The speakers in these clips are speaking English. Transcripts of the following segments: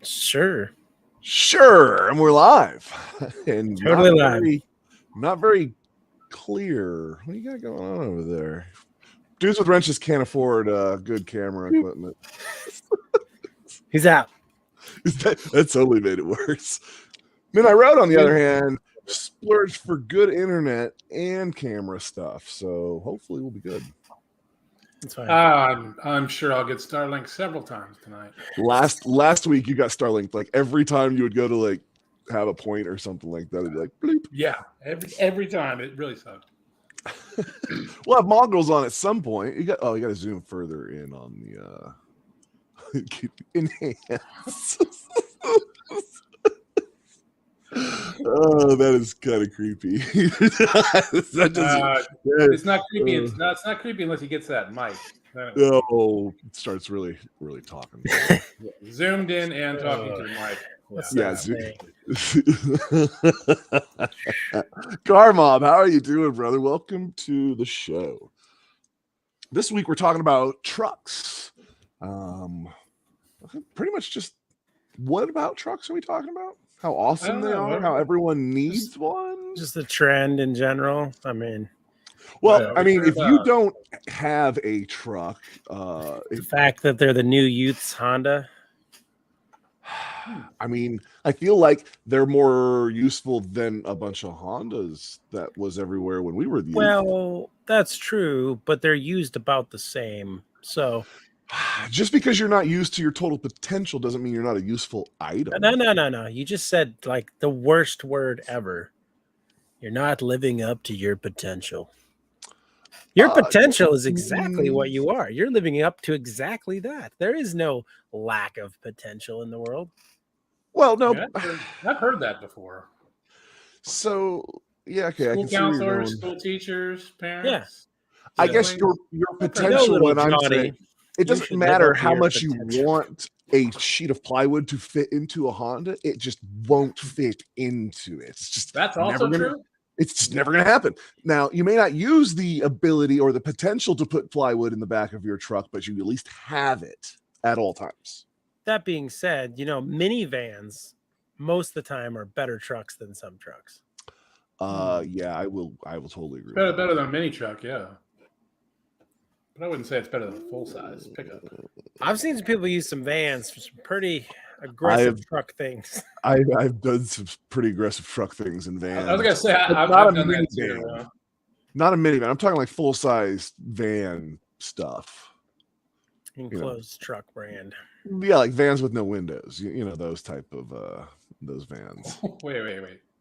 Sure. Sure, and we're live. And Totally live. Not very clear. What do you got going on over there? Dudes with wrenches can't afford good camera equipment. He's out. That totally made it worse. Midnight Road, on the other hand, splurged for good internet and camera stuff. So hopefully we'll be good. It's fine. I'm sure I'll get Starlink several times tonight. Last week you got Starlink like every time you would go to like have a point or something like that. It'd be like bloop. Yeah, every time. It really sucked. We'll have mongrels on at some point. You got to zoom further in on the enhance. Oh, that is kind of creepy. It's not creepy. It's not creepy unless he gets that mic. Oh, it starts really talking. Zoomed in and talking to the mic. Car Mob, how are you doing, brother? Welcome to the show. This week we're talking about trucks. Pretty much just what about trucks are we talking about? How awesome they are, how everyone needs one. Just the trend in general. I mean, if you don't have a truck, the fact that they're the new youth's Honda. I mean, I feel like they're more useful than a bunch of Hondas that was everywhere when we were the youth. Well, that's true, but they're used about the same. So just because you're not used to your total potential doesn't mean you're not a useful item. No. You just said like the worst word ever. You're not living up to your potential. Your potential is exactly what you are. You're living up to exactly that. There is no lack of potential in the world. Well, no. Yeah, I've heard that before. So, yeah, okay. School counselors, school teachers, parents. Yeah. I guess your potential when I'm saying it doesn't matter how much you want a sheet of plywood to fit into a Honda, it just won't fit into it. It's just that's also true. It's just never going to happen. Now, you may not use the ability or the potential to put plywood in the back of your truck, but you at least have it at all times. That being said, minivans most of the time are better trucks than some trucks. Yeah, I will totally agree. Better than a mini truck, yeah. But I wouldn't say it's better than a full-size pickup. I've seen some people use some vans for some pretty aggressive truck things. I've done some pretty aggressive truck things in vans. I was going to say, I've done that too. Not a minivan. I'm talking like full-size van stuff. Enclosed truck brand. Yeah, like vans with no windows. You know, those type of those vans. Wait.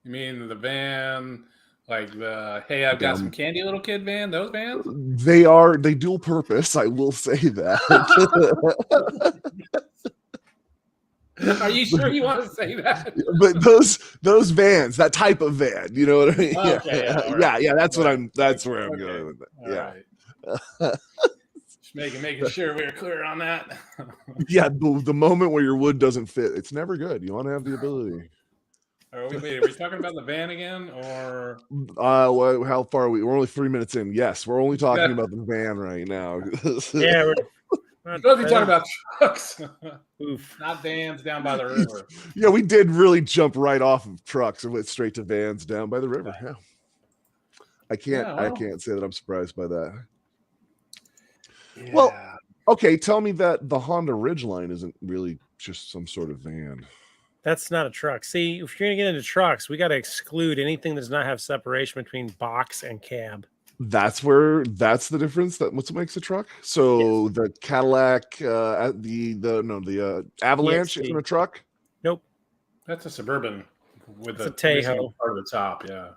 You mean the van... Like the hey, I've got some candy little kid van, those vans? They dual purpose, I will say that. Are you sure you want to say that? But those vans, that type of van, you know what I mean? Okay, yeah, that's where I'm going with it. Right. Just making sure we're clear on that. Yeah, the moment where your wood doesn't fit, it's never good. You want to have the ability. Are we talking about the van again, or how far are we? We're only 3 minutes in. Yes, we're only talking about the van right now. Yeah, we're supposed to be talking about trucks, not vans down by the river. Yeah, we did really jump right off of trucks and went straight to vans down by the river. Yeah, I can't say that I'm surprised by that. Yeah. Well, okay, tell me that the Honda Ridgeline isn't really just some sort of van. That's not a truck. See, if you're going to get into trucks, we got to exclude anything that does not have separation between box and cab. That's the difference. That's what makes a truck. So yes. The Cadillac, the Avalanche isn't a truck. Nope. That's a Suburban with a Tahoe part of the top. Yeah.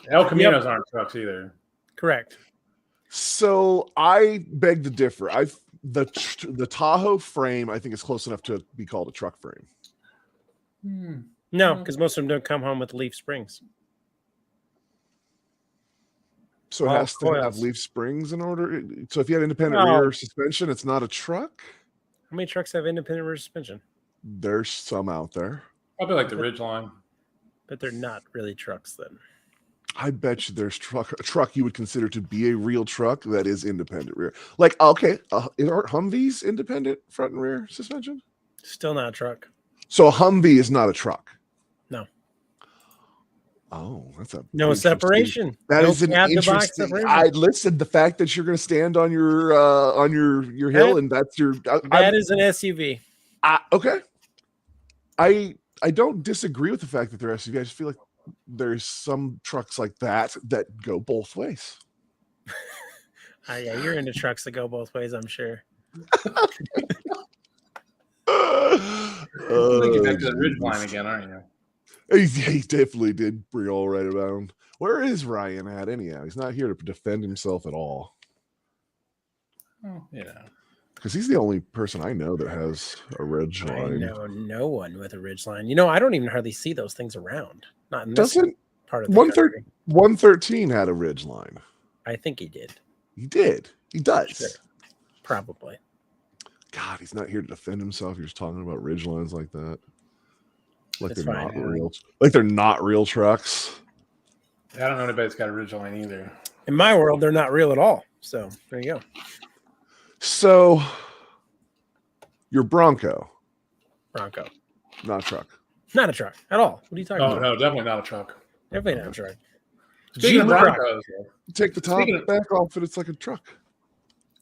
El Caminos aren't trucks either. Correct. So I beg to differ. The Tahoe frame, I think, is close enough to be called a truck frame. No, because most of them don't come home with leaf springs. So it has to have leaf springs in order. So if you had independent rear suspension, it's not a truck? How many trucks have independent rear suspension? There's some out there. Probably like the Ridgeline. But they're not really trucks then. I bet you there's a truck you would consider to be a real truck that is independent rear. Like, okay, aren't Humvees independent front and rear suspension? Still not a truck. So a Humvee is not a truck. No. Oh, that's a no separation. That no is an interesting. I listened. The fact that you're going to stand on your hill and that's your that is an SUV. Okay. I don't disagree with the fact that they're SUV. I just feel like there's some trucks like that go both ways. Yeah, you're into trucks that go both ways, I'm sure. Thinking back to the Ridgeline again, aren't you? He definitely did bring all right around. Where is Ryan at anyhow? He's not here to defend himself at all. Oh, yeah. Because he's the only person I know that has a Ridgeline. I know no one with a Ridgeline. I don't even hardly see those things around. Not in this part of the country. 113 had a Ridgeline. I think he did. He did. He does. Sure. Probably. God, he's not here to defend himself. You're just talking about Ridgelines like that. Like they're not real. Like they're not real trucks. I don't know anybody that's got a Ridgeline either. In my world, they're not real at all. So there you go. So your Bronco. Not a truck. Not a truck at all. What are you talking about? No, definitely not a truck. Definitely not a truck. Speaking of Broncos, take the top back off and it's like a truck.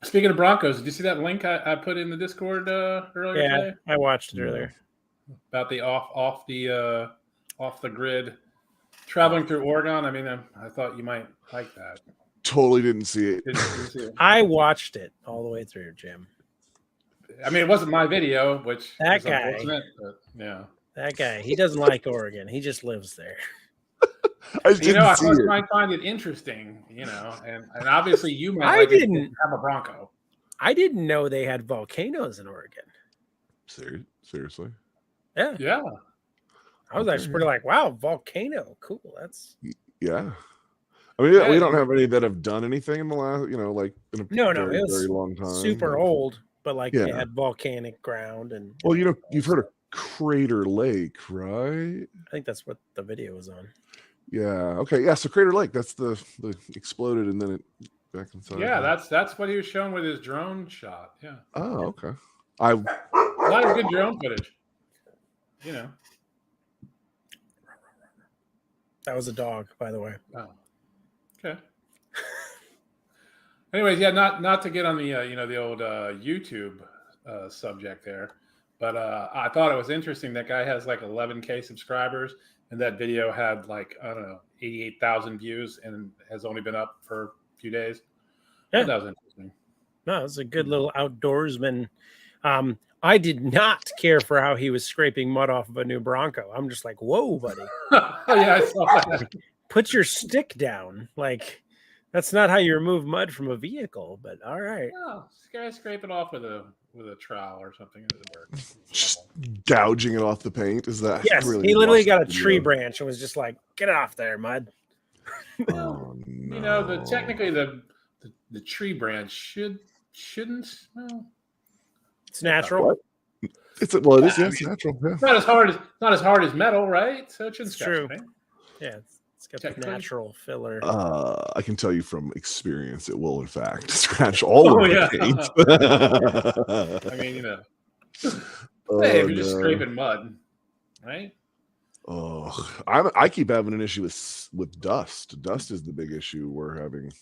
Speaking of Broncos, did you see that link I put in the Discord earlier today? I watched it earlier. About the off the grid traveling through Oregon. I mean, I thought you might like that. Totally didn't see it. Didn't see it. I watched it all the way through, Jim. I mean, it wasn't my video, which that guy, but yeah, that guy, he doesn't like Oregon. He just lives there. I might find it interesting, and obviously you might have a Bronco. I didn't know they had volcanoes in Oregon. Seriously? Yeah. I was actually pretty like, wow, volcano, cool. That's yeah. I mean, we don't have any that have done anything in the last, in a very long time. Super old, but they had volcanic ground and. Well, you've heard of Crater Lake, right? I think that's what the video was on. Yeah. Okay. Yeah. So Crater Lake, that's the exploded and then it back inside. Yeah, that's what he was showing with his drone shot. Yeah. Oh, okay. A lot of good drone footage. That was a dog, by the way. Oh. Okay. Anyways, yeah, not to get on the the old YouTube subject there, but I thought it was interesting. That guy has like 11K subscribers, and that video had 88,000 views, and has only been up for a few days. Yeah, that was interesting. No, it's a good little outdoorsman. I did not care for how he was scraping mud off of a new Bronco. I'm just like, whoa, buddy. Yeah, I saw that. Put your stick down. That's not how you remove mud from a vehicle, but all right. No, this guy scrape it off with a trowel or something. Just gouging it off the paint. Is that? Yes, really he literally got a tree branch and was just like, get it off there, mud. Oh, no. Technically the tree branch shouldn't. Well, it's natural. What? It is. Yeah, it's natural. Yeah. Not as hard as metal, right? So it shouldn't scratch the paint. Yeah, it's got the natural filler. I can tell you from experience, it will in fact scratch all of the paint. I mean, hey, if you're just scraping mud, right? Oh, I keep having an issue with dust. Dust is the big issue we're having.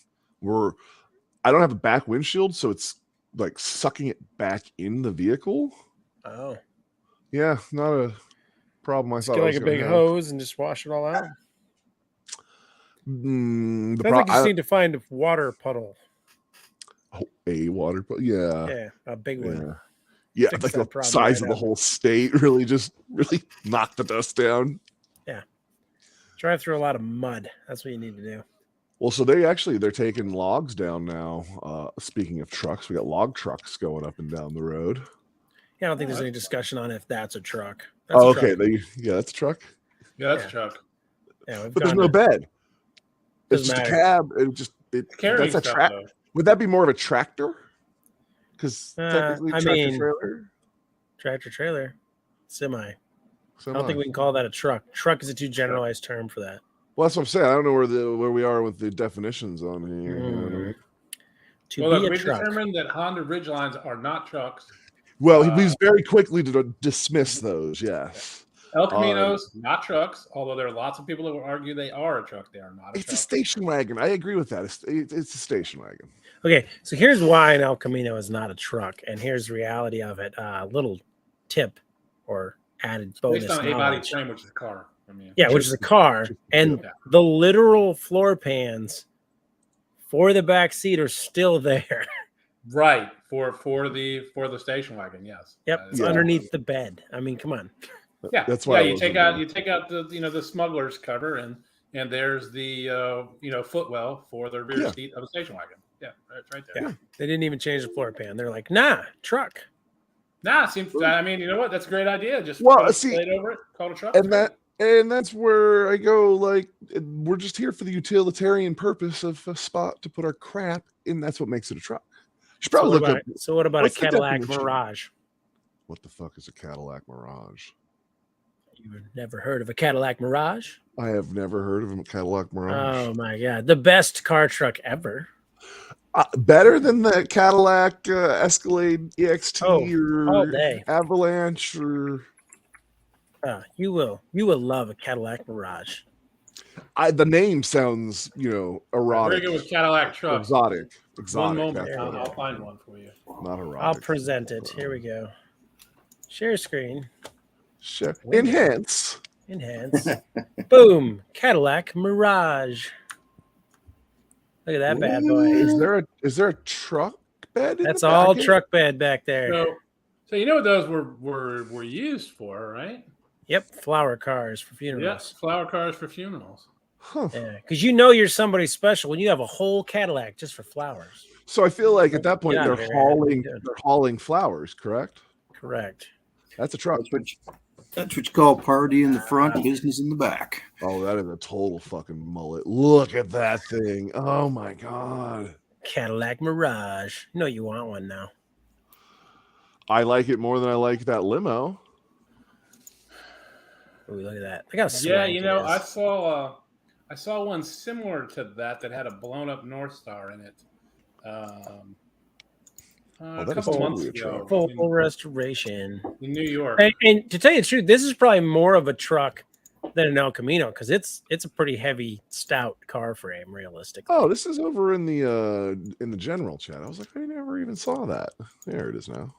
I don't have a back windshield, so it's like sucking it back in the vehicle. Oh, yeah, not a problem. I thought get a big hose and just wash it all out. Sounds like you just need to find a water puddle. Oh, a water puddle, yeah. Yeah, a big one. Yeah, like the size of the whole state. Really knock the dust down. Yeah, drive through a lot of mud. That's what you need to do. Well, so they're taking logs down now. Speaking of trucks, we got log trucks going up and down the road. Yeah, I don't think there's any discussion on if that's a truck. Okay. That's a truck. Yeah, that's a truck. Yeah, but there's no bed. It's just a cab. That's a tractor. Would that be more of a tractor? Because technically, tractor trailer, semi. I don't think we can call that a truck. Truck is a too generalized term for that. Well, that's what I'm saying. I don't know where we are with the definitions on here. We determined that Honda Ridgelines are not trucks. Well, he moves very quickly to dismiss those. Yes. El Caminos, not trucks. Although there are lots of people that will argue they are a truck. They are not. It's a station wagon. I agree with that. It's a station wagon. Okay, so here's why an El Camino is not a truck, and here's the reality of it. Little tip or added bonus. Based on a body frame, which is a car. Which is a car, and the literal floor pans for the back seat are still there. Right, for the station wagon, yes. Yep, it's underneath the bed. I mean, come on. Yeah, that's why. Yeah, you take out the the smuggler's cover, and there's the footwell for the rear seat of a station wagon. Yeah, it's right there. Yeah, they didn't even change the floor pan. They're like, nah, truck. Nah, seems. I mean, you know what? That's a great idea. Just see, laid over it, call it a truck. And that's where I go. Like, we're just here for the utilitarian purpose of a spot to put our crap in. That's what makes it a truck. So what about a Cadillac Mirage? What the fuck is a Cadillac Mirage? You've never heard of a Cadillac Mirage? I have never heard of a Cadillac Mirage. Oh my god, the best car truck ever. Better than the Cadillac Escalade EXT or Avalanche or. You will love a Cadillac Mirage. The name sounds, erotic. Very good with Cadillac trucks. Exotic. One moment, I'll find one for you. Not erotic. I'll present it. Here we go. Share screen. Share. Enhance. Boom. Cadillac Mirage. Look at that bad boy. Is there a truck bed? That's all truck bed back there. So you know what those were used for, right? Yep, flower cars for funerals. Yes, flower cars for funerals. Huh. Yeah, because you're somebody special when you have a whole Cadillac just for flowers. So I feel like at that point they're hauling flowers, correct? Correct. That's a truck. That's what you call party in the front, business in the back. Oh, that is a total fucking mullet. Look at that thing. Oh my god. Cadillac Mirage. You know you want one now. I like it more than I like that limo. Ooh, look at that. I got I saw one similar to that had a blown up North Star in it. A couple months ago. Full restoration. In New York. And to tell you the truth, this is probably more of a truck than an El Camino because it's a pretty heavy, stout car frame, realistically. Oh, this is over in the general chat. I was like, I never even saw that. There it is now.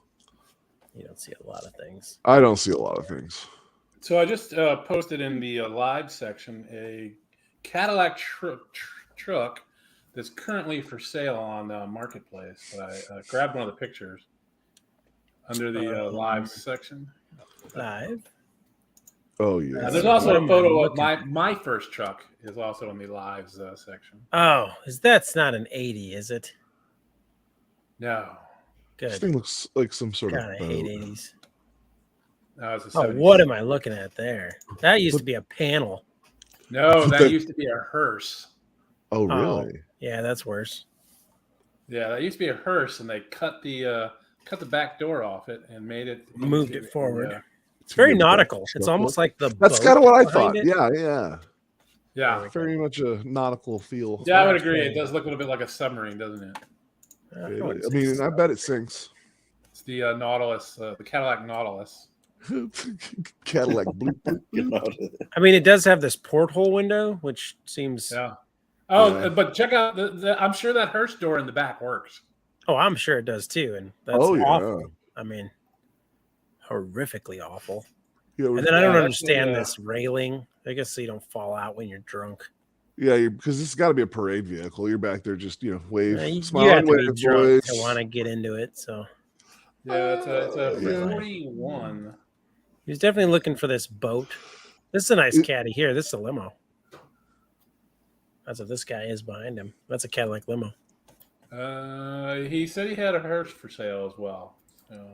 You don't see a lot of things. I don't see a lot of things. So I just posted in the live section a Cadillac truck that's currently for sale on Marketplace. I grabbed one of the pictures under the live section. Live. Oh yeah. There's also a photo of my first truck is also in the lives section. Oh, that's not an 80, is it? No. Good. This thing looks like some sort of. I hate 80s. No, it's a what am I looking at there? That used to be a panel. No, that used to be a hearse. Oh, really? Yeah, that's worse. Yeah, that used to be a hearse, and they cut the back door off it and moved it forward. It's very nautical. It's almost like the. That's kind of what I thought. Yeah. Yeah. Very much a nautical feel. Yeah, I would agree. It does look a little bit like a submarine, doesn't it? I mean, I bet it sinks. It's the Nautilus, the Cadillac Nautilus. Cadillac blue. I mean, it does have this porthole window, which seems. Yeah. Oh, but check out I'm sure that hearse door in the back works. Oh, I'm sure it does too, and that's awful. I mean, horrifically awful. Yeah, and then I don't understand this railing. I guess so you don't fall out when you're drunk. Yeah, because this has got to be a parade vehicle. You're back there just wave, smile, you have to be drunk to want to get into it. So. Yeah, it's a 41. He's definitely looking for this boat. This is a nice caddy here. This is a limo. That's what this guy is behind him. That's a Cadillac limo. He said he had a hearse for sale as well. So.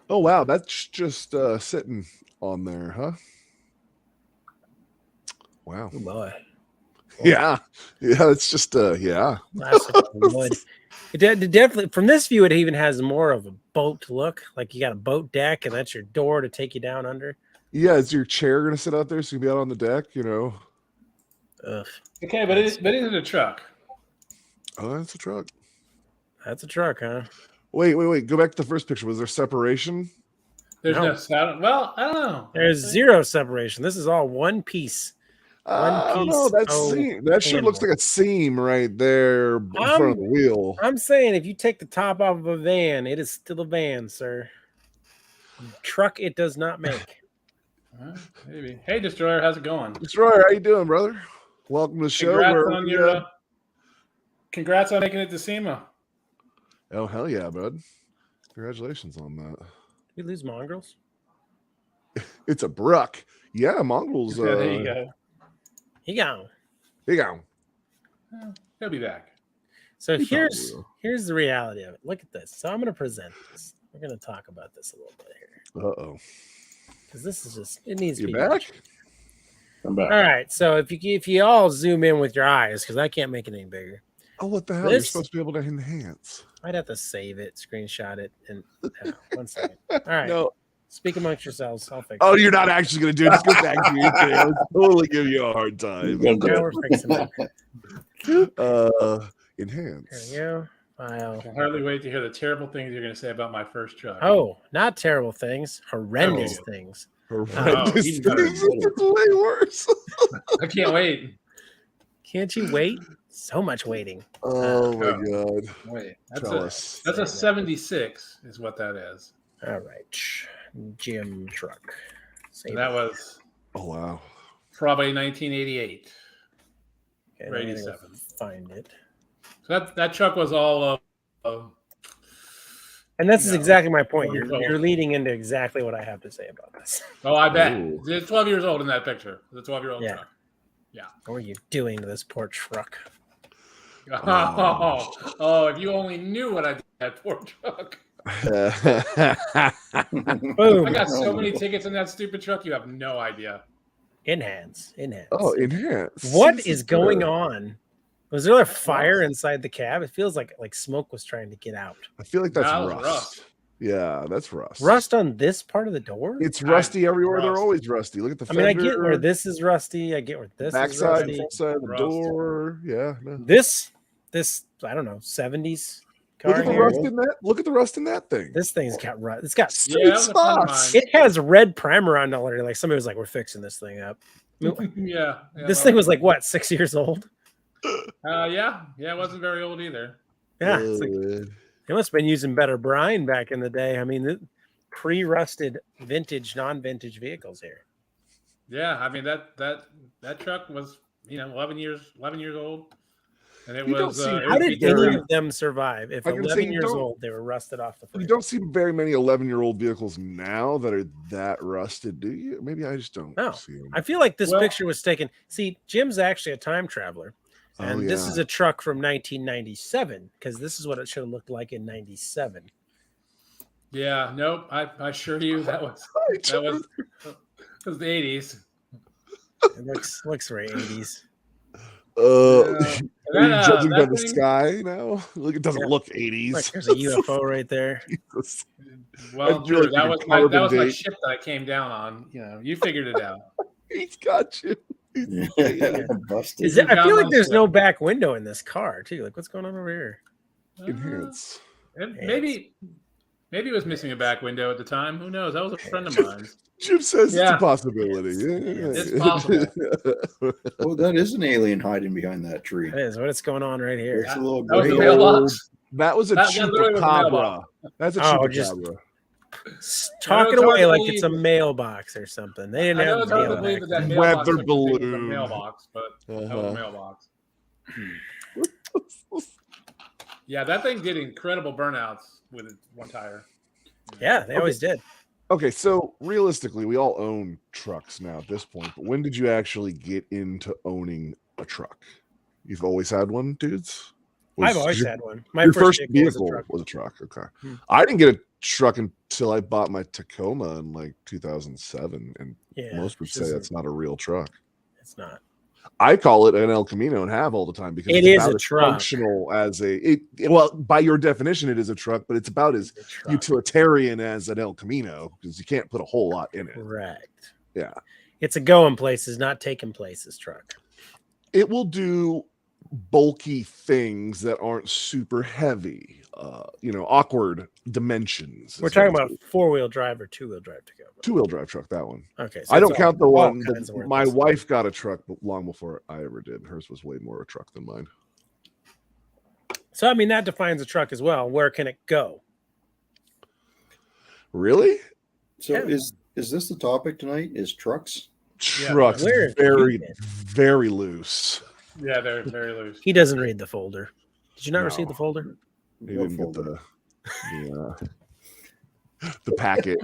Oh wow, that's just sitting on there, huh? Wow. Oh boy. Yeah, it's just yeah. It definitely from this view, it even has more of a boat look. Like you got a boat deck, and that's your door to take you down under. Yeah, is your chair gonna sit out there so you can be out on the deck? Ugh. Okay, but is it a truck? Oh, that's a truck. That's a truck, huh? Wait. Go back to the first picture. Was there separation? There's No. no saddle. Well, I don't know. There's zero separation. This is all one piece. I don't know. That sure looks like a seam right there in front of the wheel. I'm saying if you take the top off of a van, it is still a van, sir. Truck it does not make. Maybe. Hey, Destroyer, how's it going? Destroyer, how you doing, brother? Welcome to the show. Congrats on making it to SEMA. Oh, hell yeah, bud. Congratulations on that. Did we lose mongrels? It's a Bruck. Yeah, mongrels. There you go. He gone. He'll be back. So here's the reality of it. Look at this. So I'm going to present this. We're going to talk about this a little bit here. Uh-oh. Because this is just, it needs to be. Back? I'm back. All right. So if you all zoom in with your eyes, because I can't make it any bigger. Oh, what the hell? You're supposed to be able to enhance. I'd have to save it, screenshot it, and 1 second. All right. No. Speak amongst yourselves. I'll fix it. Oh, you're not actually going to do it. Just go back to you. I was totally give you a hard time. Now we're fixing it. Enhance. There we go. File. I can hardly wait to hear the terrible things you're going to say about my first truck. Oh, not terrible things. Horrendous things. Horrendous even better. things. It's way worse. I can't wait. Can't you wait? So much waiting. Oh, my God. Wait, Tell that's us. a 76 is what that is. All right. Gym truck. Save That it. was Oh, wow. probably 1988. Okay, or I'm gonna 87. find it. So that truck was all And this is No. exactly my point. You're, Well- you're leading into exactly what I have to say about this. oh, I bet. Ooh. It's 12 years old in that picture. It's a 12-year-old Yeah. truck. What are you doing to this poor truck? Oh, if you only knew what I did to that poor truck. Boom. I got so many tickets in that stupid truck, you have no idea. Enhance. Oh, enhance. What is going on? Was there a fire inside the cab? It feels like smoke was trying to get out. I feel like that's That was rust. rust. Yeah, that's rust. Rust on this part of the door? It's rusty everywhere. They're Rust. always rusty. Look at the I mean, I fender, get where this is rusty. I get where this is backside, rusty. front side of the Rust. door. Yeah. No. This, I don't know, 70s car Look at the here. rust in that. Look at the rust in that thing. This thing's got rust. It's got Straight Yeah, that was a friend of spots. mine. it has red primer on it already. Like somebody was like, "We're fixing this thing up." I mean, yeah. this thing was like what, 6 years old? Yeah, it wasn't very old either. Yeah, it's like, they must have been using better brine back in the day. I mean, pre-rusted vintage, non-vintage vehicles here. Yeah, I mean that truck was 11 years old, and it You don't was. see- it How was did featured- any of them survive? If I can say 11 you years don't- old, they were rusted off the You frame. don't see very many 11-year-old vehicles now that are that rusted, do you? Maybe I just don't No. see them. I feel like this Well- picture was taken. See, Jim's actually a time traveler. And this is a truck from 1997 because this is what it should have looked like in 97. Yeah, nope. I assure you that was the 80s. It looks very 80s. Are And you that, judging by that the thing- sky now? Look, it doesn't Yeah. look 80s. Look, there's a UFO right there. Jesus. Well, I feel true. like That you was could my carbon date. ship that I came down on. You figured it out. He's got you. Busted. Is it, I down feel like on there's slip. no back window in this car too. Like, what's going on over here? Enhance. Maybe it was missing a back window at the time. Who knows? That was a friend of mine. Jim says it's Yeah. a possibility. Yeah. It's possible. Oh, that is an alien hiding behind that tree. That is what's going on right here. It's a little That was the gray. mailbox. That was a That literally was a chupacabra. mailbox. That's a Oh, just- chupacabra. Talking it's hard away to like believe it's a that- mailbox or something. They didn't I know have it's hard to mail believe back that then. mailbox Weather was a balloon. mailbox, but that was a Uh-huh. mailbox. Yeah, that thing did incredible burnouts with one tire. Yeah, they always did. Okay, so realistically, we all own trucks now at this point. But when did you actually get into owning a truck? You've always had one, dudes? I've always your, had one. My your first vehicle vehicle was a truck. was a truck. Okay. Hmm. I didn't get a truck until I bought my Tacoma in like 2007. And Yeah, most would it's say just- that's not a real truck. It's not. I call it an El Camino and have all the time because It it's is about a as truck. functional as well, by your definition, it is a truck, but it's about as It's a truck. utilitarian as an El Camino because you can't put a whole lot in it. Correct. Yeah. It's a going places, not taking places truck. It will do bulky things that aren't super heavy. awkward dimensions. We're talking about 4-wheel drive or 2-wheel drive to go. 2-wheel drive truck. That one. Okay, I don't count the one. My worthless. wife got a truck long before I ever did. Hers was way more a truck than mine. So I mean that defines a truck as well. Where can it go? Really? So is this the topic tonight? Is trucks? Trucks, Where very loose. Yeah, they're very loose. He doesn't read the folder. Did you not receive the folder? He didn't get the packet.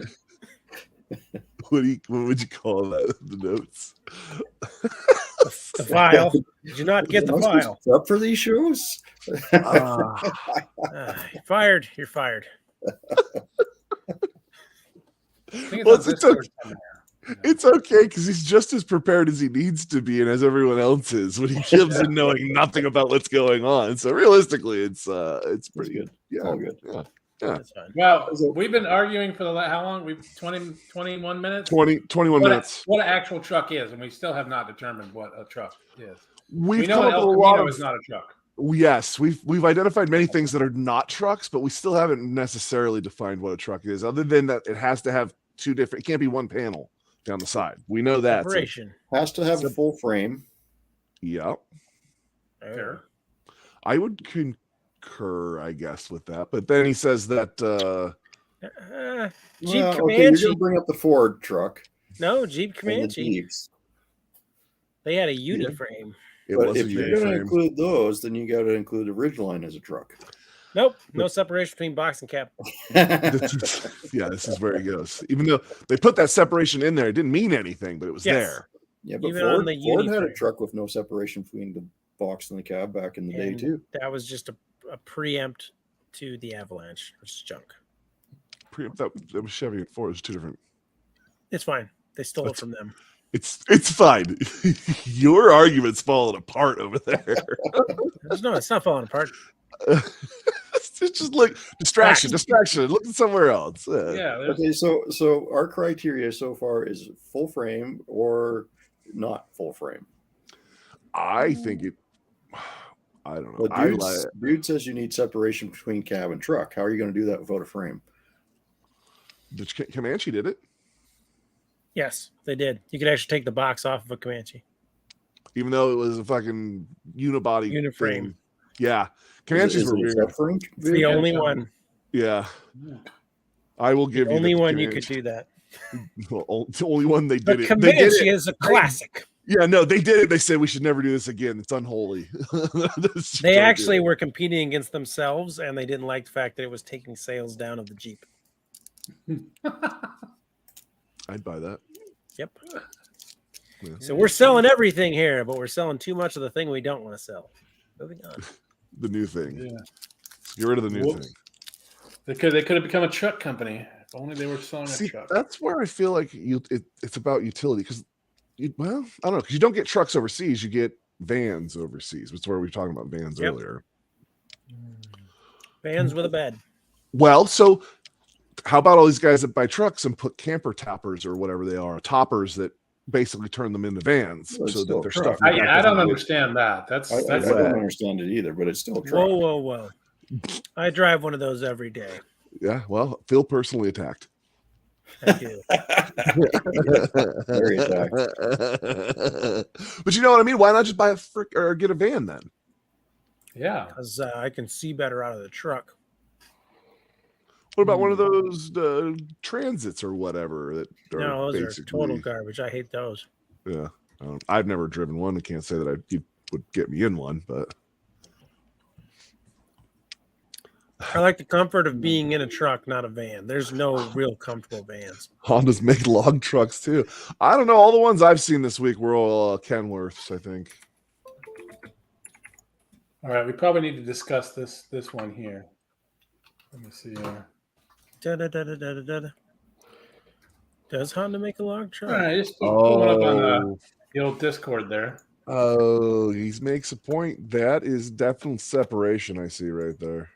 What would you call that? The notes. The file. Did you not get the file? Up for these shows? You're fired. You're fired. It's okay because he's just as prepared as he needs to be and as everyone else is when he comes in knowing nothing about what's going on. So realistically, it's pretty good. Yeah, all good. Yeah. That's fine. Well, we've been arguing for how long? We've 21 minutes. 21 minutes. What an actual truck is, and we still have not determined what a truck is. We know an El Camino is not a truck. Yes, we've identified many things that are not trucks, but we still haven't necessarily defined what a truck is. Other than that, it has to have two different. It can't be one panel down the side. We know that. Separation. Has to have a full frame. Yeah. Fair. I would concur, I guess, with that. But then he says that Jeep Okay, Comanche. you're going to bring up the Ford truck. No, Jeep and the Comanche. Jeeps. They had a uni frame. But if you're going to include those, then you got to include the Ridgeline as a truck. Nope, no separation between box and cab. This is where he goes. Even though they put that separation in there, it didn't mean anything, but it was there. Yeah, but Even on Ford the had a frame. truck with no separation between the box and the cab back in the day too. That was just a preempt to the Avalanche, which is junk. That was Chevy and Ford. It was two different. It's fine. They stole it from them. It's fine. Your argument's falling apart over there. No, it's not falling apart. It's just like distraction. Look somewhere else. Okay, so our criteria so far is full frame or not full frame. I think it. I don't know. But dude says you need separation between cab and truck. How are you going to do that without a frame? The Comanche did it. Yes, they did. You could actually take the box off of a Comanche. Even though it was a fucking unibody Uniframe. thing. Yeah. Comanches were weird. The only one. Yeah. I will give the you only the one Comanche. you could do that. Well, the only one they did The it. Comanche is a classic. Yeah, no, they did it. They said we should never do this again. It's unholy. They actually were competing against themselves, and they didn't like the fact that it was taking sales down of the Jeep. I'd buy that. Yep. Yeah. So we're selling everything here, but we're selling too much of the thing we don't want to sell. Moving on. The new thing. Yeah. Get rid of the new thing. They could have become a truck company if only they were selling a truck. That's where I feel like it's about utility because, I don't know, because you don't get trucks overseas, you get vans overseas. That's where we were talking about vans earlier. Vans with a bed. Well, so how about all these guys that buy trucks and put camper toppers or whatever they are, toppers that basically turn them into vans so that their stuff. I don't understand that. I don't understand it either, but it's still a truck. Whoa. I drive one of those every day. Yeah, well, feel personally attacked. I do. Very attacked. But you know what I mean? Why not just buy or get a van then? Yeah. Because I can see better out of the truck. What about one of those transits or whatever? No, those are total garbage. I hate those. Yeah. I've never driven one. I can't say that you would get me in one, but I like the comfort of being in a truck, not a van. There's no real comfortable vans. Hondas make log trucks too. I don't know. All the ones I've seen this week were all Kenworths, I think. All right, we probably need to discuss this one here. Let me see here. Does Honda make a log truck? All right, just pull it up on the old Discord there. Oh, he makes a point. That is definitely separation I see right there.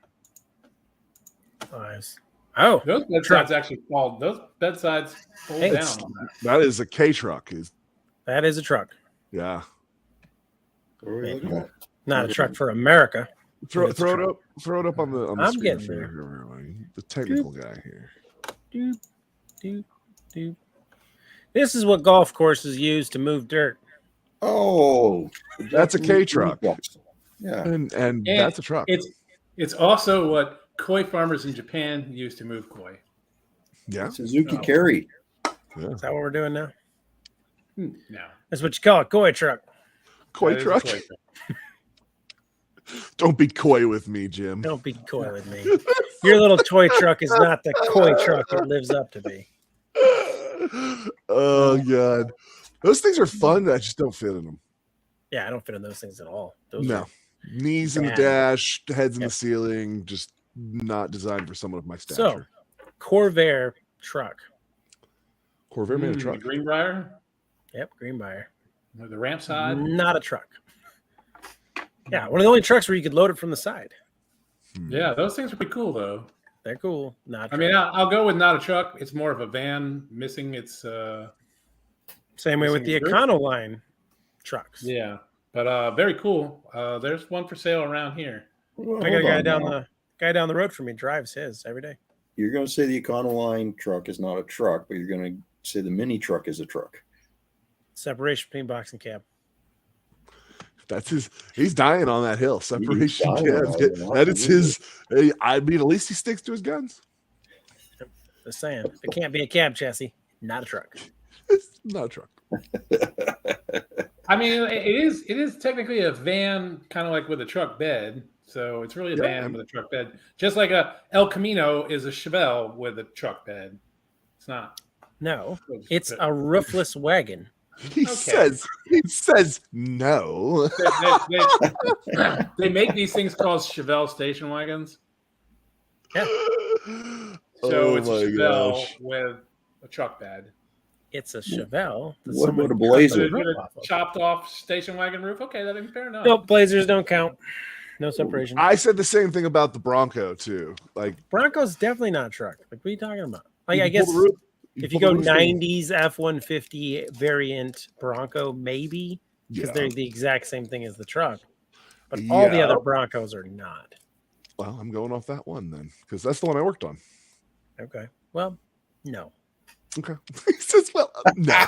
Nice. Oh, those bedsides actually fall. Those bedsides fold down on that. That is a K truck. That is a truck. Yeah. Not a truck for America. Throw it up on the I'm screen getting for there. everybody. The technical guy here. Doop, doop, doop. This is what golf courses use to move dirt. Oh, That's a K truck. Yeah, and that's a truck. It's also what koi farmers in Japan use to move koi. Yeah, Suzuki Carry. Yeah. Is that what we're doing now? No, That's what you call a koi truck. Koi that is a truck. koi truck. Don't be coy with me, Jim. Don't be coy with me. Your little toy truck is not the koi truck it lives up to be. Oh god, those things are fun. I just don't fit in them. Yeah, I don't fit in those things at all. Those No, are knees in the bad. dash, heads in Yep. the ceiling. Just not designed for someone of my So, stature. Corvair truck. Corvair made a truck. Greenbrier, Yep, Greenbrier. the ramp side. Not a truck. Yeah, one of the only trucks where you could load it from the side. Yeah, those things are pretty cool though. They're cool. Not. I mean, I'll go with not a truck. It's more of a van missing its. Same way with the missing its roof. Econoline trucks. Yeah, but very cool. There's one for sale around here. Well, I got a hold guy on down now. the road from me drives his every day. You're going to say the Econoline truck is not a truck, but you're going to say the mini truck is a truck. Separation between box and cab. That's his. He's dying on that hill. Separation. dying Yeah, on it. that is his. I mean, at least he sticks to his guns. Just saying. It can't be a cab chassis, not a truck. It's not a truck. I mean, it is technically a van, kind of like with a truck bed. So it's really a Yeah. van with a truck bed, just like a El Camino is a Chevelle with a truck bed. It's not. No, it's a roofless wagon. He says no. They make these things called Chevelle station wagons. Yeah. So it's a my Chevelle gosh. with a truck bed. It's a Chevelle. that What someone about a cut Blazer? the With roof a off of. chopped off station wagon roof. Okay, that is fair enough. Nope, Blazers don't count. No separation. I said the same thing about the Bronco too. Like, Broncos definitely not a truck. Like, what are you talking about? Like, you I can guess pull the roof- if you pull go the roof thing. 90s F-150 variant Bronco, maybe, because Yeah. they're the exact same thing as the truck. But all the Yeah. other Broncos are not. Well, I'm going off that one then, because that's the one I worked on. Okay. Well, no. Okay. He says, well, no.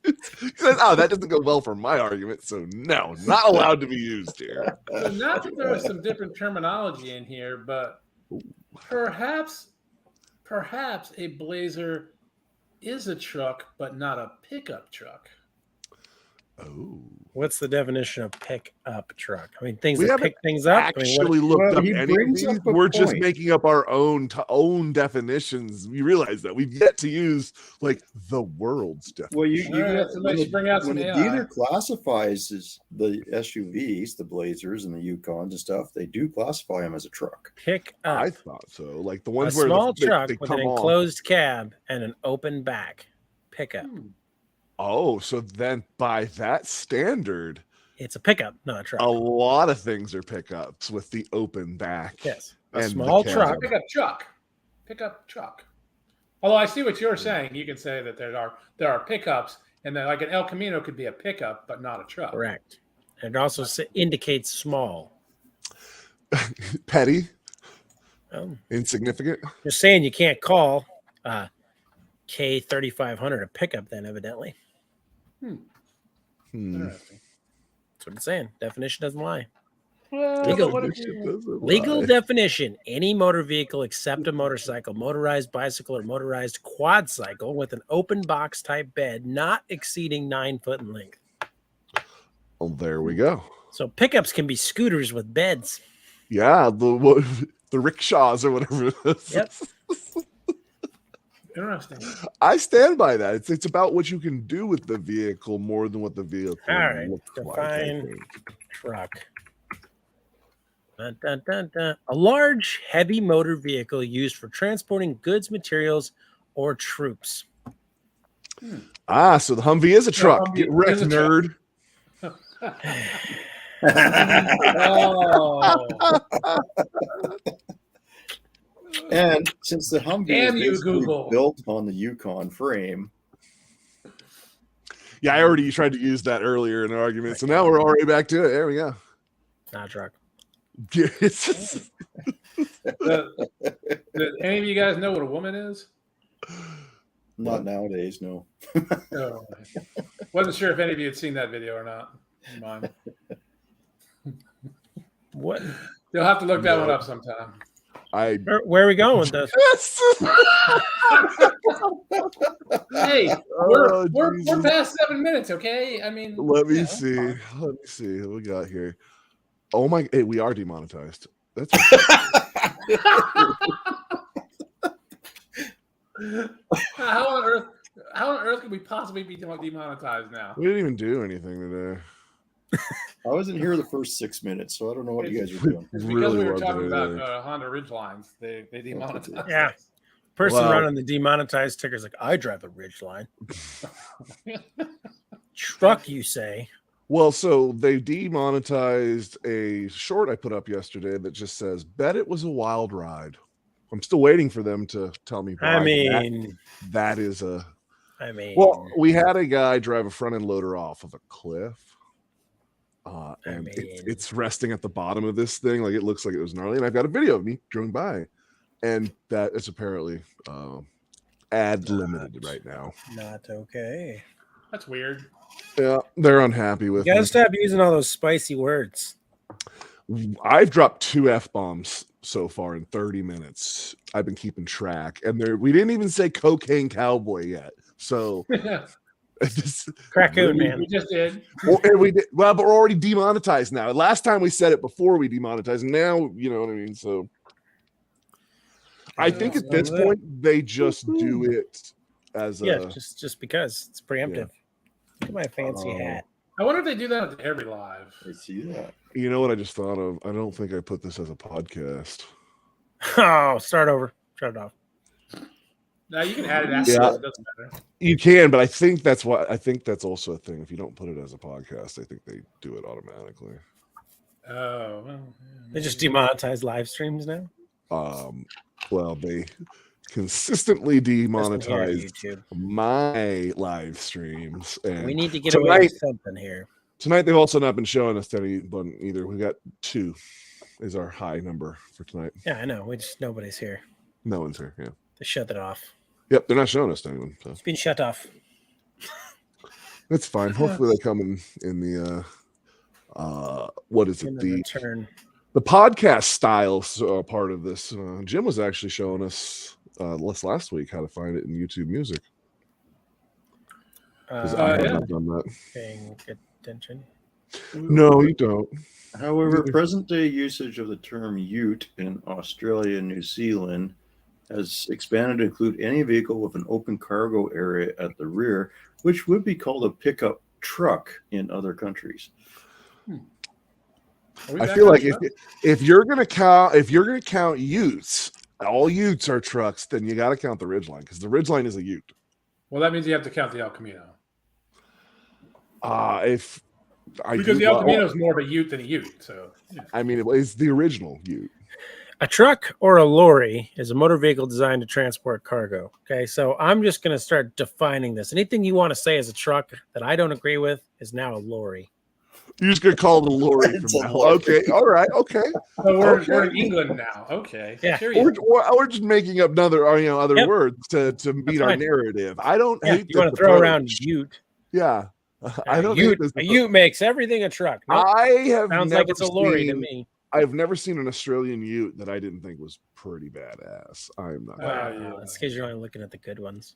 He says, oh, that doesn't go well for my argument, so no, not allowed to be used here. So not that there was some different terminology in here, but perhaps a Blazer is a truck, but not a pickup truck. Oh. What's the definition of pickup truck? I mean, things We that haven't pick things up. I mean, Actually, looked Well, up he any of brings these. up a We're just point. making up our own definitions. We realize that we've yet to use like the world's definition. Well, you All right, get somebody should bring out when some the AI. dealer classifies as the SUVs, the Blazers and the Yukons and stuff, they do classify them as a truck. pick I up thought so. Like the a ones where small they truck with an come off. enclosed cab and an open back. Pickup. Oh, so then by that standard, It's a pickup, not a truck. a lot of things are pickups with the open back. Yes. A and the small cab. truck. Pickup truck. Although I see what you're saying, you can say that there are pickups, and then like an El Camino could be a pickup, but not a truck. Correct. And it also indicates small. Petty, Oh, insignificant. you're saying you can't call K3500 a pickup then, evidently. Hmm. Interesting. That's what it's saying. Definition doesn't lie. Well, Legal. what if Legal definition: any motor vehicle except a motorcycle, motorized bicycle, or motorized quad cycle with an open box type bed not exceeding 9 foot in length. Well, there we go. So pickups can be scooters with beds. Yeah, the rickshaws or whatever it is. Yep. Interesting. I stand by that. It's about what you can do with the vehicle more than what the vehicle All right, looks like. I define think. truck. Dun, dun, dun, dun. A large, heavy motor vehicle used for transporting goods, materials, or troops. Ah, so the Humvee is a truck. Humvee Get wrecked, is a truck. nerd. Oh, And since the Humvee Damn is you, basically Google. built on the Yukon frame, Yeah, I already tried to use that earlier in an argument, so now we're already back to it. There we go. Not a truck. It's Do any of you guys know what a woman is? Not nowadays, no. No. Wasn't sure if any of you had seen that video or not. Mine. What? You'll have to look that one up sometime. Where are we going with this? Hey, we're past 7 minutes, okay? I mean, Let me see. Let me see what we got here. Oh my! Hey, we are demonetized. That's how on earth could we possibly be demonetized now? we didn't even do anything today. I wasn't here the first 6 minutes, so I don't know what you guys are doing. It's because Really we were wasn't talking about anything. Honda Ridgelines. They demonetized. Yeah. us. Person Well- running the demonetized sticker's like, I drive a Ridgeline. Truck, you say? Well, so they demonetized a short I put up yesterday that just says, "Bet it was a wild ride." I'm still waiting for them to tell me. I why mean, that is a. well, we had a guy drive a front end loader off of a cliff. And it's resting at the bottom of this thing. Like, it looks like it was gnarly. And I've got a video of me driving by. And that is apparently ad limited right now. not okay. That's weird. Yeah, they're unhappy with You gotta me. stop using all those spicy words. I've dropped 2 F-bombs so far in 30 minutes. I've been keeping track. And we didn't even say cocaine cowboy yet. So Crackoon, man. We just did. and we did, well, but we're already demonetized now. Last time we said it before we demonetized. Now, you know what I mean? So I think at this point they just do it as Yeah, just because it's preemptive. Look at my fancy Oh. hat. I wonder if they do that at every live. I see that. You know what I just thought of? I don't think I put this as a podcast. Oh, start over. Shut it off. Now you can add it after. Yeah. It doesn't matter. You can, but I think that's also a thing. If you don't put it as a podcast, I think they do it automatically. Oh, well, They just demonetize live streams now. Well, they consistently Listen here, demonetize YouTube. my live streams. And We need to get away with something here. tonight they've also not been showing us anyone either. We got 2 is our high number for tonight. Yeah, I know. Nobody's here. No one's here. Yeah. They shut it off. Yep, they're not showing us to anyone. So It's been shut off. that's fine. Hopefully they come in the what is In it? the The return. podcast style part of this. Jim was actually showing us last week how to find it in YouTube Music. 'Cause I have not done that. Paying attention. No, you don't. However, present day usage of the term ute in Australia and New Zealand has expanded to include any vehicle with an open cargo area at the rear, which would be called a pickup truck in other countries. I feel like if you're gonna count utes, all utes are trucks, then you got to count the Ridgeline, because the Ridgeline is a ute. Well, that means you have to count the El Camino. Because the El Camino is more of a ute than a ute. So yeah. I mean, it's the original ute. A truck or a lorry is a motor vehicle designed to transport cargo. Okay, so I'm just going to start defining this. Anything you want to say as a truck that I don't agree with is now a lorry. You're just gonna call it a lorry from It's a now. lorry. Okay, all right, okay. So we're in England now. Okay. Yeah. Sure We're just making up other Yep. words to meet our fine. narrative. I don't Yeah, hate you want to throw around ute. Yeah, I don't hate this. A ute makes everything a truck. Nope. I have Sounds never like it's a lorry to seen- me. I've never seen an Australian ute that I didn't think was pretty badass. I'm not. Yeah. That's because you're only looking at the good ones.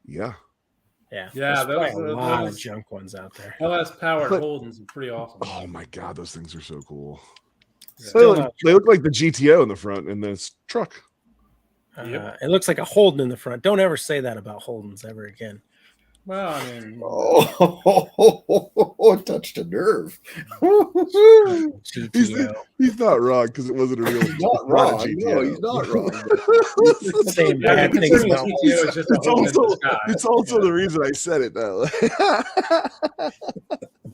Yeah. Yeah. Yeah, There's probably those- a lot of those- junk ones out there. LS powered But- Holdens are pretty awesome. Oh my god, those things are so cool. Yeah. Still They look like the GTO in the front, and then it's truck. Yep. It looks like a Holden in the front. Don't ever say that about Holdens ever again. Well, I mean, Oh, it touched a nerve. GTO. He's not wrong, because it wasn't a real. He's not wrong. No, he's not wrong. Saying yeah, bad things considering about GTO is just a It's Holden in also, the sky. it's also Yeah. the reason I said it though.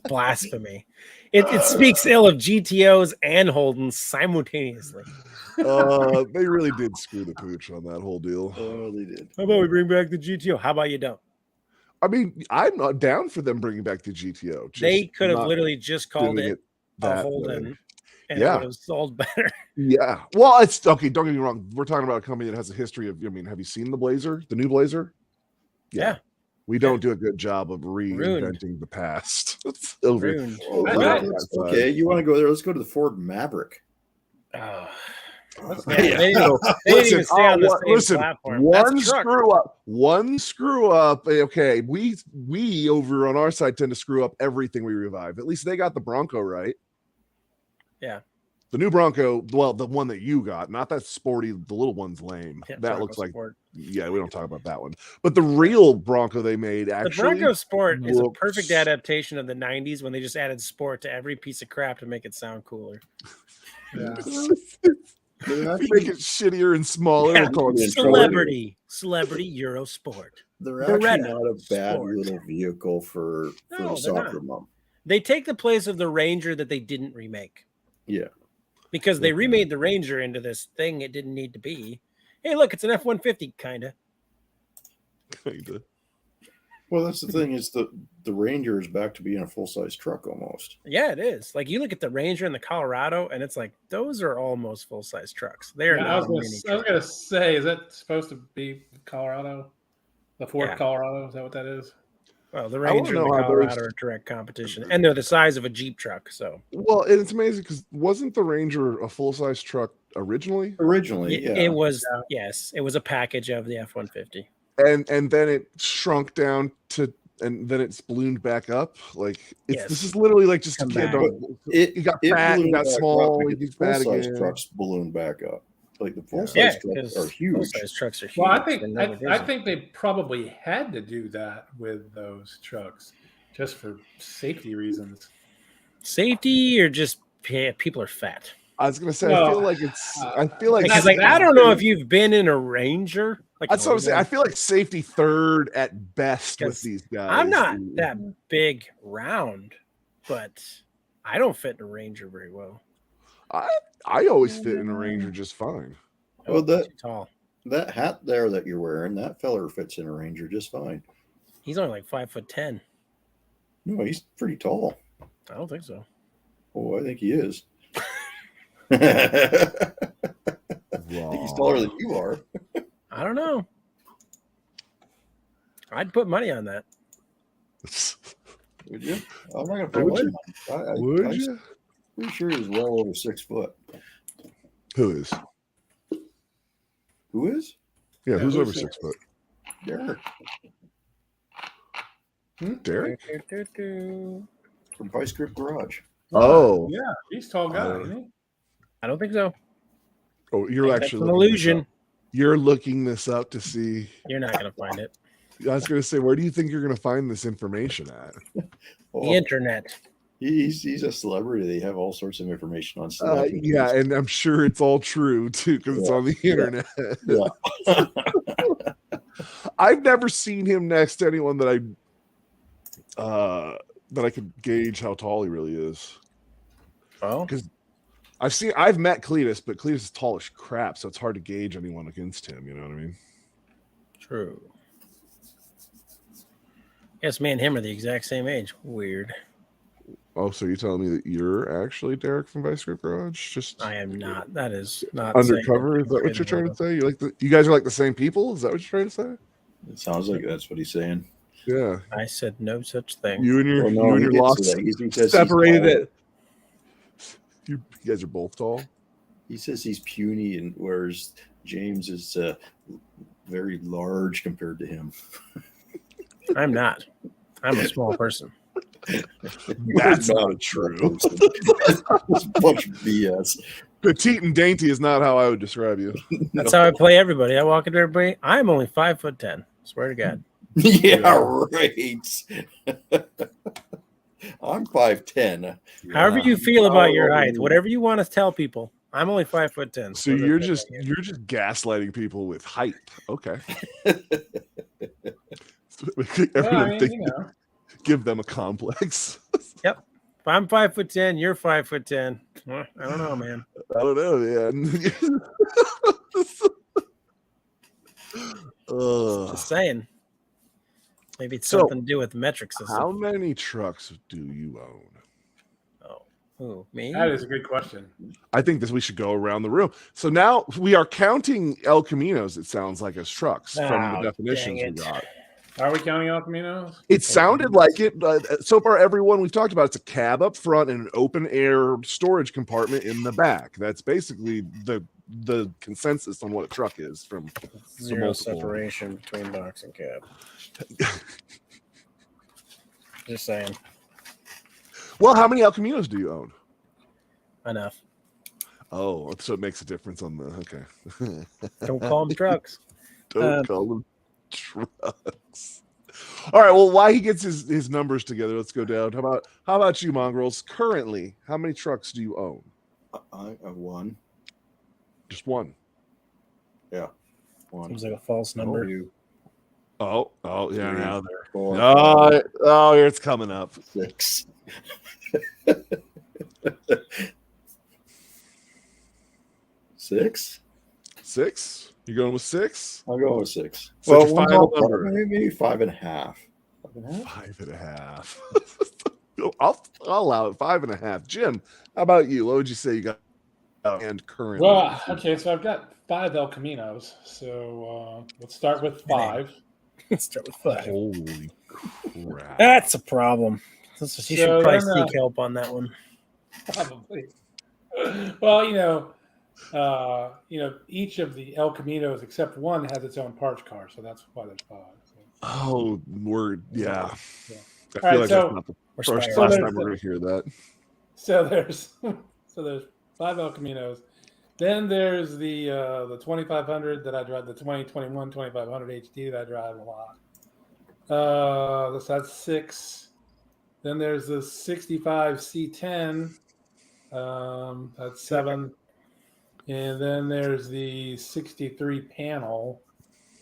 blasphemy. It speaks ill of GTOs and Holdens simultaneously. They really did screw the pooch on that whole deal. Oh, they did. How about we bring back the GTO? How about you don't? I mean, I'm not down for them bringing back the GTO. just They could have not literally just called doing it a that Holden way. and it would have sold better. Yeah. Well, it's okay. Don't get me wrong. We're talking about a company that has a history of. I mean, have you seen the Blazer, the new Blazer? Yeah. We don't do a good job of reinventing the past. It's over. Okay, you want to go there? Let's go to the Ford Maverick. Listen, one screw up. Okay, we over on our side tend to screw up everything we revive. At least they got the Bronco right. Yeah. The new Bronco, well, the one that you got, not that sporty, the little one's lame. Yeah, that Bronco looks like, Sport. Yeah, we don't talk about that one. But the real Bronco they made actually. The Bronco Sport is a perfect adaptation of the 90s when they just added sport to every piece of crap to make it sound cooler. Yeah. If you make it shittier and smaller, we'll call it Celebrity Euro Sport. They're actually not a bad little vehicle for soccer mom. They take the place of the Ranger that they didn't remake. Yeah. Because they remade the Ranger into this thing it didn't need to be. Hey, look, it's an F-150, kind of. Well, that's the thing is the Ranger is back to being a full-size truck almost. Yeah, it is. Like, you look at the Ranger and the Colorado, and it's like, those are almost full-size trucks. They're not I was going to say, is that supposed to be Colorado? The Ford Colorado? Is that what that is? Well, the Ranger and the Colorado are direct competition, and they're the size of a Jeep truck. So, well, and it's amazing because wasn't the Ranger a full-size truck originally? It was. Yes, it was a package of the F-150, and then it shrunk down to, and then it's ballooned back up. Like this is literally like just a kid. You got fat, you got small, you get fat again. Trucks balloon back up. Like the full-size trucks are huge. Full-size trucks are huge. Well, I think they probably had to do that with those trucks just for safety reasons. Safety or just people are fat? I was gonna say, I feel like because I don't know if you've been in a Ranger. That's what I'm saying. I feel like safety third at best with these guys. I'm not that big round, but I don't fit in a Ranger very well. I always fit in a Ranger just fine. Well, that hat there that you're wearing, that feller fits in a Ranger just fine. He's only like 5'10". No, he's pretty tall. I don't think so. Oh, I think he is. He's taller than you are. I don't know. I'd put money on that. Would you? I'm not gonna put money. Would you? Pretty sure he's well over 6 foot. Who is? Who is? Yeah, who's over 6 foot? Derek. Derek? From Vice Grip Garage. Oh. Yeah, he's a tall guy, isn't he? I don't think so. Oh, you're actually an illusion. You're looking this up to see. You're not going to find it. I was going to say, where do you think you're going to find this information at? The internet. He's a celebrity. They have all sorts of information on yeah, and I'm sure it's all true too because it's on the internet. Yeah. I've never seen him next to anyone that I could gauge how tall he really is. Oh, because I've met Cletus, but Cletus is tall as crap, so it's hard to gauge anyone against him. You know what I mean? True. Yes, me and him are the exact same age. Weird. Oh, so you're telling me that you're actually Derek from Vice Grip Garage? I am not. That is not undercover. Is that what you're trying to say? You guys are like the same people? Is that what you're trying to say? It sounds like that's what he's saying. Yeah. I said no such thing. You and your lost separated it. You guys are both tall. He says he's puny, and whereas James is very large compared to him. I'm not. I'm a small person. That's not true. It's a bunch of BS. Petite and dainty is not how I would describe you. That's how I play everybody. I walk into everybody. I'm only 5'10". Swear to God. Yeah, right. I'm 5'10". However you feel about your height, whatever you want to tell people, I'm only 5'10". So you're just gaslighting people with height. Okay. Give them a complex. Yep. If I'm 5'10", you're 5'10". Well, I don't know, man. I don't know, man. Just saying. Maybe it's something to do with the metric system. How many trucks do you own? Oh, Who, me? That is a good question. I think we should go around the room. So now we are counting El Caminos, it sounds like, as trucks from the definitions we got. Are we counting El Caminos? It sounded like it. So far, everyone we've talked about, it's a cab up front and an open air storage compartment in the back. That's basically the consensus on what a truck is from Zero separation between box and cab. Just saying. Well, how many El Caminos do you own? Enough. Oh, so it makes a difference on the okay. Don't call them trucks. Don't call them trucks. All right. Well, while he gets his numbers together, let's go down. How about you, Mongrels? Currently, how many trucks do you own? I have one. Just one. Yeah. One. Seems like a false number. Oh, yeah. Three, Now there. 4, Oh, here it's coming up. 6. Six? 6? You going with 6? I'll go with 6. So Well, your final number. maybe 5.5. 5.5. I'll allow it. 5.5. Jim, how about you? What would you say you got? And currently, Well, okay, so I've got 5 El Caminos. So let's start with 5. Let's start with 5. Holy crap! That's a problem. You should probably seek help on that one. Probably. Well, each of the El Caminos except one has its own parts car, so that's why there's 5. So. Oh, word, yeah. I feel right, like that's not the first time we're going to hear that. So there's 5 El Caminos. Then there's the 2500 that I drive, the 2021 2500 HD that I drive a lot. That's 6. Then there's the 65 C10. That's 7. And then there's the 63 panel,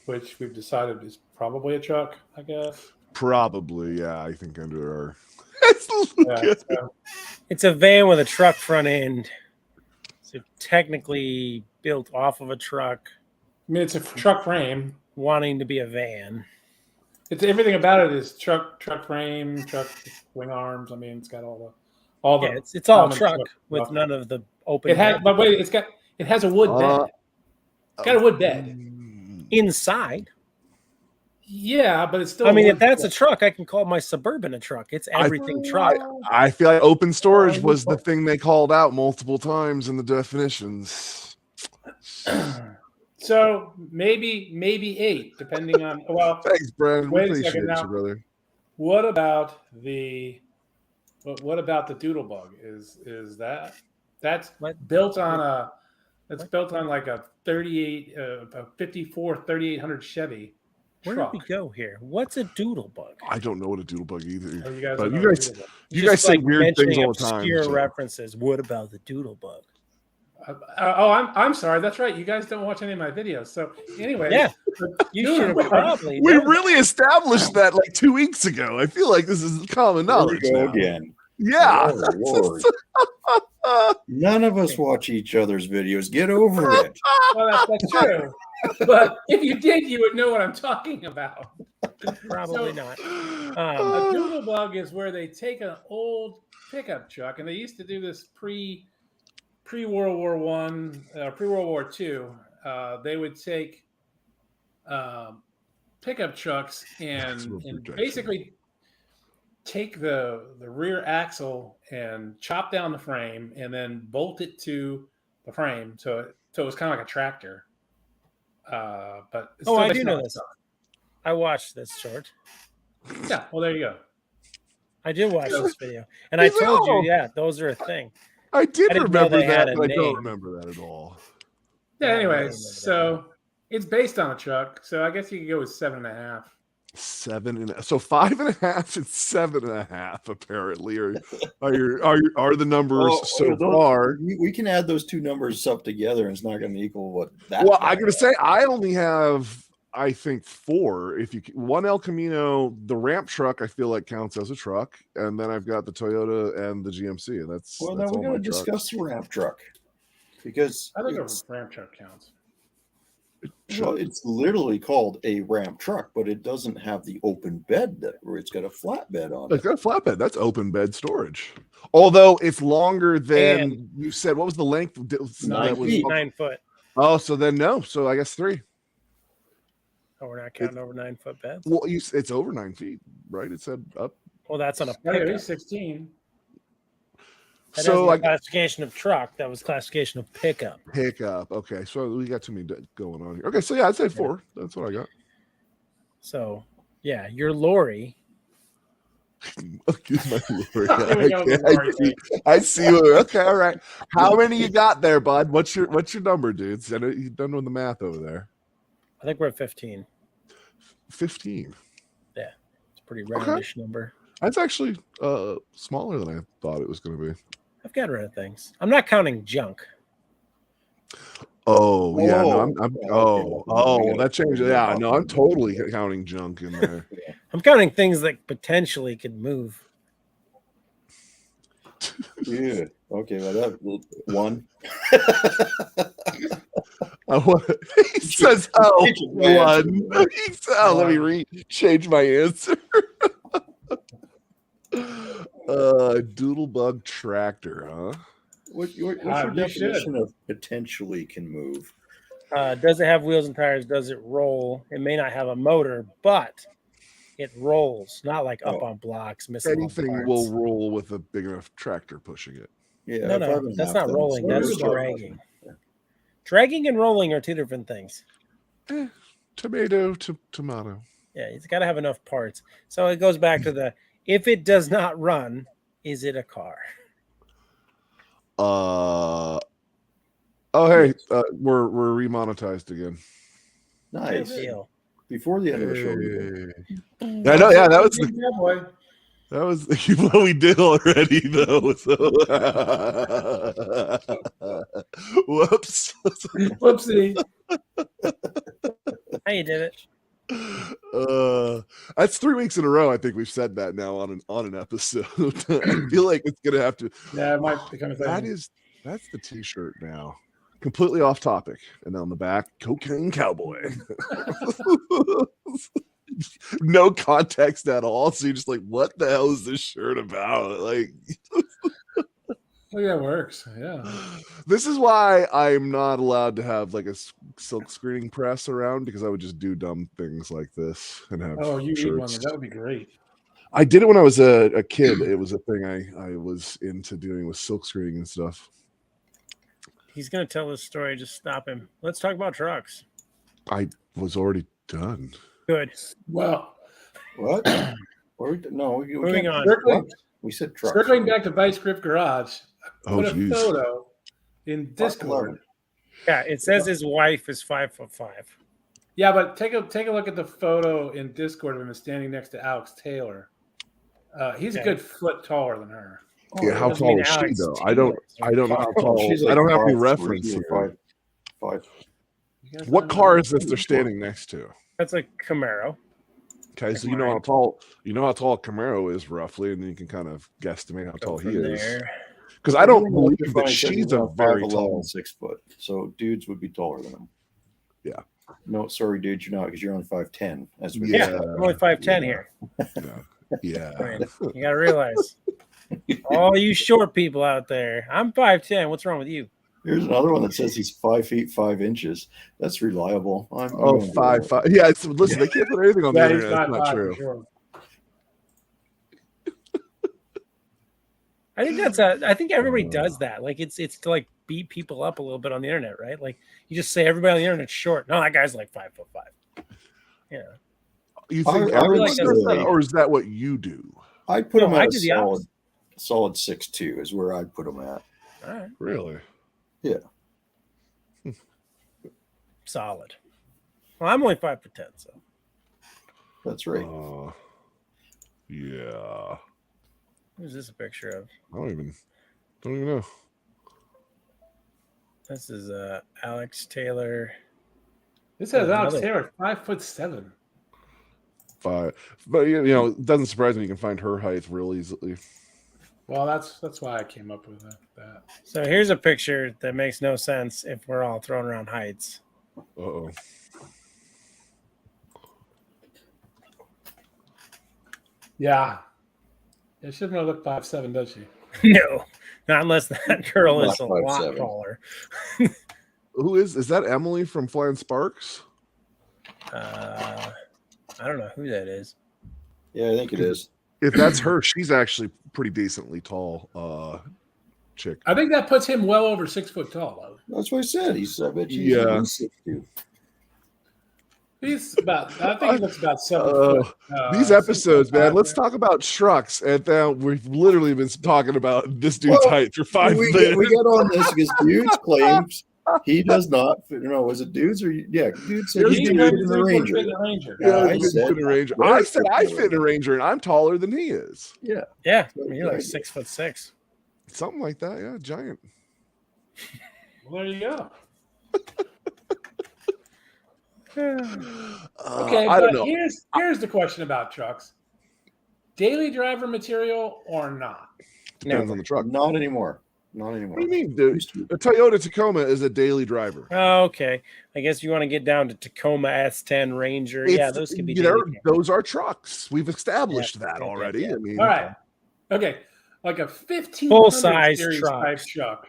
which we've decided is probably a truck, I guess. Probably, yeah. I think under our. It's a van with a truck front end. So technically built off of a truck. I mean, it's a truck frame. Wanting to be a van. It's everything about it is truck frame, truck wing arms. I mean, it's got all the. Yeah, it's all truck with none of the open. But wait, it has a wood bed. It's got a wood bed inside. Yeah, but it's still. I mean, if that's a truck, I can call my Suburban a truck. It's everything truck. I feel like open storage was the thing they called out multiple times in the definitions. So maybe 8, depending on. Well, thanks, Brandon. Wait a second now. Brother. What about the Doodlebug? Is that's built on like a 54 3800 Chevy. Where did we go here? What's a Doodlebug? I don't know what a Doodlebug either. Oh, you guys say weird things all the time. Obscure references. What about the Doodlebug? I'm sorry. That's right. You guys don't watch any of my videos. So anyway, yeah, you should have probably. We really established that like 2 weeks ago. I feel like this is common knowledge. Here we go again. Yeah. Lord. None of us watch each other's videos. Get over it. Well, that's true. But if you did, you would know what I'm talking about. Probably not. A Doodlebug is where they take an old pickup truck, and they used to do this pre-World War pre-World War II. They would take pickup trucks and basically take the rear axle and chop down the frame and then bolt it to the frame. So it was kind of like a tractor. But I do know this. I watched this short. Yeah, well, there you go. I did watch this video, and I told you, yeah, those are a thing. I didn't remember that, but I don't remember that at all. Yeah, anyways, so it's based on a truck, so I guess you could go with 7.5. 7.5. So 5.5 and 7.5 apparently are the numbers so far. We can add those two numbers up together, and it's not going to equal what that. Well, I'm going to say I only have, I think, 4. If you one El Camino, the ramp truck, I feel like counts as a truck, and then I've got the Toyota and the GMC. That's then we're going to discuss the ramp truck because I think a ramp truck counts. Well, it's literally called a Ram truck, but it doesn't have the open bed where it's got a flatbed on It's it. got a flatbed. That's open bed storage. Although it's longer than you said. What was the length? 9 feet. 9 foot. Oh, so then no. So I guess 3. Oh, we're not counting over 9 foot beds. Well, it's over 9 feet, right? It said up. Well, that's on a Yeah, pickup. he's 16. That So isn't classification of truck. That was classification of pickup. Pickup. Okay, so we got too many going on here. Okay, so yeah, I'd say 4. That's what I got. So yeah, your lorry. Excuse my lord. Here we go, the lorry I see. Okay, all right. How many you got there, bud? What's your number, dudes? I know you've done with the math over there. I think we're at 15. 15. It's a pretty roundish number. That's actually smaller than I thought it was going to be. I've got rid of things. I'm not counting junk. Oh yeah, no, I'm Okay. that changed. Yeah, no, I'm totally counting junk in there. I'm counting things that potentially could move. Yeah. Okay. Well, that 1. He says, "Oh, Change it, man. 1." He said, "Oh, let me change my answer." Doodlebug tractor, huh? What's you your definition of potentially can move? Does it have wheels and tires? Does it roll? It may not have a motor, but it rolls. Not like up on blocks. Missing Anything parts. will roll with a big enough tractor pushing it. Yeah. No, that's not rolling. That's dragging. Yeah. Dragging and rolling are two different things. Tomato to tomato. Yeah, it's got to have enough parts. So it goes back to the if it does not run, is it a car? Oh hey, we're remonetized again. Nice. Good deal. Before the end of the show. I know. Yeah, that was boy. that was what we did already, though. So whoops. Whoopsie. How you did it? That's 3 weeks in a row. I think we've said that now on an episode. I feel like it's gonna have to. Yeah, it might become a thing. That's the T-shirt now. Completely off topic, and on the back, cocaine cowboy. No context at all. So you're just like, what the hell is this shirt about? Like, Oh, yeah, it works. Yeah. this is why I'm not allowed to have like a silk screening press around, because I would just do dumb things like this and have Oh, you need one. shirts. That would be great. I did it when I was a kid. It was a thing I was into doing with silk screening and stuff. He's gonna tell this story. Just stop him. Let's talk about trucks. I was already done. Good. Well, What? No, Moving on. We said truck. Circling back to Vice Grip Garage, Oh, put a geez. photo in Discord. Yeah, it says his wife is 5'5". Yeah, but take a look at the photo in Discord of him standing next to Alex Taylor. He's a good foot taller than her. Yeah, how doesn't mean tall is she Alex though? Taylor. I don't know how tall. She's I don't have any 5'3", reference here. 5'5". You guys What know? car is this they're standing next to? That's a Camaro. Okay, so you know how tall a Camaro is roughly, and then you can kind of guesstimate how tall he From is. there. Because I don't believe that she's a very 5'11", tall. 6 foot. So dudes would be taller than him. Yeah. No, sorry, dude, you're not, because you're only 5'10". As we Yeah, said. I'm only 5'10" here. Yeah. Brian, you gotta realize, all you short people out there, I'm 5'10". What's wrong with you? Here's another one that says he's 5 feet 5 inches. That's reliable. I'm Oh, gonna go 5'5". Yeah, listen, they can't put anything on the Yeah, he's internet. That's not 5'5" true. for sure. I think everybody does that. Like it's to like beat people up a little bit on the internet, right? Like you just say everybody on the internet's short. No, that guy's like 5'5". Yeah. You think I everyone like does that's that, like- or is that what you do? I'd put him No, I at a do the solid 6'2" is where I'd put him at. All right. Really? Solid. Well, I'm only 5'10", so That's right. Yeah. who's this a picture of? I don't even know. This is Alex Taylor. This says Alex Another- Taylor, 5'7". 5, but you know, it doesn't surprise me. You can find her height real easily. Well, that's why I came up with that. So here's a picture that makes no sense if we're all throwing around heights. Uh-oh. Yeah. She doesn't really look 5'7", does she? No, not unless that girl Not is a lot 5'7". taller. Who is that? Emily from Flying Sparks? I don't know who that is. Yeah, I think it is. If that's her, she's actually pretty decently tall. Chick. I think that puts him well over 6 foot tall. That's what I said. I bet he's Yeah. at least 6'2". He's about. I think he looks about 7 foot. These 6 episodes, foot man. five. Let's talk about trucks. And then we've literally been talking about this dude's height for 5 We minutes. get on this because dudes claims he does not fit. No, was it dudes or dudes said There's he dudes didn't fit He's in the a Ranger. big Ranger. Yeah, I I said- fit in a Ranger. I said I fit in a Ranger, and I'm taller than he is. Yeah. Yeah, you're like 6'6". Something like that. Yeah, giant. Well, there you go. Uh, Okay, I don't but know. here's the question about trucks: daily driver material or not? Depends No. on the truck. Not anymore. Not anymore. What do you mean, dude? Used to. A Toyota Tacoma is a daily driver. Oh, okay. I guess you want to get down to Tacoma S10 Ranger. Yeah, It's- those could be. they're- daily. those are trucks. We've established that yeah, already. yeah. I mean, All right. Okay. Like a 15 Full-size series type trucks. truck.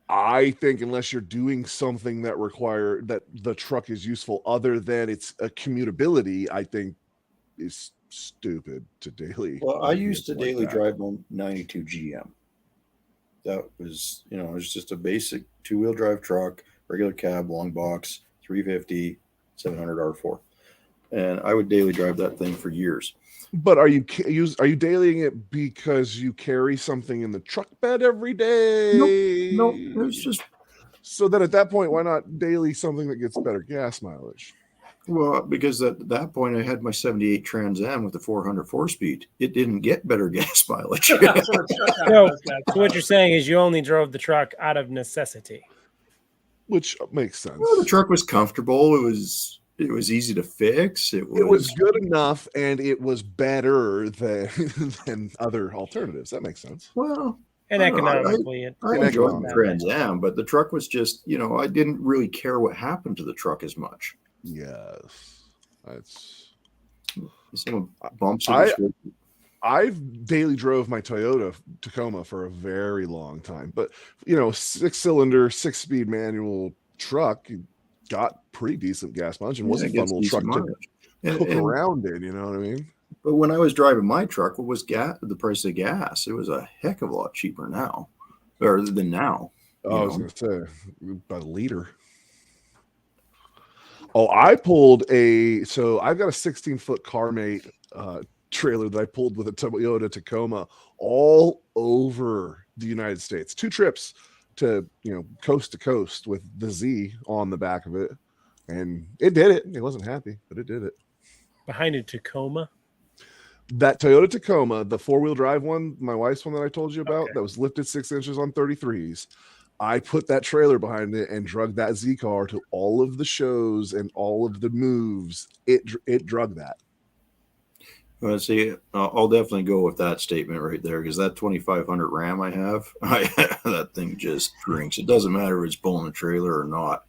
I think unless you're doing something that the truck is useful other than its commutability, I think is stupid to daily. Well, I used to like daily that. drive my 92 GM. That was, it was just a basic 2-wheel drive truck, regular cab, long box, 350, 700 R4. And I would daily drive that thing for years. But are you dailying it because you carry something in the truck bed every day? No, it's just, So then at that point, why not daily something that gets better gas mileage? well, because at that point I had my 78 Trans Am with the 400 4-speed. It didn't get better gas mileage. So what you're saying is you only drove the truck out of necessity. Which makes sense. Well, the truck was comfortable. It was easy to fix. It was good enough, and it was better than other alternatives. That makes sense. Well, And I don't know, economically, I In enjoyed economic. the Trans Am, but the truck was just, I didn't really care what happened to the truck as much. Yes, that's. Some bumps. I've daily drove my Toyota Tacoma for a very long time, but 6-cylinder, 6-speed manual truck got pretty decent gas mileage and was a fun little truck to cook around in. You know what I mean? But when I was driving my truck, what was the price of gas? It was a heck of a lot cheaper now, or than now. Oh, I was going to say by the liter. Oh, I've got a 16-foot CarMate trailer that I pulled with a Toyota Tacoma all over the United States. 2 trips to coast to coast with the Z on the back of it, and it did it. It wasn't happy, but it did it. behind a Tacoma. That Toyota Tacoma, the 4-wheel drive one, my wife's one that I told you about, Okay. that was lifted 6 inches on 33s. I put that trailer behind it and drug that Z car to all of the shows and all of the moves. It drug that. Well, see, I'll definitely go with that statement right there because that 2500 Ram I have, that thing just drinks. It doesn't matter if it's pulling a trailer or not.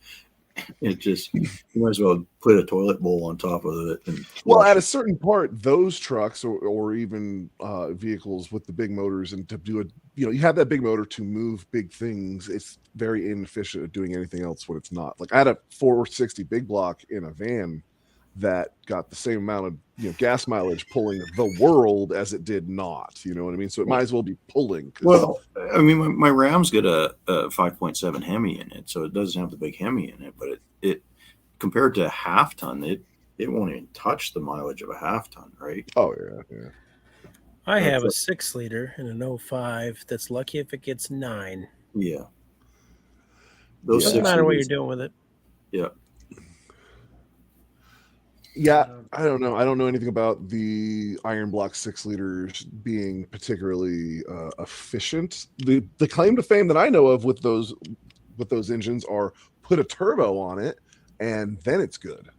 It just, you might as well put a toilet bowl on top of it. And Well, at a certain part, those trucks or even vehicles with the big motors, and to do you have that big motor to move big things. It's very inefficient at doing anything else when it's not. Like I had a 460 big block in a van that got the same amount of gas mileage pulling the world as it did not. You know what I mean? So it might as well be pulling. Well, I mean, my Ram's got a 5.7 Hemi in it, so it doesn't have the big Hemi in it. But it compared to a half ton, it won't even touch the mileage of a half ton, right? Oh yeah. I have a 6-liter and an 05 that's lucky if it gets 9. Yeah. Those Doesn't matter what you're liters- doing with it. Yeah. Yeah, I don't know. I don't know anything about the iron block 6-liters being particularly efficient. The claim to fame that I know of with those engines are put a turbo on it and then it's good.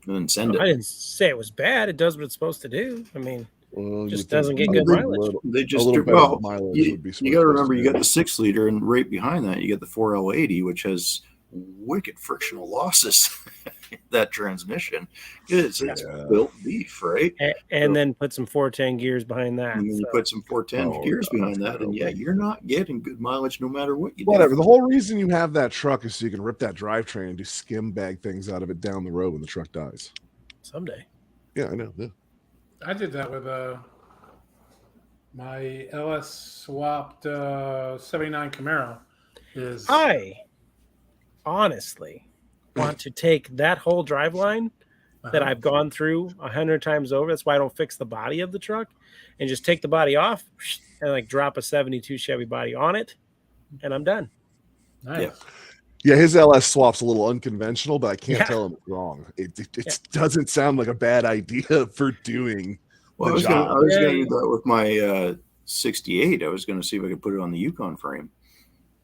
And then send I it. didn't say it was bad. It does what it's supposed to do. I mean, Well, Just you'd think doesn't get a good little- mileage. They a just little better well, mileage you would be got to remember supposed you got the 6-liter, and right behind that you got the 4L80, which has wicked frictional losses in that transmission. It's built beef, right? And then put some 410 gears behind that. And you put some 410 gears behind that, and you're not getting good mileage no matter what you do. Whatever. The whole reason you have that truck is so you can rip that drivetrain and do skim bag things out of it down the road when the truck dies. Someday. Yeah, I know. Yeah. I did that with my LS swapped 79 Camaro. I honestly want to take that whole drive line that I've gone through 100 times over. That's why I don't fix the body of the truck, and just take the body off and like drop a 72 Chevy body on it, and I'm done. Nice. Yeah, his LS swap's a little unconventional, but I can't tell him it's wrong. It doesn't sound like a bad idea for doing the job. I was going to do that with my 68. I was going to see if I could put it on the Yukon frame.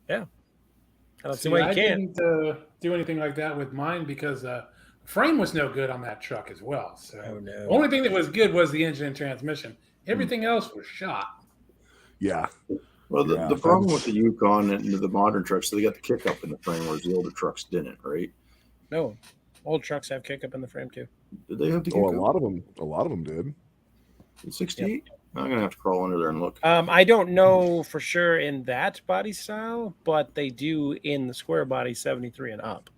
Yeah. I don't see why you can't. Didn't do anything like that with mine because frame was no good on that truck as well. So the only thing that was good was the engine and transmission. Everything else was shot. Yeah. Well, the problem with the Yukon and the modern trucks, they got the kick up in the frame, whereas the older trucks didn't, right? No, old trucks have kick up in the frame too. Did they have the kick up? A lot of them did. In 68? Yep. I'm gonna have to crawl under there and look. I don't know for sure in that body style, but they do in the square body 73 and up.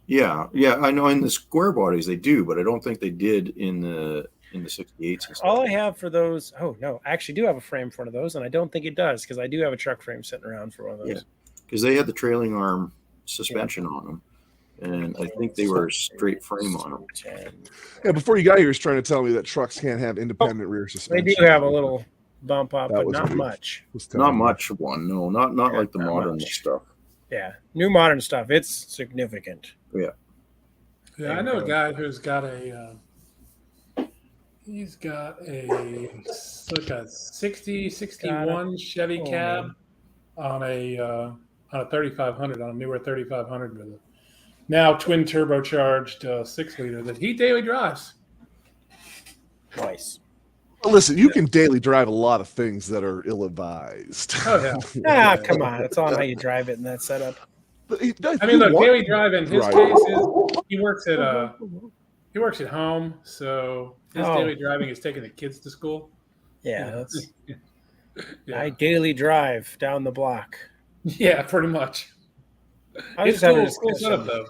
Yeah, I know in the square bodies they do, but I don't think they did in the 68s. All I have for those, I actually do have a frame for one of those, and I don't think it does because I do have a truck frame sitting around for one of those. Yeah, because they had the trailing arm suspension on them, and I think they were straight frame on them. Yeah, before you got here, he was trying to tell me that trucks can't have independent rear suspension. They do have a little bump up, but not much. Not much one, no, not like the modern stuff. Yeah, new modern stuff, it's significant. Yeah. Yeah, I know a guy who's got he's got a 61 Chevy cab on a 3500, on a newer 3500 with a now twin turbocharged 6-liter that he daily drives. Nice. Well, listen, you can daily drive a lot of things that are ill-advised. Oh yeah. Come on, it's all how you drive it in that setup. I mean, look, daily drive in his case is he works at home, so his daily driving is taking the kids to school. Yeah, that's. I daily drive down the block. Yeah, pretty much. It's cool setup though.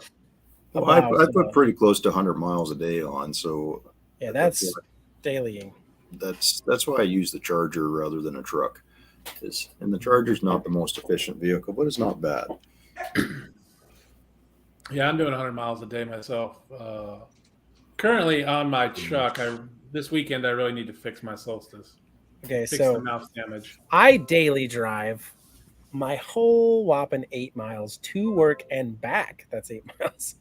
Well, I put pretty close to 100 miles a day on, so yeah, that's dailying. That's why I use the Charger rather than a truck, and the Charger's not the most efficient vehicle, but it's not bad. Yeah, I'm doing 100 miles a day myself. Currently on my truck, this weekend I really need to fix my Solstice. Okay, fix so the mouse damage. I daily drive my whole whopping 8 miles to work and back. That's 8 miles.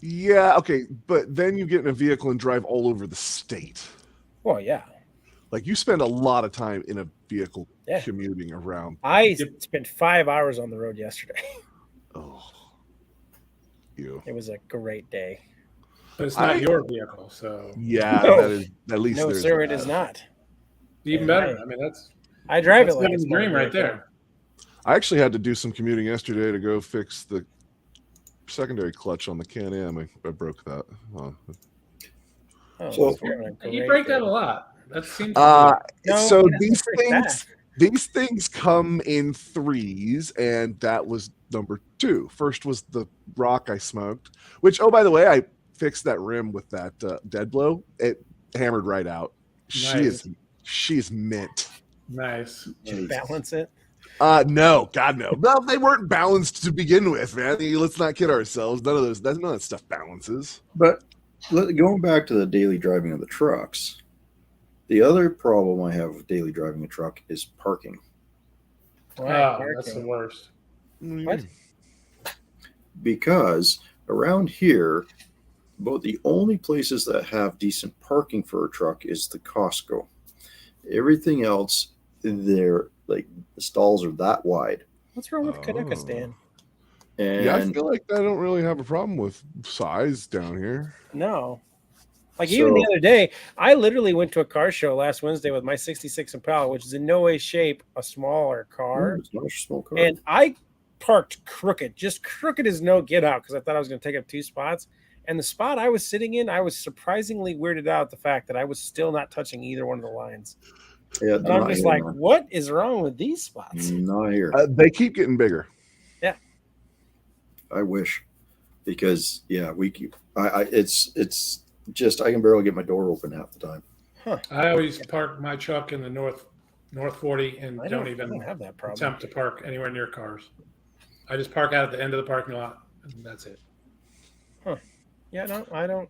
Yeah, okay, but then you get in a vehicle and drive all over the state. Well, yeah. Like you spend a lot of time in a vehicle commuting around. I spent 5 hours on the road yesterday. Oh, it was a great day. But it's not your vehicle, so yeah, that is at least. No, sir, it is not. Even better. I mean, I drive it like it's a dream right there. I actually had to do some commuting yesterday to go fix the secondary clutch on the Can-Am. I broke that. You break that a lot. That seems. So these things come in threes, and that was number 2. First was the rock I smoked, which, oh, by the way, I fixed that rim with that dead blow. It hammered right out. Nice. She's mint. Nice. Did you balance it? No, God, no. No, they weren't balanced to begin with, man. Let's not kid ourselves. None of that stuff balances. But going back to the daily driving of the trucks, the other problem I have with daily driving a truck is parking. Wow, that's the worst. What? Because around here, about the only places that have decent parking for a truck is the Costco. Everything else, they're like the stalls are that wide. What's wrong with Canucks, Dan? And yeah, I feel like I don't really have a problem with size down here. No. Like even the other day, I literally went to a car show last Wednesday with my 66 Impala, which is in no way shape a smaller car. It's not a small car. And I parked crooked, just crooked as no get out, because I thought I was going to take up 2 spots. And the spot I was sitting in, I was surprisingly weirded out at the fact that I was still not touching either one of the lines. Yeah, and I'm just like, what is wrong with these spots? Not here. They keep getting bigger. Yeah. I wish, because we keep. It's just I can barely get my door open half the time. Huh. I always park my truck in the north 40 and don't even have that problem. attempt to park anywhere near cars. I just park out at the end of the parking lot, and that's it. Huh. Yeah, no, I don't.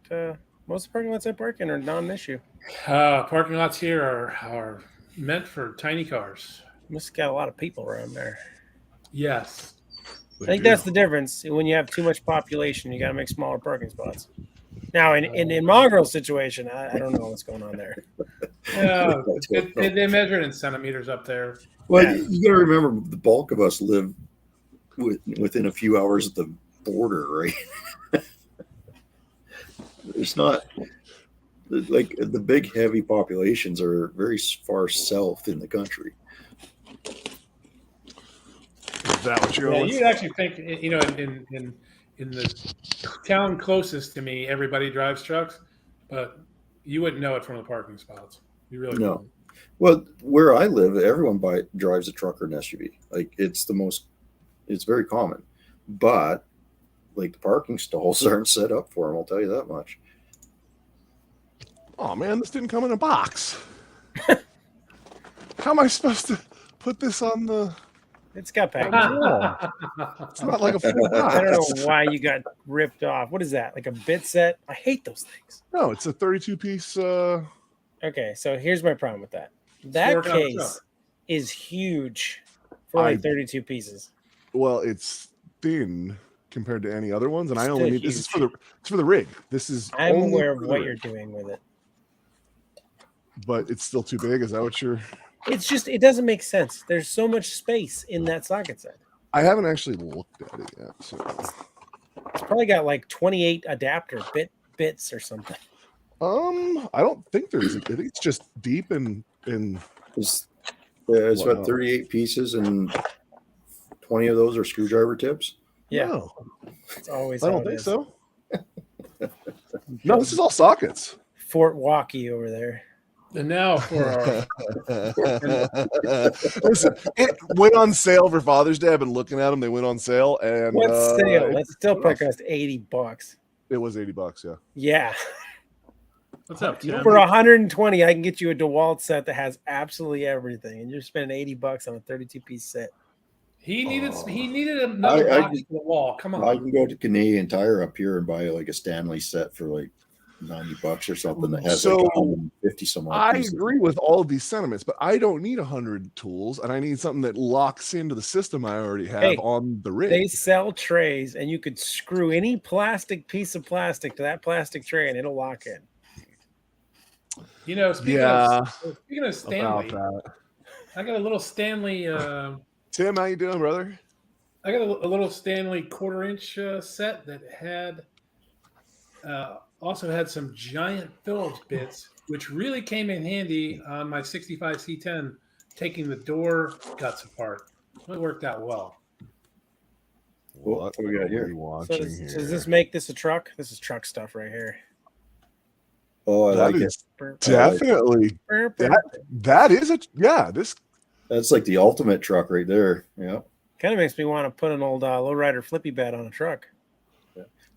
Most of the parking lots I park in are non-issue. Parking lots here are meant for tiny cars. Must have got a lot of people around there. Yes. I think that's the difference. When you have too much population, you got to make smaller parking spots. Now, in Mongrel's situation, I don't know what's going on there. Yeah, they measure it in centimeters up there. Well, you got to remember, the bulk of us live within a few hours of the border, right? It's not like the big heavy populations are very far south in the country. Is that what you're you'd actually think, in the town closest to me, everybody drives trucks, but you wouldn't know it from the parking spots. You really No. wouldn't. Well, where I live, everyone drives a truck or an SUV. Like it's very common, but like the parking stalls aren't set up for them. I'll tell you that much. Oh man, this didn't come in a box. How am I supposed to put this on the? It's got packaging. It's not like a full box. I don't know why you got ripped off. What is that? Like a bit set? I hate those things. No, it's a 32-piece. Okay, so here's my problem with that. That working on the case truck. is huge for like 32 pieces. Well, it's thin compared to any other ones, and I Still only need this is huge. for the rig. This is I'm only aware of for the what rig. you're doing with it. But it's still too big. Is that what you're? It's just it doesn't make sense. There's so much space in that socket set. I haven't actually looked at it yet. So. It's probably got like 28 adapter bits or something. I don't think there's. I think it's just deep and It's Wow. about 38 pieces, and 20 of those are screwdriver tips. Yeah, No, it's always. I how don't it think is. so. No, this is all sockets. Fort Walkie over there. And now for our Listen, it went on sale for Father's Day. I've been looking at them. They went on sale, and What sale? it- That's still probably cost $80. It was $80. Yeah. Yeah. what's up, Tim? For 120, I can get you a DeWalt set that has absolutely everything, and you're spending $80 on a 32-piece set. He needed another I- box to the wall. Come on. I can go to Canadian Tire up here and buy like a Stanley set for like $90 or something that has So, like 150 some odd I pieces. agree with all of these sentiments, but I don't need 100 tools, and I need something that locks into the system I already have Hey, on the rig. They sell trays, and you could screw any piece of plastic to that plastic tray, and it'll lock in. Speaking Yeah, of Stanley, about that. I got a little Stanley. Tim, how you doing, brother? I got a little Stanley 1/4-inch set that had also had some giant Phillips bits, which really came in handy on my 65 C10, taking the door guts apart. It worked out well. What do we got here? are you So watching does this make this a truck? This is truck stuff right here. Oh, I That like is it. definitely that is this That's like the ultimate truck right there. Yeah. Kind of makes me want to put an old lowrider flippy bed on a truck.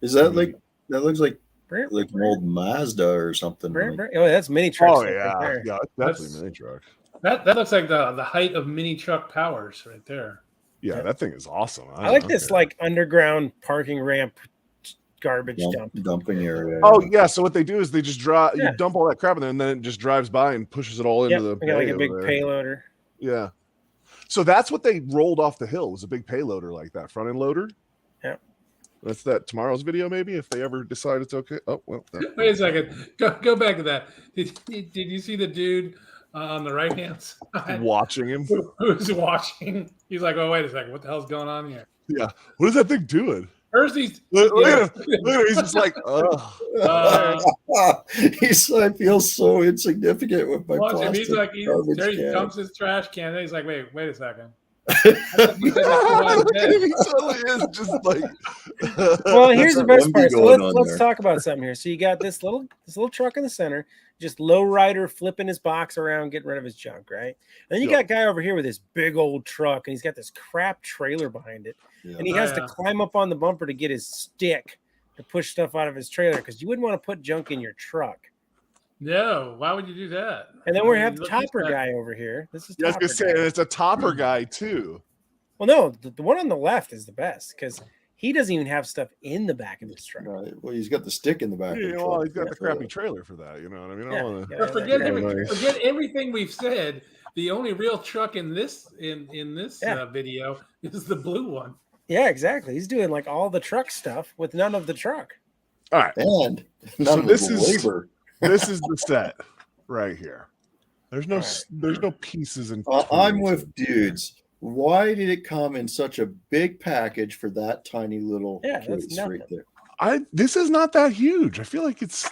Is that like that looks like an old Mazda or something? like- Oh, that's mini truck. Oh stuff yeah, right there. yeah, it's That's- definitely a mini truck. That looks like the height of mini truck powers right there. Yeah, that thing is awesome. I like this care. like underground parking ramp garbage dump. dumping area. Oh yeah, so what they do is they just drive, Yeah. you dump all that crap in there, and then it just drives by and pushes it all Yep, into the. we got like bay a big over there. payloader. Yeah. So that's what they rolled off the hill was a big payloader like that front end loader. Yeah. That's that tomorrow's video maybe if they ever decide it's okay. Oh well. Wait a second. Go back to that. Did you see the dude on the right hand side Watching him. who's watching? He's like, oh, wait a second. What the hell's going on here? Yeah. What is that thing doing? First, he's Look at him. Look at him. He's just like, oh. I feel so insignificant with my watch him. plastic He's like, garbage there he can. dumps his trash can. And he's like, wait a second. You said that's what I said. He totally is just like. Well, here's the best part. So going on let's there. talk about something here. So you got this little truck in the center, just low rider flipping his box around, getting rid of his junk, right? And then you got a guy over here with this big old truck, and he's got this crap trailer behind it, and he has to climb up on the bumper to get his stick to push stuff out of his trailer because you wouldn't want to put junk in your truck. No, why would you do that? And then we have the topper guy over here. This is I was topper gonna say, guy. and it's a topper guy too. Well, no, the one on the left is the best because he doesn't even have stuff in the back of his truck. Right. Well, he's got the stick in the back. of the Yeah, truck. well, he's got the crappy trailer for that. You know what I mean? I don't wanna... Yeah, But forget Nice. forget everything we've said. The only real truck in this video is the blue one. Yeah, exactly. He's doing like all the truck stuff with none of the truck. All right. And So none of this the is- labor. This is the set right here. There's no All there's no pieces and I'm tools. with dudes. Why did it come in such a big package for that tiny little Yeah, that's case nothing. right there? This is not that huge. I feel like it's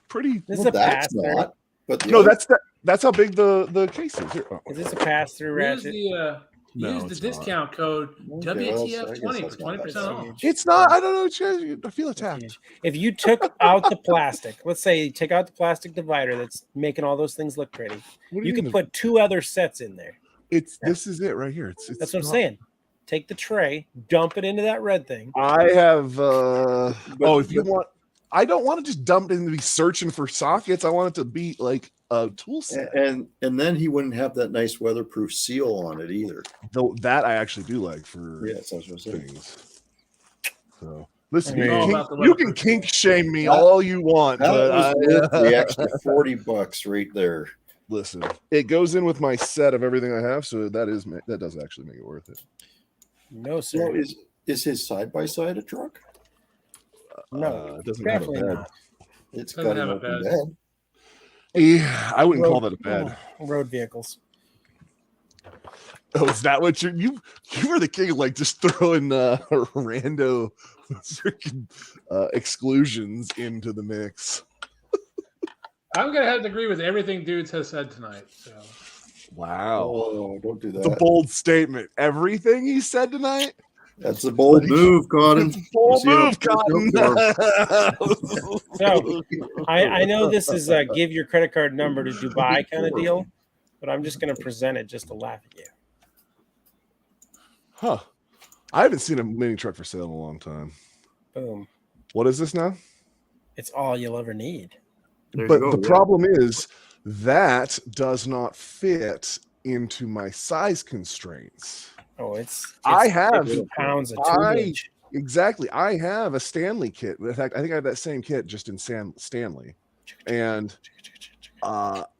pretty. This is Well, a that's pass through. not. But the No, other- that's how big the case is. Here. Oh, Is this a pass through Use ratchet? the No, use the it's not. discount code Okay, well, I guess WTF20 that's for not 20% that off. It's not. I don't know. I feel attacked. If you took out the plastic, let's say you take out the plastic divider that's making all those things look pretty, What do you mean? can put two other sets in there. This is it right here. It's That's what I'm not- saying. Take the tray, dump it into that red thing. I have. If you want, I don't want to just dump it and be searching for sockets. I want it to be like a tool set. and then he wouldn't have that nice weatherproof seal on it either. Though that I actually do like for Yes, that's what I'm saying. things. So listen, I you, mean- can All kink, about the you can weatherproof. kink shame me That- all you want, That but was worth the extra $40 right there. listen, it goes in with my set of everything I have, so that does actually make it worth it. No, So sir. is his side by side a truck? No, It doesn't have a definitely bed. not. It's Doesn't got an have a open bed. bed. Yeah, I wouldn't call that a bed. Road vehicles. Oh, is that what you were the king of like just throwing rando freaking exclusions into the mix? I'm gonna have to agree with everything dudes has said tonight. So Wow. Oh, don't do It's a that. bold statement. Everything he said tonight? That's a bold move, Cotton. It's a bold You see move, what Cotton. So I know this is a give your credit card number to Dubai kind of deal, but I'm just going to present it just to laugh at you. Huh. I haven't seen a mini truck for sale in a long time. Boom. What is this now? It's all you'll ever need. There you But go, the yeah. problem is that does not fit into my size constraints. Oh, it's I have 50 pounds of I- tubage. Exactly. I have a Stanley kit. In fact, I think I have that same kit just in Stanley. And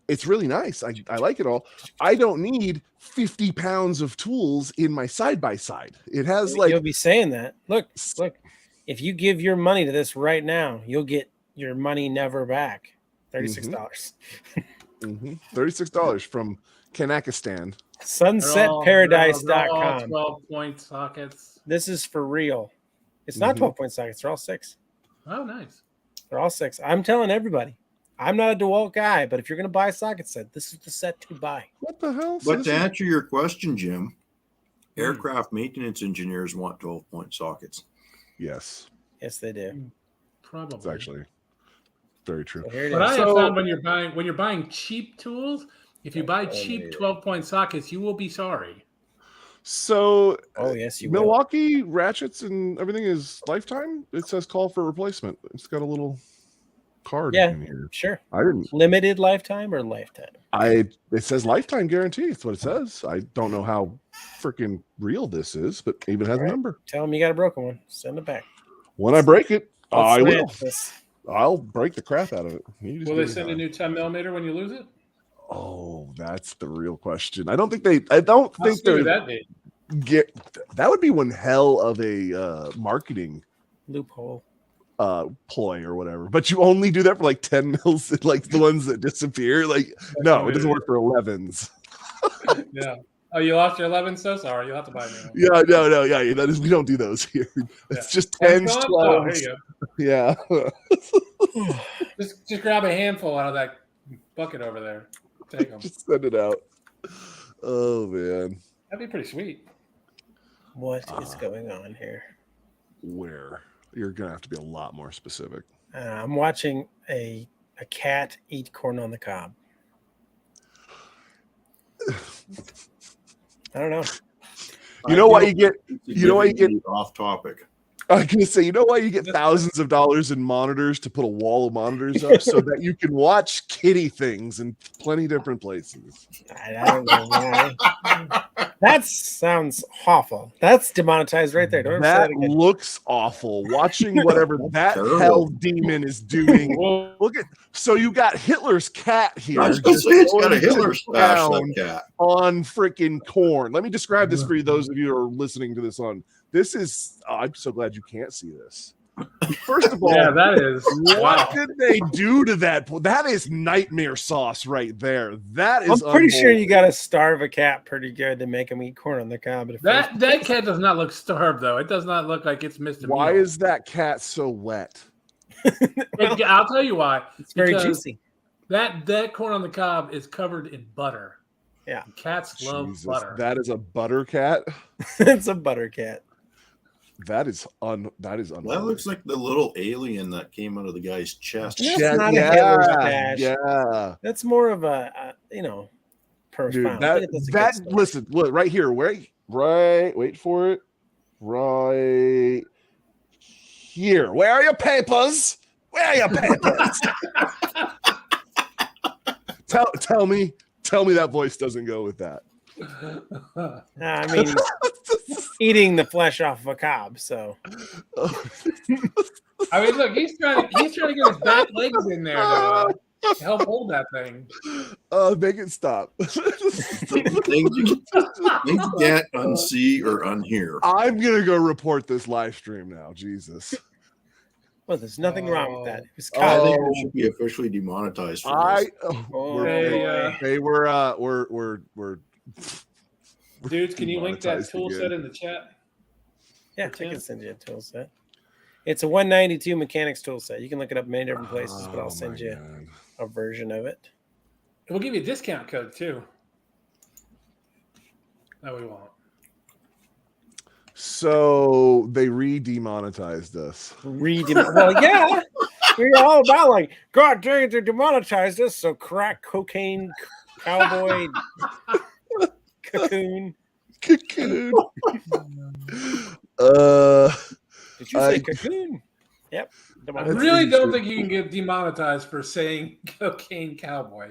it's really nice. I like it all. I don't need 50 pounds of tools in my side by side. It has like You'll be saying that. Look. If you give your money to this right now, you'll get your money never back. $36. dollars $36 from Kanakistan. SunsetParadise.com. 12-point sockets. This is for real. It's not Mhm. 12-point sockets. They're all 6. Oh, nice. They're all 6. I'm telling everybody. I'm not a DeWalt guy, but if you're going to buy a socket set, this is the set to buy. What the hell? But to Citizen? answer your question, Jim, aircraft maintenance engineers want 12-point sockets. Yes, Yes, they do. Probably. it's actually very true. So here it But I is. have So- found when you're buying cheap tools, if you buy cheap yeah. 12-point sockets, you will be sorry. So Oh, yes, you will. Milwaukee ratchets and everything is lifetime. It says call for replacement. It's got a little card Yeah. in here. Sure. I didn't. Limited lifetime or lifetime? It says lifetime guarantee. That's what it says. I don't know how freaking real this is, but it even has a Right. number. Tell them you got a broken one. Send it back. When I break it, I Let's will. smash this. I'll break the crap out of it. You just Will give they me send a time. new 10mm when you lose it? Oh, that's the real question. I don't think they. I don't How think stupid they that be? get. That would be one hell of a marketing Loophole. ploy or whatever. But you only do that for like 10 mils, like the ones that disappear. Like, no, it doesn't work for 11s. Yeah. Oh, you lost your 11? So sorry. You'll have to buy a new one. Yeah, no, yeah. That is, we don't do those here. It's just 10s, 12s. Oh, here you Yeah. go. Just grab a handful out of that bucket over there. Take them. Just send it out. Oh man. That'd be pretty sweet. What is going on here? Where? You're gonna have to be a lot more specific. I'm watching a cat eat corn on the cob. I don't know. You know why you get? You know why you get off topic? I was gonna say, you know why you get thousands of dollars in monitors to put a wall of monitors up so that you can watch kitty things in plenty different places. I don't know why. That sounds awful. That's demonetized right there. Don't ever say That that again. looks awful. Watching whatever that terrible. hell demon is doing. Look at so you got Hitler's cat here. I was gonna just say it's got a going to Hitler stash, town that cat. on freaking corn. Let me describe this for you, those of you who are listening to this on. This is. I'm so glad you can't see this. First of all, Yeah, that is. what Wow. did they do to that? That is nightmare sauce right there. That is. I'm pretty sure you got to starve a cat pretty good to make him eat corn on the cob. But That cat does not look starved, though. It does not look like it's missed a Why meal. is that cat so wet? I'll tell you why. it's very Because juicy. That corn on the cob is covered in butter. Yeah. Cats love Jesus, butter. that is a butter cat. It's a butter cat. That is unbelievable. That looks like the little alien that came out of the guy's chest. That's not a Hitler yeah, stash. yeah. That's more of a Dude, profound. that listen, look right here. Wait for it. Right here. Where are your papers? Where are your papers? tell me that voice doesn't go with that. I mean, eating the flesh off of a cob. So I mean, look, he's trying to get his back legs in there to help hold that thing. Make it stop. Things you can't unsee or unhear. I'm gonna go report this live stream now. Jesus. well, there's nothing wrong with that. It was I cob. think we should be officially demonetized for this. We're Dudes, can you link that demonetized tool again. set in the chat? Yeah, I can send you a tool set. It's a 192 mechanics tool set. You can look it up in many different places, but I'll send you a version of it. We'll give you a discount code too. No, we won't. So they re-demonetized us. Well, yeah. We're all about like, God dang it, they demonetized us. So crack, cocaine, cowboy, cocoon. Cocoon. Did you say cocoon? Yep. I really don't think you can get demonetized for saying cocaine cowboy.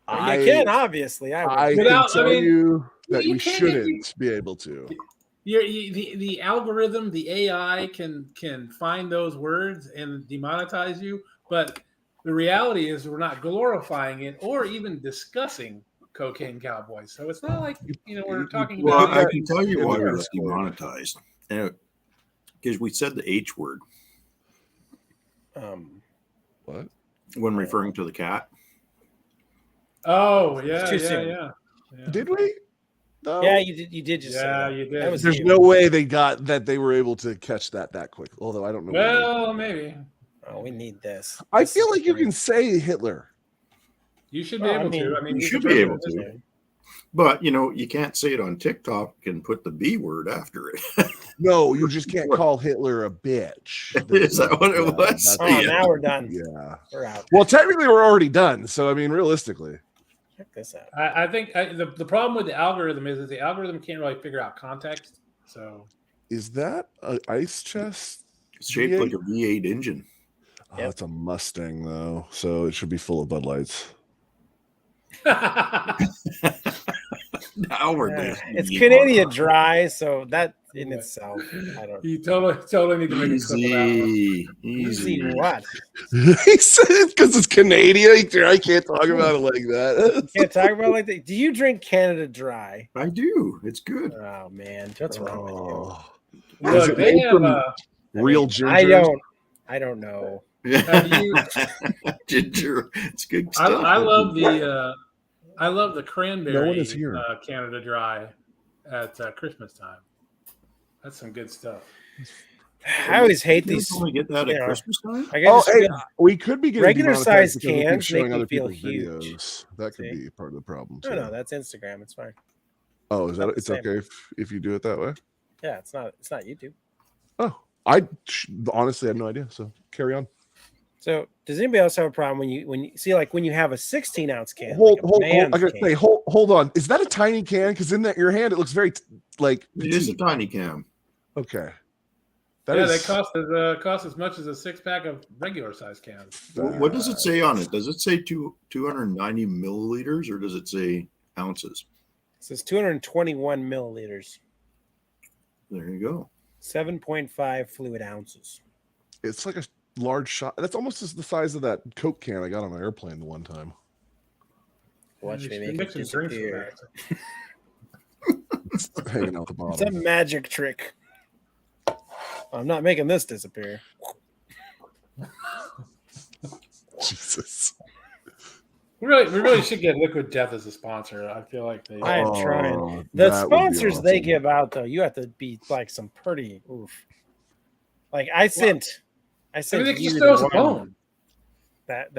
You can, obviously. I can tell you that we shouldn't be able to. The algorithm, the AI can find those words and demonetize you, but the reality is we're not glorifying it or even discussing cocaine cowboys. So it's not like we're talking Well, about. I can tell you why we got demonetized. Because we said the H word. What? When referring to the cat. Oh yeah. Did we? No. Yeah, you did just say that. You did. There's no way they were able to catch that quick. Although I don't know. Well, maybe. Oh, we need this. I feel like you can say Hitler. You should be able to. I mean, you should be able to. But you can't say it on TikTok and put the B word after it. No, you just can't call Hitler a bitch. Is that what it was? Now we're done. Yeah, we're out. Well, technically, we're already done. So I mean, realistically. Check this out. I think the problem with the algorithm is that the algorithm can't really figure out context. So is that an ice chest? It's shaped like a V8 engine. Oh, it's a Mustang though, so it should be full of Bud Lights. Now we're it's Canadian Dry, so that in itself, I don't. You totally need to make a clip of that one. Easy what? He said it because it's Canadian. I can't talk about it like that. You can't talk about it like that. Do you drink Canada Dry? I do. It's good. Oh man, what's wrong with you? Look, they have real ginger. I don't know. Ginger. It's good stuff. I love the cranberry. No one is here. Canada Dry at Christmas time. That's some good stuff. I always hate these. Only get that at Christmas time. We could be getting regular size cans showing make other me feel people's huge. videos. That could be part of the problem. No, that's Instagram. It's fine. Oh, is that? It's okay if you do it that way. Yeah, it's not YouTube. Oh, I honestly had no idea. So carry on. So does anybody else have a problem when you see, like, when you have a 16-ounce can? Hold, like I gotta say, hold on. Is that a tiny can? Because in your hand, it looks very like it is a tiny can. Okay. They cost as much as a 6-pack of regular size cans. What does it say on it? Does it say 290 milliliters or does it say ounces? It says 221 milliliters. There you go. 7.5 fluid ounces. It's like a large shot. That's almost the size of that Coke can I got on an airplane the one time. Watch me make it disappear. It's hanging out the bottom. It's a magic trick. I'm not making this disappear. Jesus. We really should get Liquid Death as a sponsor. I feel like they. I am trying. The sponsors they give out, though, you have to be like some pretty oof. Like I sent you the one. That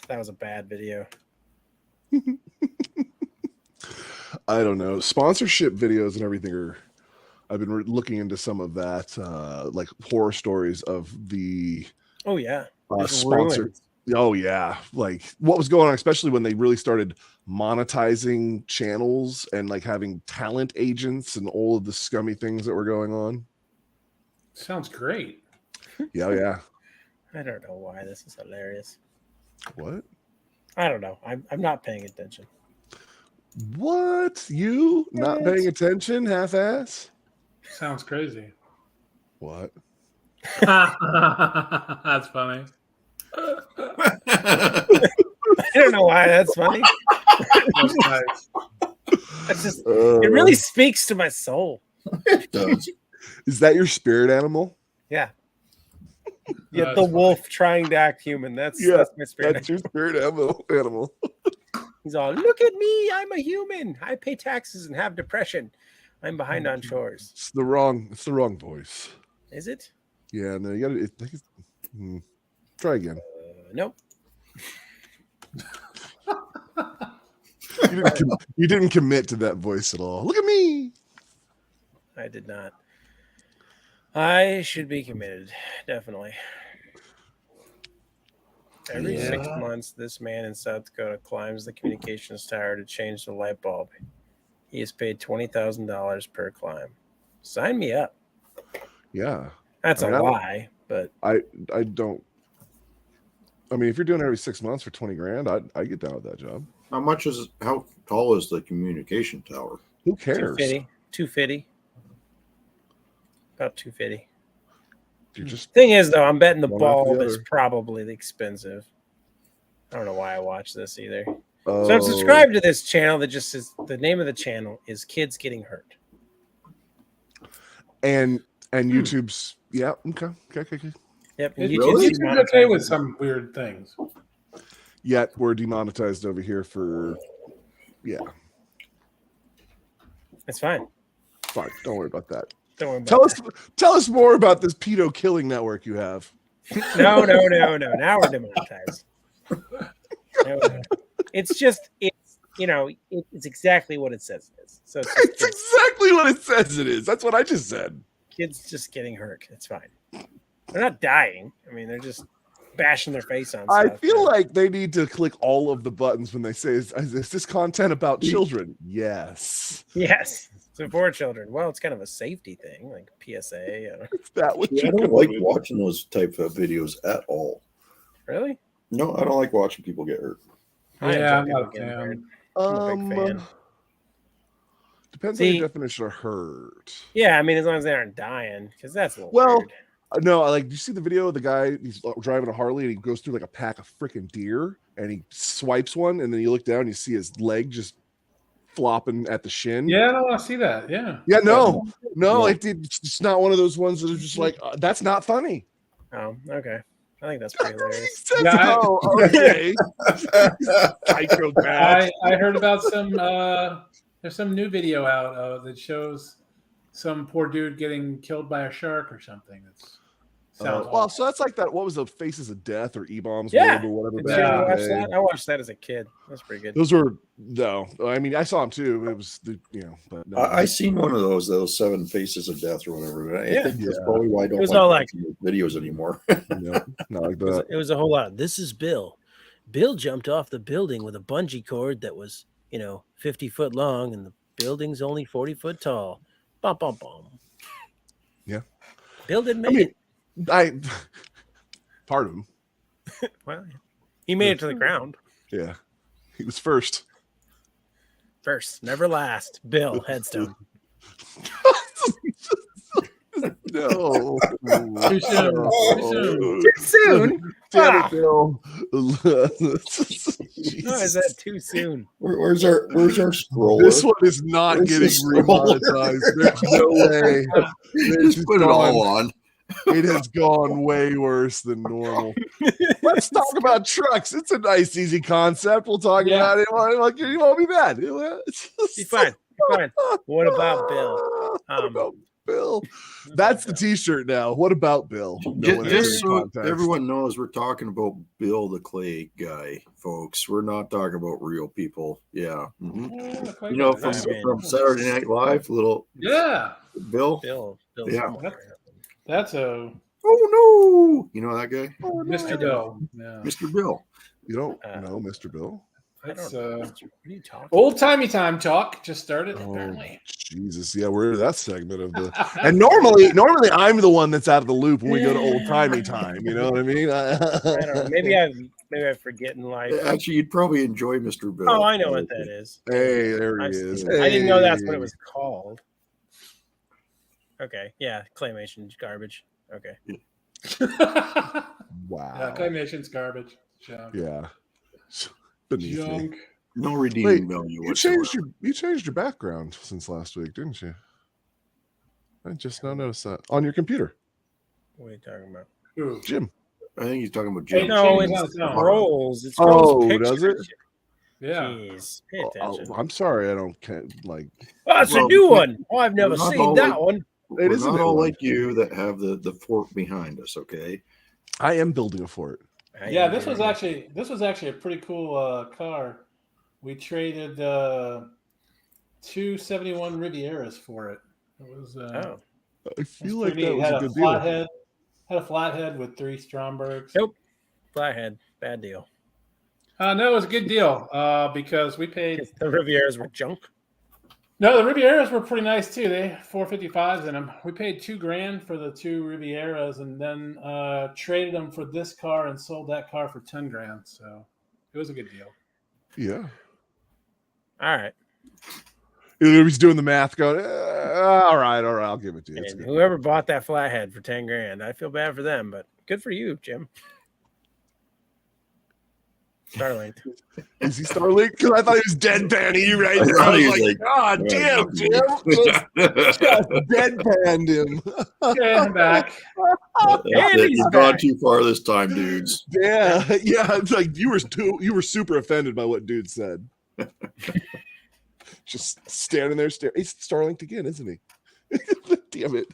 was a bad video. I don't know. Sponsorship videos and everything are. I've been looking into some of that, like horror stories of the. Oh yeah. Sponsored. Oh yeah, like what was going on, especially when they really started monetizing channels and like having talent agents and all of the scummy things that were going on. Sounds great. Yeah. I don't know why this is hilarious. What? I don't know. I'm not paying attention. What? You not paying attention, half-ass? Sounds crazy. What? That's funny. I don't know why that's funny. That's nice. That's just it really speaks to my soul. It does. Is that your spirit animal? Yeah. Yeah, the wolf trying to act human. That's my spirit. That's your spirit animal. He's all, look at me, I'm a human. I pay taxes and have depression. I'm behind on chores. It's the wrong voice. Is it? Yeah, no, you gotta try again. Nope. You didn't commit to that voice at all. Look at me. I did not. I should be committed, definitely. Every 6 months, this man in South Dakota climbs the communications tower to change the light bulb. He is paid $20,000 per climb. Sign me up. Yeah. That's a lie, but I don't. I mean, if you're doing it every 6 months for 20 grand, I'd get down with that job. How tall is the communication tower? Who cares? 250. About 250. You're just thing is, though, I'm betting the bulb is probably expensive. I don't know why I watch this either. So I'm subscribed to this channel that just says the name of the channel is Kids Getting Hurt. And YouTube's okay. Yep. YouTube's okay with some weird things. Yet we're demonetized over here for It's fine. Fine. Don't worry about that. Don't worry about Tell us more about this pedo killing network you have. No. Now we're demonetized. No. It's exactly what it says it is. So it's exactly what it says it is. That's what I just said. Kids just getting hurt. It's fine. They're not dying. I mean, they're just bashing their face on stuff. I feel like they need to click all of the buttons when they say, is this content about children? Yes. So for children. Well, it's kind of a safety thing, like PSA. Is that what I don't like watching those type of videos at all. Really? No, I don't like watching people get hurt. Yeah, I'm not a fan. I'm a big fan. Depends on your definition of hurt. Yeah, I mean, as long as they aren't dying, because that's a little weird. No, like, do you see the video of the guy? He's driving a Harley and he goes through like a pack of freaking deer and he swipes one, and then you look down and you see his leg just flopping at the shin. Yeah, I don't want to see that. Yeah. No, it's not one of those ones that are just like that's not funny. Oh, okay. I think that's pretty hilarious. Okay. I heard about some. There's some new video out that shows some poor dude getting killed by a shark or something. Sounds well, so that's like that. What was the Faces of Death or E-Bombs? Yeah. or whatever. Did back you in ever the watch day? that? I watched that as a kid. That's pretty good. Those were I mean, I saw them too. It was but no. I seen one of those 7 Faces of Death or whatever. I think that's probably why I don't was like all like- watching those videos anymore. not like It was, that. it was a whole lot. This is Bill. Bill jumped off the building with a bungee cord that was, 50 foot long, and the building's only 40 foot tall. Bum, bum, bum. Yeah. Bill didn't I make mean, part of him. it. Well, he made it to the ground Yeah, he was first. first, never last. Bill Headstone. No, Too soon. Too soon. Too soon. Damn it, Bill. No, is that too soon? Where's our scroller? This one is not Where's getting the scroller? remonetized. There's no way. It's Just put it all on. It has gone way worse than normal. Let's talk about trucks. It's a nice, easy concept. We'll talk about it. Like you won't be bad. Be fine. Be fine. What about Bill? What about Bill? That's the T-shirt now. What about Bill? Just so everyone knows, we're talking about Bill the Clay guy, folks. We're not talking about real people. Yeah. Mhm. You know, from Saturday Night Live, little Yeah. Bill. Yeah. That's a Oh no! You know that guy, Mr. Bill. Yeah. Mr. Bill. You don't know Mr. Bill? That's What are you talking? old timey time talk just started apparently. Jesus, yeah, we're in that segment of the. And normally I'm the one that's out of the loop when we go to old timey time. You know what I mean? I don't know. Maybe I forget in life. Actually, you'd probably enjoy Mr. Bill. Oh, I know what that is. Hey, there he is. I didn't know that's what Hey. it was called. Okay, yeah, claymation garbage. Okay. Wow. Yeah, claymation's garbage. Junk. Yeah. Beneath me. Junk. No redeeming value. You changed your background since last week, didn't you? I just now noticed that on your computer, What are you talking about? Ooh. Jim. I think he's talking about Hey, Jim. No, change it's on its own. scrolls. It Oh, scrolls does it? pictures. Yeah. Jeez, pay attention. I'm sorry, I don't like. Oh, it's a Well, new one. Oh, I've never we're not seen all that like- one. We're It is a not new all one. like you that have the fort behind us. Okay. I am building a fort. Yeah, this was actually a pretty cool car. We traded 271 Rivieras for it. It was Oh, I feel like pretty that was neat. a good deal. Had a flathead with 3 Strombergs. Nope. flathead. Bad deal. No, it was a good deal because we paid. The Rivieras were junk. No, the Rivieras were pretty nice too. They had 455s in them. We paid $2,000 for the 2 Rivieras, and then traded them for this car and sold that car for $10,000. So it was a good deal. Yeah. All right. He's doing the math, going, all right, I'll give it to you. It's And good." whoever bought that flathead for $10,000, I feel bad for them, but good for you, Jim. Starlink. Is he Starlink? Because I thought he was deadpanning you right I there. thought I he was was like, like, God damn, Jim. Just deadpanned him. Okay, I'm back. You've gone too far this time, dudes. Yeah. It's like you were super offended by what dude said. Just standing there staring. He's Starlinked again, isn't he? Damn it.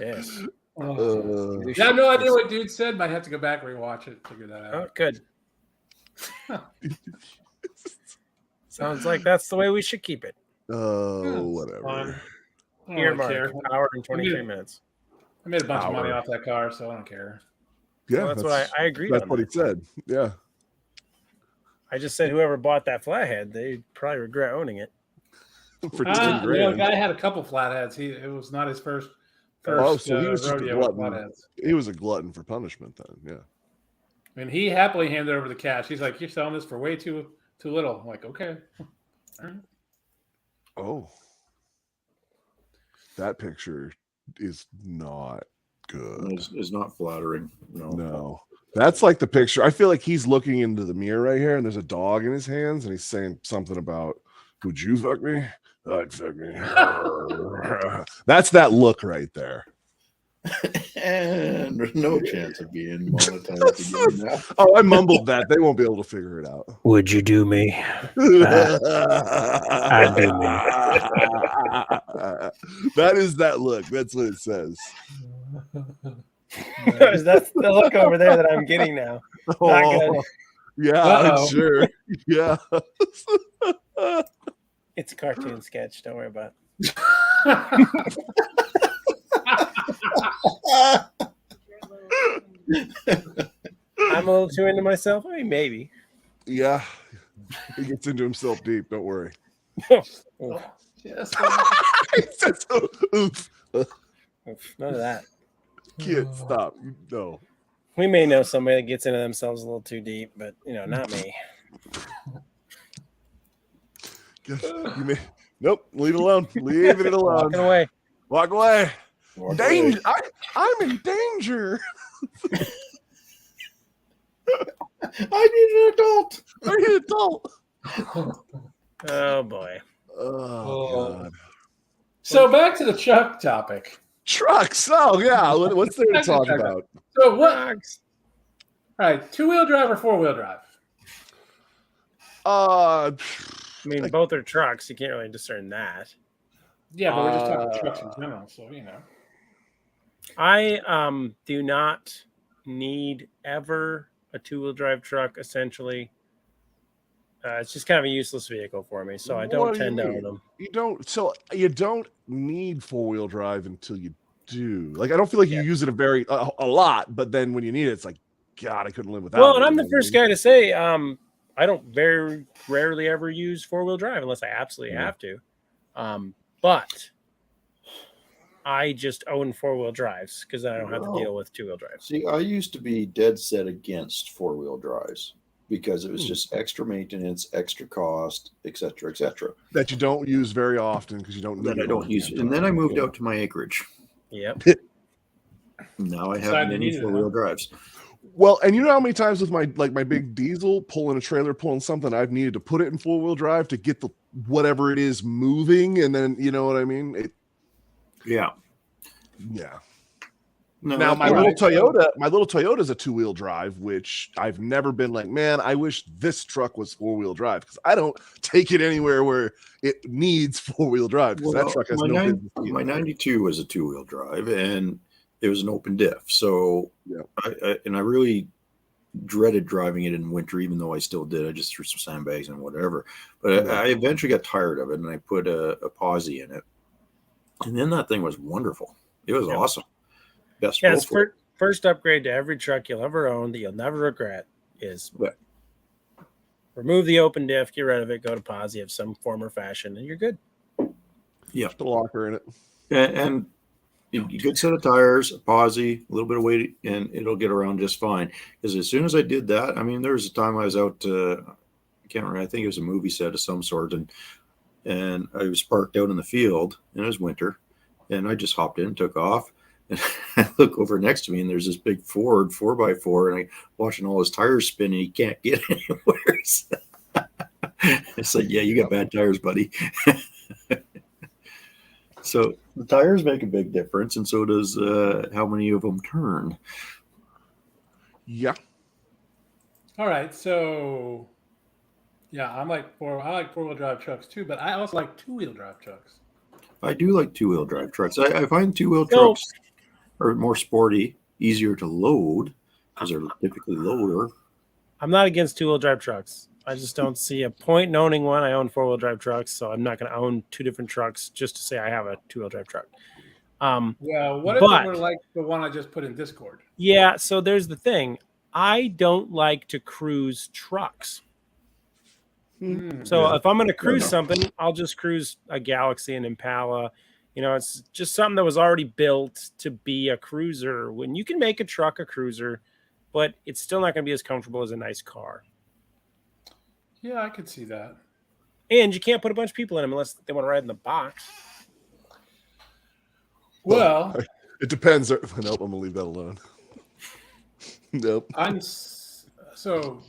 Yes. Yeah, I have no idea what dude said. Might have to go back and rewatch it, figure that out. Oh, good. Sounds like that's the way we should keep it. Oh, whatever. Fine. I don't Earmark, really care. hour and 23 minutes. I made a bunch of money Hour. off that car, so I don't care. Yeah, Well, that's what I agreed That's on. what he said. Yeah. I just said whoever bought that flathead, they probably regret owning it. For 10 The grand. guy had a couple flatheads. It was not his first So he was just a rodeo with glutton. flatheads. He was a glutton for punishment then. Yeah. And he happily handed over the cash. He's like, "You're selling this for way too little." I'm like, okay. All right. Oh. That picture is not good. It's not flattering. No. That's like the picture. I feel like he's looking into the mirror right here, and there's a dog in his hands, and he's saying something about, "Would you fuck me? I'd fuck me." That's that look right there. And there's no chance of being monetized again now. Oh, I mumbled that. They won't be able to figure it out. Would you do me? I'd do That is that look. That's what it says. That's the look over there that I'm getting now. Not good. Yeah, Uh-oh. sure. Yeah. It's a cartoon sketch. Don't worry about it. I'm a little too into myself. I mean, maybe. Yeah. He gets into himself deep. Don't worry. Oof, Yes. Oof. oof, none of that. Kid, stop. No. We may know somebody that gets into themselves a little too deep, but not me. You may. Nope. Leave it alone. Leave it alone. Walking away. Walk away. Walk Danger. away. I'm in danger. I need an adult. I need an adult. Oh boy. Oh, God. So back to the truck topic. Trucks. Oh, yeah. What's there to talk about? So what? All right, 2-wheel drive or 4-wheel drive? Uh, I mean, both are trucks. You can't really discern that. Yeah, but we're just talking trucks in general, so I do not need ever a 2-wheel drive truck. Essentially, it's just kind of a useless vehicle for me, so I don't tend to own them. You don't need 4-wheel drive until you do. Like, I don't feel like you use it a lot, but then when you need it, it's like, God, I couldn't live without it. Well, and I'm the first guy to say, I don't very rarely ever use 4-wheel drive unless I absolutely have to. But I just own 4-wheel drives because I don't have to deal with 2-wheel drives. See, I used to be dead set against 4-wheel drives because it was just extra maintenance, extra cost, et cetera, et cetera. That you don't use very often because you don't need That it. I don't use. And then I moved out to my acreage. Yep. Now I Decided have you many needed it, 4-wheel huh? drives. Well, and you know how many times with my big diesel pulling a trailer, pulling something, I've needed to put it in 4-wheel drive to get the whatever it is moving, and then you know what I mean? Yeah. Yeah. No, Now that's my right. little Toyota is a 2-wheel drive, which I've never been like, man, I wish this truck was 4-wheel drive because I don't take it anywhere where it needs 4-wheel drive because that truck has no business. My 92 was a 2-wheel drive and it was an open diff. So Yeah. I really dreaded driving it in winter, even though I still did. I just threw some sandbags and whatever. But Yeah. I eventually got tired of it and I put a Posi in it. And then that thing was wonderful. It was awesome. Best Yeah, it's full first upgrade to every truck you'll ever own that you'll never regret is remove the open diff, get rid of it, go to Posi of some form or fashion, and you're good. Yeah. Put a locker in it. And a good set of tires, a Posi, a little bit of weight, and it'll get around just fine. Because as soon as I did that, I mean, there was a time I was out, I can't remember, I think it was a movie set of some sort, and I was parked out in the field, and it was winter, and I just hopped in, took off, and I look over next to me, and there's this big Ford 4x4, and I watching all his tires spin, and he can't get anywhere. It's like, yeah, you got bad tires, buddy. So the tires make a big difference, and so does how many of them turn. Yeah. All right, so yeah, I like 4-wheel drive trucks too, but I also like 2-wheel drive trucks. I do like 2-wheel drive trucks. I find 2-wheel trucks are more sporty, easier to load because they're typically lower. I'm not against 2-wheel drive trucks. I just don't see a point in owning one. I own 4-wheel drive trucks, so I'm not going to own 2 different trucks just to say I have a 2-wheel drive truck. Well, what if it were like the one I just put in Discord? Yeah, so there's the thing. I don't like to cruise trucks. So if I'm going to cruise something, I'll just cruise a Galaxy, an Impala. It's just something that was already built to be a cruiser. When you can make a truck a cruiser, but it's still not going to be as comfortable as a nice car. Yeah, I could see that. And you can't put a bunch of people in them unless they want to ride in the box. Well, it depends. Nope, I'm going to leave that alone. Nope. So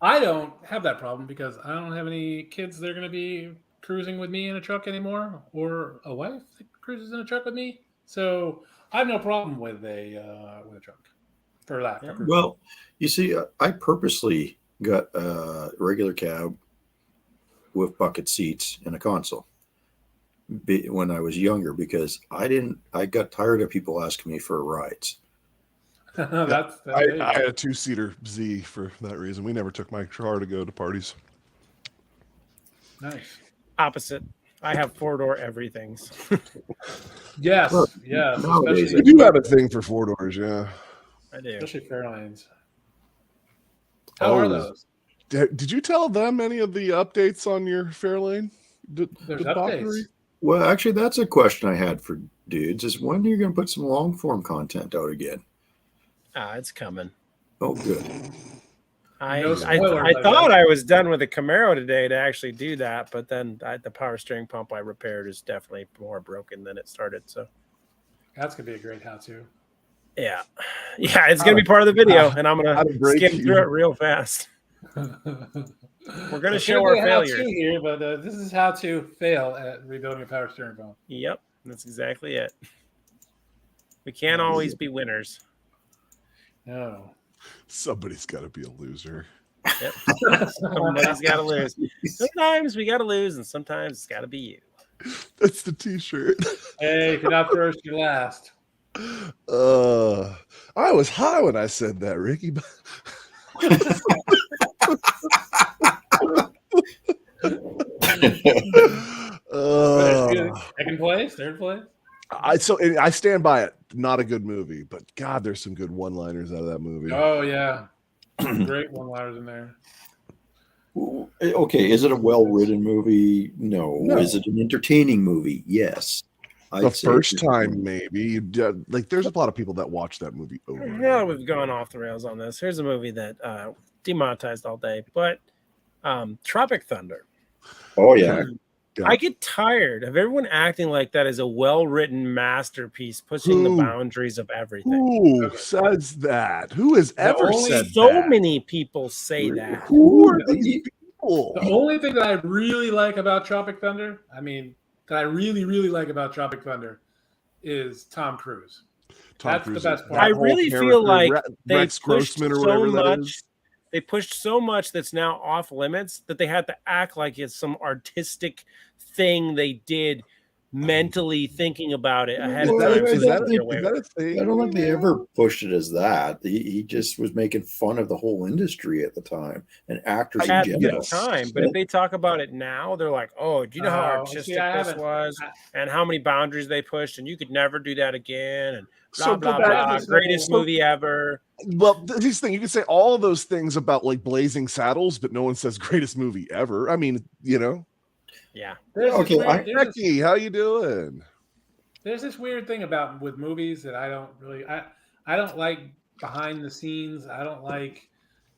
I don't have that problem because I don't have any kids that are going to be cruising with me in a truck anymore, or a wife that cruises in a truck with me. So I have no problem with a truck for that. Yeah. Well, you see, I purposely got a regular cab with bucket seats and a console. when I was younger because I got tired of people asking me for rides. That's I had a 2-seater Z for that reason. We never took my car to go to parties. nice. Opposite. I have 4-door everythings. Yes, Well, yes. nowadays We do have a thing for 4 doors, yeah. I do. Especially Fairlanes. How are those? Did you tell them any of the updates on your Fairlane? There's updates. Well, actually, that's a question I had for dudes: is when are you going to put some long form content out again? It's coming. Oh, good. I No spoilers, I thought guess. I was done with the Camaro today to actually do that, but then the power steering pump I repaired is definitely more broken than it started. So That's gonna be a great how-to. yeah, it's gonna be part of the video, and I'm gonna skim through it real fast. We're gonna show our failures here, but this is how to fail at rebuilding a power steering pump. Yep, that's exactly it. We can't always be winners. No. Somebody's got to be a loser. Yep. Somebody's got to lose. Sometimes we got to lose, and sometimes it's got to be you. That's the T-shirt. Hey, if you're not first, you're last. I was high when I said that, Ricky. Second place, third place. I stand by it. Not a good movie, but God, there's some good one-liners out of that movie. Oh yeah, great one-liners in there. Okay, is it a well-written movie? No. Is it an entertaining movie? Yes. The first time, maybe. Like, there's a lot of people that watch that movie over. Yeah, we've gone off the rails on this. Here's a movie that demonetized all day, but Tropic Thunder. Oh yeah. I get tired of everyone acting like that is a well-written masterpiece, pushing the boundaries of everything. Who says that? Who has ever said that? So many people say that. Who are these people? The only thing that I really like about Tropic Thunder, that I really, really like about Tropic Thunder is Tom Cruise. That's the best part. I really feel like they Rex pushed Grossman or so whatever that much. is. They pushed so much that's now off limits that they had to act like it's some artistic thing they did mentally thinking about it ahead of time. Is that a thing? I don't think they ever pushed it as that. He just was making fun of the whole industry at the time and actors at in the general. time. But if they talk about it now, they're like, "Oh, do you know how artistic this was, and how many boundaries they pushed, and you could never do that again." And blah blah blah. Greatest movie ever. Well, this thing, you can say all of those things about like Blazing Saddles, but no one says greatest movie ever. I mean, you know. Yeah. Okay. Becky, how you doing? There's this weird thing with movies that I don't like behind the scenes. I don't like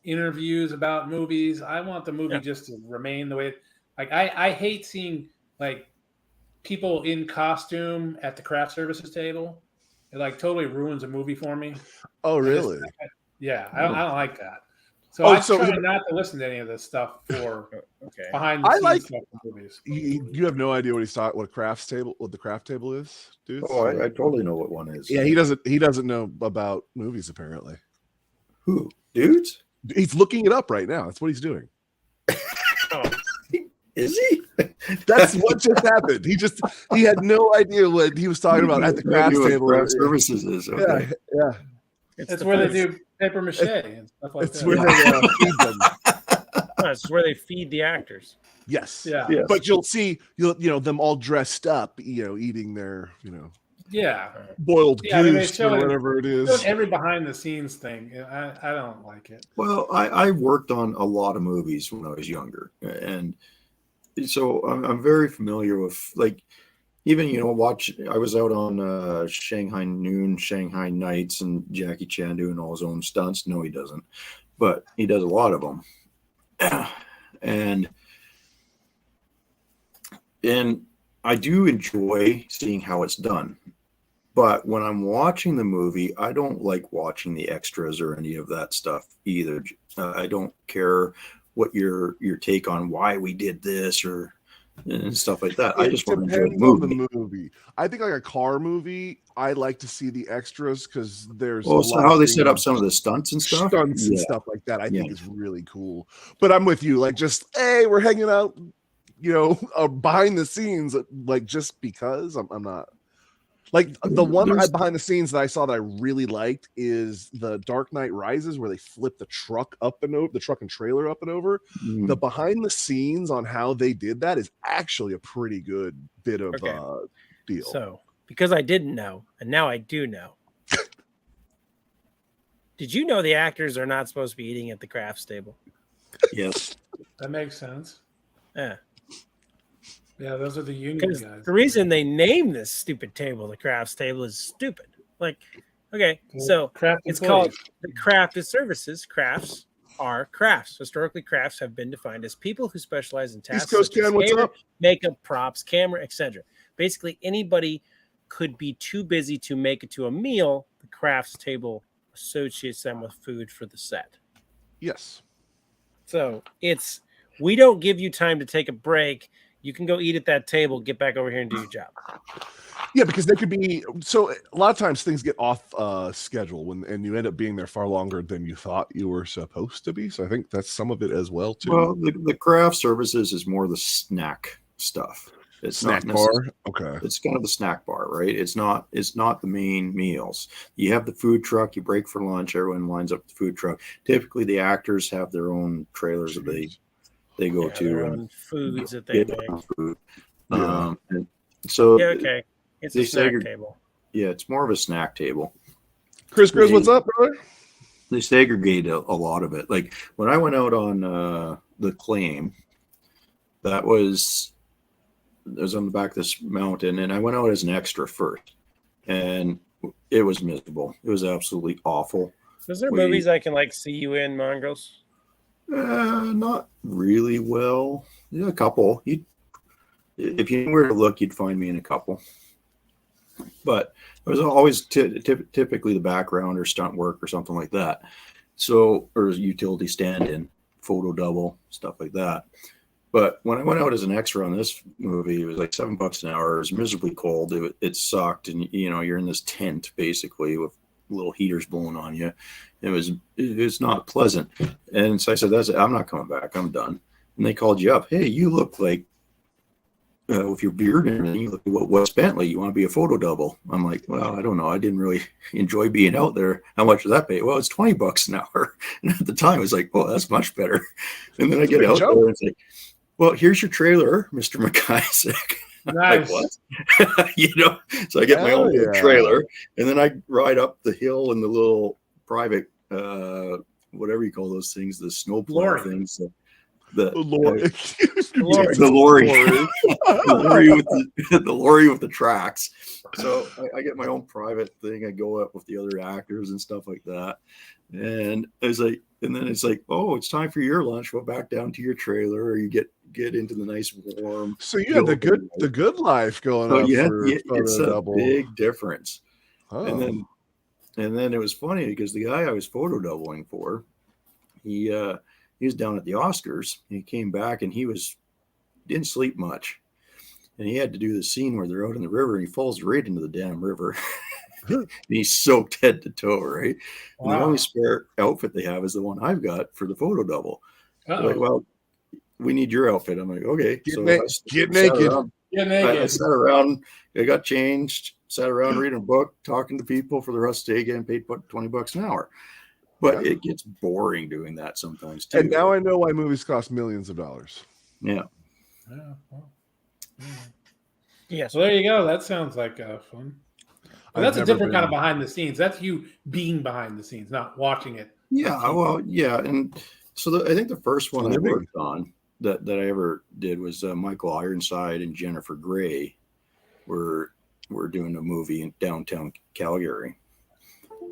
interviews about movies. I want the movie just to remain the way. Like I hate seeing like people in costume at the craft services table. It like totally ruins a movie for me. Oh, really? I don't like that. So I try not to listen to any of this stuff for behind the scenes stuff in movies. You have no idea what the craft table is, dude. Oh, I totally know what one is. Yeah, he doesn't know about movies apparently. Who? Dudes? He's looking it up right now. That's what he's doing. Is he? That's what just happened. He had no idea what he was talking about at the craft table. Craft services is okay. Yeah. It's where they do paper mache and stuff like that. It's where they feed them. It's where they feed the actors. Yes. Yeah. But you'll see, them all dressed up, eating their, boiled goose or whatever it is. Every behind the scenes thing. I don't like it. Well, I worked on a lot of movies when I was younger, and so I'm very familiar with even I was out on Shanghai Noon, Shanghai Nights, and Jackie Chan doing all his own stunts. No, he doesn't, but he does a lot of them, and I do enjoy seeing how it's done. But when I'm watching the movie, I don't like watching the extras or any of that stuff either. I don't care what your take on why we did this and stuff like that. I just want to enjoy the movie. I think like a car movie, I like to see the extras because there's so how they set up some of the stunts and stuff. And stuff like that. I think is really cool. But I'm with you. Like, just hey, we're hanging out, behind the scenes, like just because I'm not. Like the one behind the scenes that I saw that I really liked is the Dark Knight Rises, where they flip the truck up and over, the truck and trailer up and over. The behind the scenes on how they did that is actually a pretty good bit of deal. So, because I didn't know, and now I do know. Did you know the actors are not supposed to be eating at the crafts table? Yes. That makes sense. Yeah. Yeah, those are the union guys. The reason they name this stupid table the crafts table is stupid. Like, okay, so it's called the crafted services. Crafts are crafts. Historically, crafts have been defined as people who specialize in tasks such as hair, makeup, props, camera, etc. Basically, anybody could be too busy to make it to a meal. The crafts table associates them with food for the set. Yes. So we don't give you time to take a break. You can go eat at that table, get back over here and do your job. Yeah, because they could be so a lot of times things get off schedule and you end up being there far longer than you thought you were supposed to be. So I think that's some of it as well too. Well, the craft services is more the snack stuff. It's snack bar. Okay. It's kind of the snack bar, right? It's not the main meals. You have the food truck, you break for lunch, everyone lines up at the food truck. Typically the actors have their own trailers that they go to and foods that they make. Food. And so okay. It's a snack table. Yeah, it's more of a snack table. Chris, what's up, brother? They segregate a lot of it. Like when I went out on the claim, it was on the back of this mountain, and I went out as an extra first, and it was miserable. It was absolutely awful. Is there movies I can see you in, Mongrels? Not really well. Yeah, a couple. If you knew where to look, you'd find me in a couple. But it was always typically the background or stunt work or something like that. So, or utility stand-in, photo double, stuff like that. But when I went out as an extra on this movie, it was like $7 an hour. It was miserably cold. It sucked, and you're in this tent basically with little heaters blowing on you. It was not pleasant. And so I said, I'm not coming back. I'm done. And they called you up. Hey, you look like with your beard and everything, you look like Wes Bentley. You want to be a photo double? I'm like, well, I don't know. I didn't really enjoy being out there. How much does that pay? Well, it's $20 an hour. And at the time, I was like, well, that's much better. And then I get out there and it's like, well, here's your trailer, Mr. McIsaac. Nice. So I get my own little trailer, and then I ride up the hill in the little private, whatever you call those things, the snowplow things. The lorry, the lorry with the tracks. So I get my own private thing. I go up with the other actors and stuff like that. And then it's like, oh, it's time for your lunch. Go back down to your trailer, or you get into the nice warm. So you had the good life going on. It's a big difference. Oh. And then it was funny because the guy I was photo doubling for, he was down at the Oscars. He came back and didn't sleep much, and he had to do the scene where they're out in the river, and he falls right into the damn river. And he's soaked head to toe, right? Wow. And the only spare outfit they have is the one I've got for the photo double. Like, well, we need your outfit. I'm like, okay. Get naked. I sat around, I got changed, sat around reading a book, talking to people for the rest of the day, getting paid $20 an hour. But it gets boring doing that sometimes too. And now I know why movies cost millions of dollars. Yeah. Yeah. So there you go. That sounds like fun. But that's a different kind of behind the scenes. That's you being behind the scenes, not watching it. Yeah. Well, yeah. And so I think the first one I worked on that I ever did was Michael Ironside and Jennifer Grey were doing a movie in downtown Calgary.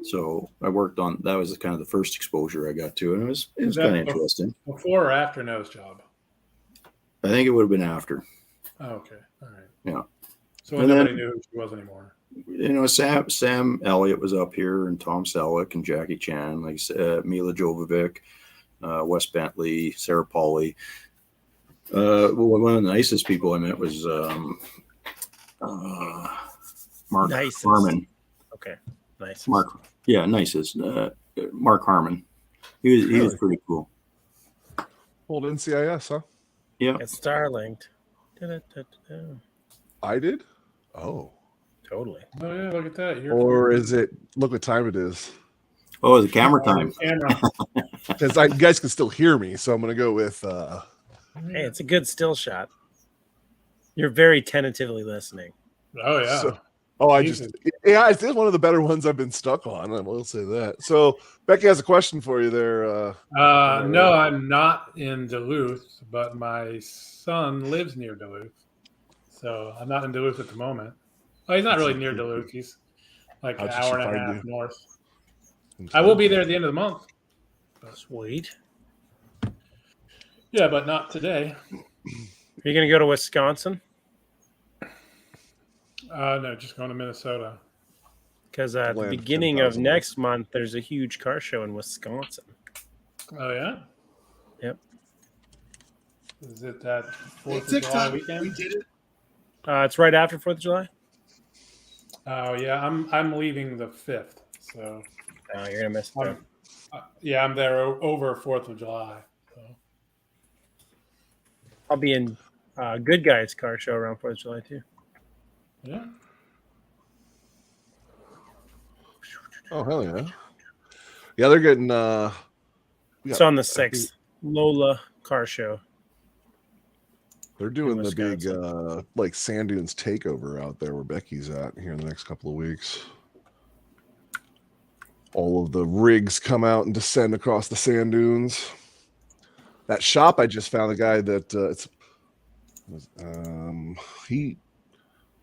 So I worked on that. Was kind of the first exposure I got to, and it was kind of interesting. Before or after Nose Job? I think it would have been after. Oh, okay, all right. Yeah. So nobody knew who she was anymore. Sam Elliott was up here, and Tom Selleck and Jackie Chan, like Mila Jovovich, Wes Bentley, Sarah Polley. One of the nicest people I met was Mark Harmon. Okay, nice. Nicest. Mark Harmon. He was pretty cool. Old NCIS, huh? Yeah. It's Starlinked. I did. Oh, Totally. Oh yeah, look at that. or is it? Look what time it is. Oh, the camera time. Camera. Because you guys can still hear me, so I'm gonna go with. Hey, it's a good still shot. You're very tentatively listening. Oh yeah. So, Jesus. it's one of the better ones I've been stuck on. I will say that. So Becky has a question for you there. No, I'm not in Duluth, but my son lives near Duluth. So I'm not in Duluth at the moment. Well, he's not really near Duluth. He's like an hour and a half north. I will be there at the end of the month. Sweet. Yeah, but not today. Are you going to go to Wisconsin? No, just going to Minnesota. Because at the beginning of next month, there's a huge car show in Wisconsin. Oh, yeah? Yep. Is it that 4th of July weekend? We did it. It's right after 4th of July? Oh, yeah. I'm leaving the 5th. So Oh, you're going to miss it. Yeah, I'm there over 4th of July. So. I'll be in Good Guys car show around 4th of July, too. Yeah. Oh, hell yeah. Yeah, they're getting... It's on the 6th. Lola car show. They're doing the big like Sand Dunes takeover out there where Becky's at here in the next couple of weeks. All of the rigs come out and descend across the sand dunes. That shop I just found, the guy that he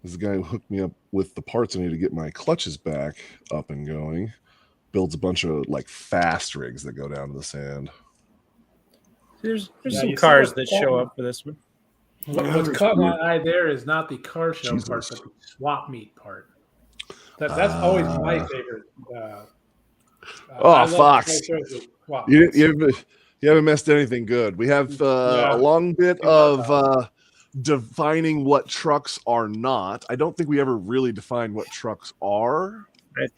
was the guy who hooked me up with the parts I need to get my clutches back up and going. Builds a bunch of like fast rigs that go down to the sand. There's some cars that show up for this one. What's caught my eye there is not the car show part, but the swap meet part. That's always my favorite. Fox! You haven't missed anything good. We have a long bit of defining what trucks are not. I don't think we ever really defined what trucks are.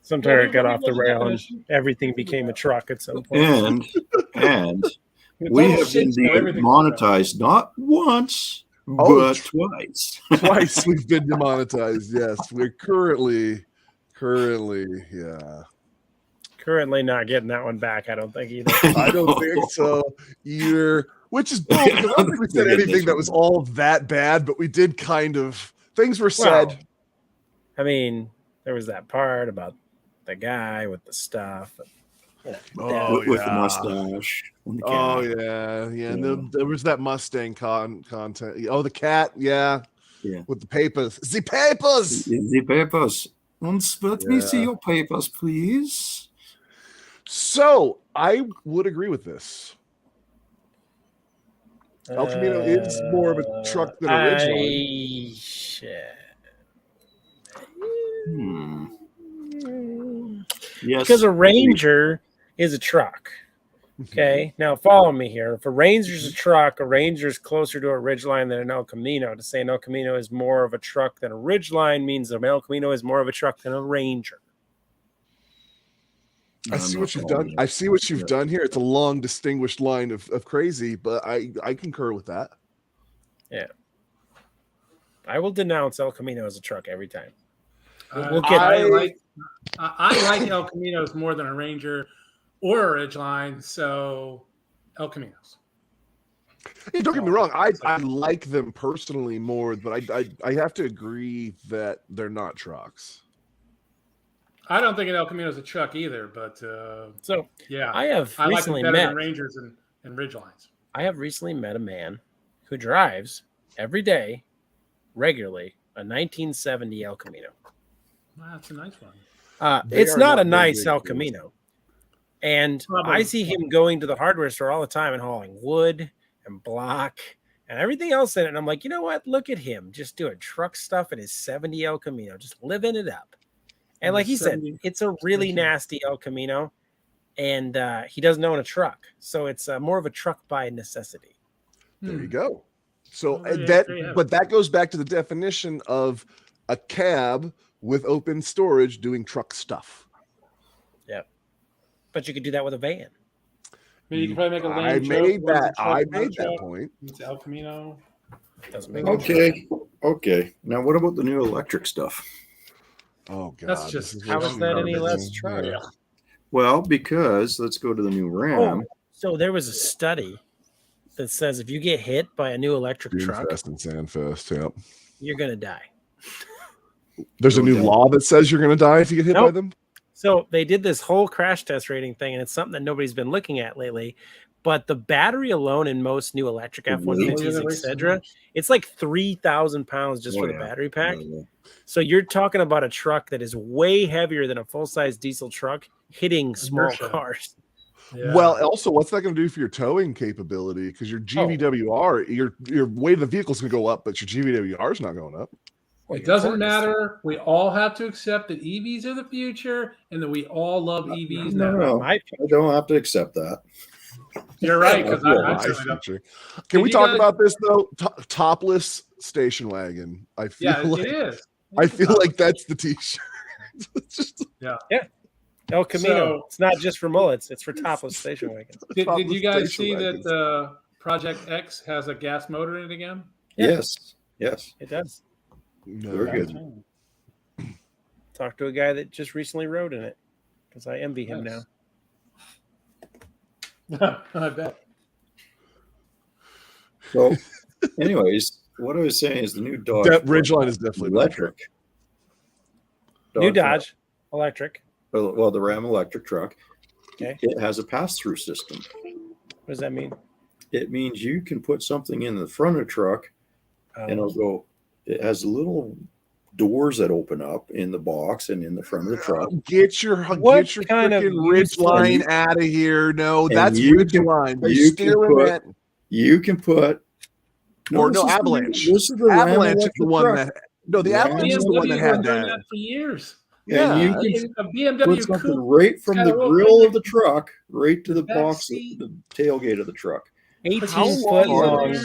Sometimes it got off the rail and everything became a truck at some point. And we have been demonetized not once, but twice. Twice we've been demonetized. Yes, we're currently, yeah. Currently not getting that one back, I don't think either. I don't think so either. Which is bull, because I don't think we said anything that was all that bad, but we did kind of. Things were said. Well, I mean, there was that part about the guy with the stuff. With the mustache. And the And then there was that Mustang content. Oh, the cat, yeah. With the papers. The papers! The papers. Let me see your papers, please. So, I would agree with this. El Camino is more of a truck than a Ridgeline. Yes. Because a Ranger is a truck. Okay, now follow me here. If a Ranger's a truck, a Ranger's closer to a Ridgeline than an El Camino. To say an El Camino is more of a truck than a Ridgeline means an El Camino is more of a truck than a Ranger. I see what you've done. I see what you've done here. It's a long, distinguished line of crazy, but I concur with that. Yeah. I will denounce El Camino as a truck every time. We'll get I like El Caminos more than a Ranger or a Ridgeline, so El Caminos. Hey, don't get me wrong. I like them personally more, but I have to agree that they're not trucks. I don't think an El Camino is a truck either, but yeah, I like them better than Rangers and Ridgelines. I have recently met a man who drives every day, regularly, a 1970 El Camino. Wow, that's a nice one. It's not a nice El Camino. And I see him going to the hardware store all the time and hauling wood and block and everything else in it. And I'm like, you know what? Look at him just doing truck stuff in his 70 El Camino, just living it up. And like he said, it's a really nasty El Camino, and he doesn't own a truck. So it's more of a truck by necessity. There you go. So that goes back to the definition of a cab with open storage doing truck stuff. Yeah. But you could do that with a van. I mean, you can probably make a lane I made that point. It's El Camino. Doesn't make any sense. Okay. Now, what about the new electric stuff? Oh god, That's just- this is How what is she that was any doing. less truck? Yeah. Well, because let's go to the new Ram. So there was a study that says if you get hit by a new electric truck, Doomfest and Sandfest. Yep. you're gonna die. There's a No new doubt. law that says you're going to die if you get hit by Nope. them. So they did this whole crash test rating thing, and it's something that nobody's been looking at lately. But the battery alone in most new electric The F-150s, weight? etc., it's like 3,000 pounds just Oh, for the yeah. battery pack. Uh, So you're talking about a truck that is way heavier than a full-size diesel truck hitting small Inertia. cars. Yeah. Well, also, what's that going to do for your towing capability? Because your GVWR, your weight of the vehicle is going to go up, but your GVWR is not going up. it doesn't matter. We all have to accept that EVs are the future and that we all love EVs now. No, My I don't have to accept that. You're right, because I My certainly don't. future. Did Can we you talk guys- about this though? Topless station wagon. I feel Yeah, like it is. I feel like that's the T-shirt. It's just El Camino. So- It's not just for mullets; it's for topless station wagons. Did you guys station see wagons. that Project X has a gas motor in it again? Yeah. Yes. It does. no. Very good. Talked to a guy that just recently rode in it because I envy him Nice. now. I bet. So, anyways, what I was saying is the new Dodge Ridgeline is definitely electric. New Dodge electric. Well, the Ram electric truck. Okay. It has a pass-through system. What does that mean? It means you can put something in the front of the truck and it'll go. It has little doors that open up in the box and in the front of the truck. Get your What freaking kind of Ridgeline useless- out of here. No, And that's you can- Ridgeline. They're you can stealing put- that. You can put. Or this no, is the- Avalanche. This is the Ram Avalanche is the electric one truck. that. No, the Ram Avalanche is the one that BMW had been doing that. for years. Yeah. And you can A put BMW something coupe. right from got the a little grill thing of the truck right to the back box, seat. the tailgate of the truck. 18-foot long long. are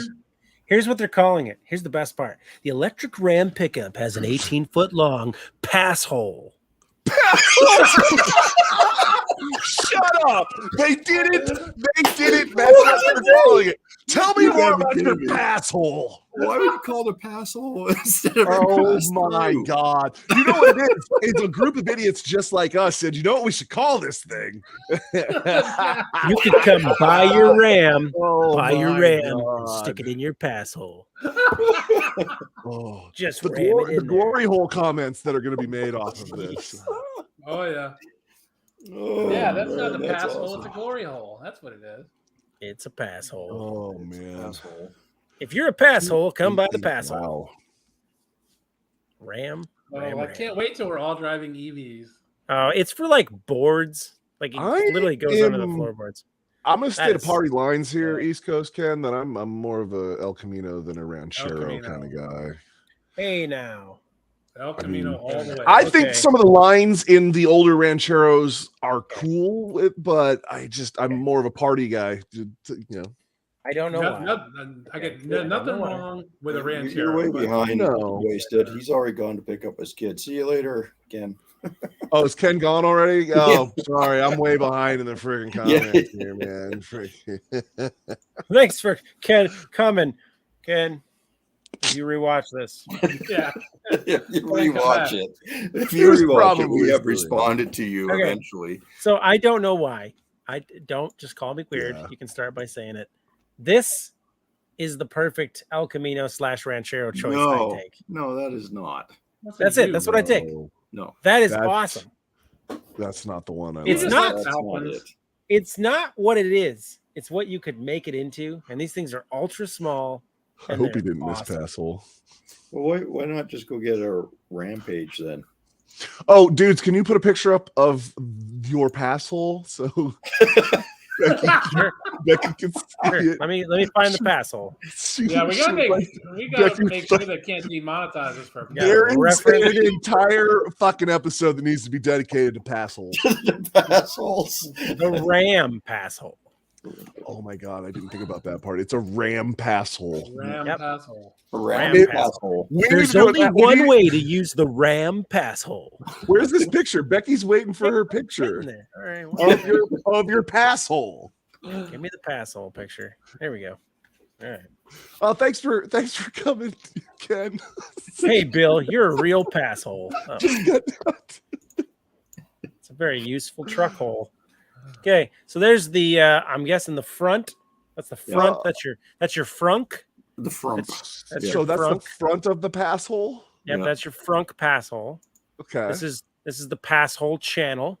Here's what they're calling it. Here's the best part. The electric Ram pickup has an 18-foot long pass hole. Shut up! They did it. They did it. That's what they're calling it. Tell me You more gotta be about your kidding me. pass hole. Why would you call it a pass hole instead of a Oh pass my through? god! You know what it is? It's a group of idiots just like us said. You know what we should call this thing? You could come buy your Ram, Oh buy your my Ram, and God. stick it in your pass hole. Oh, Just the, ram glory, it the in there. glory hole comments that are going to be made off of this. Oh yeah. Oh, Yeah, that's not the man, that's pass hole, awesome. it's a glory hole. That's what it is. It's a pass hole. Oh man! Pass hole. If you're a pass hole, come by the pass hole. Wow. Ram. Oh, Ram, I Ram. can't wait till we're all driving EVs. It's for like boards. Like it I literally goes under the am- floorboards. I'm going to stay to That's- party lines here, East Coast Ken. That I'm more of a El Camino than a Ranchero Camino. kind of guy. Hey now. El Camino mean, all the way. I think Okay. some of the lines in the older Rancheros are cool, but I'm more of a party guy. You know, I don't know why. I get Yeah, I don't nothing know why. wrong with a You're Ranchero. way but- behind. No. Wasted. He's already gone to pick up his kid. See you later, Ken. oh, is Ken gone already? Oh, sorry, I'm way behind in the freaking Yeah. comments here, man. Freaking- Thanks for Ken coming. Ken, if you rewatch this. Yeah. If you Welcome back. rewatch it, if He you was rewatch it, probably we have doing it. responded to you Okay. eventually. So I don't know why. I don't just call me weird. Yeah. You can start by saying it. This is the perfect El Camino / Ranchero choice No. I take. No, that is not. That's it. That's what I take. No, No, That is That's- awesome. that's not the one I It's like. not- That's not Falcons. it. It's not what it is. It's what you could make it into. And these things are ultra small. I and hope he they're didn't miss awesome. pass hole. Well, why not just go get a Rampage then? Oh, dudes, can you put a picture up of your pass hole so Becky, Sure, Becky can see sure. it? Let me find the pass hole. Yeah, we gotta make sure they can't demonetize us for Yeah. There is reference. an entire fucking episode that needs to be dedicated to pass holes. Pass holes. The Ram pass hole. Oh my god, I didn't think about that part. It's a ram pass hole. Ram Yep. pass hole. Ram Ram pass hole. We need There's to do it only that- we one need- way to use the Ram pass hole. Where's this picture? Becky's waiting for her Getting picture there. All right, well, of your pass hole. give me the pass hole picture. There we go. All right. Thanks for coming, Ken. Hey, Bill, you're a real pass hole. Oh, it's a very useful truck hole. Okay, so there's the. I'm guessing the front. That's the front. That's your frunk. The front. That's So your that's frunk. the front of the pass hole. Yep, that's your frunk pass hole. Okay. This is the pass hole channel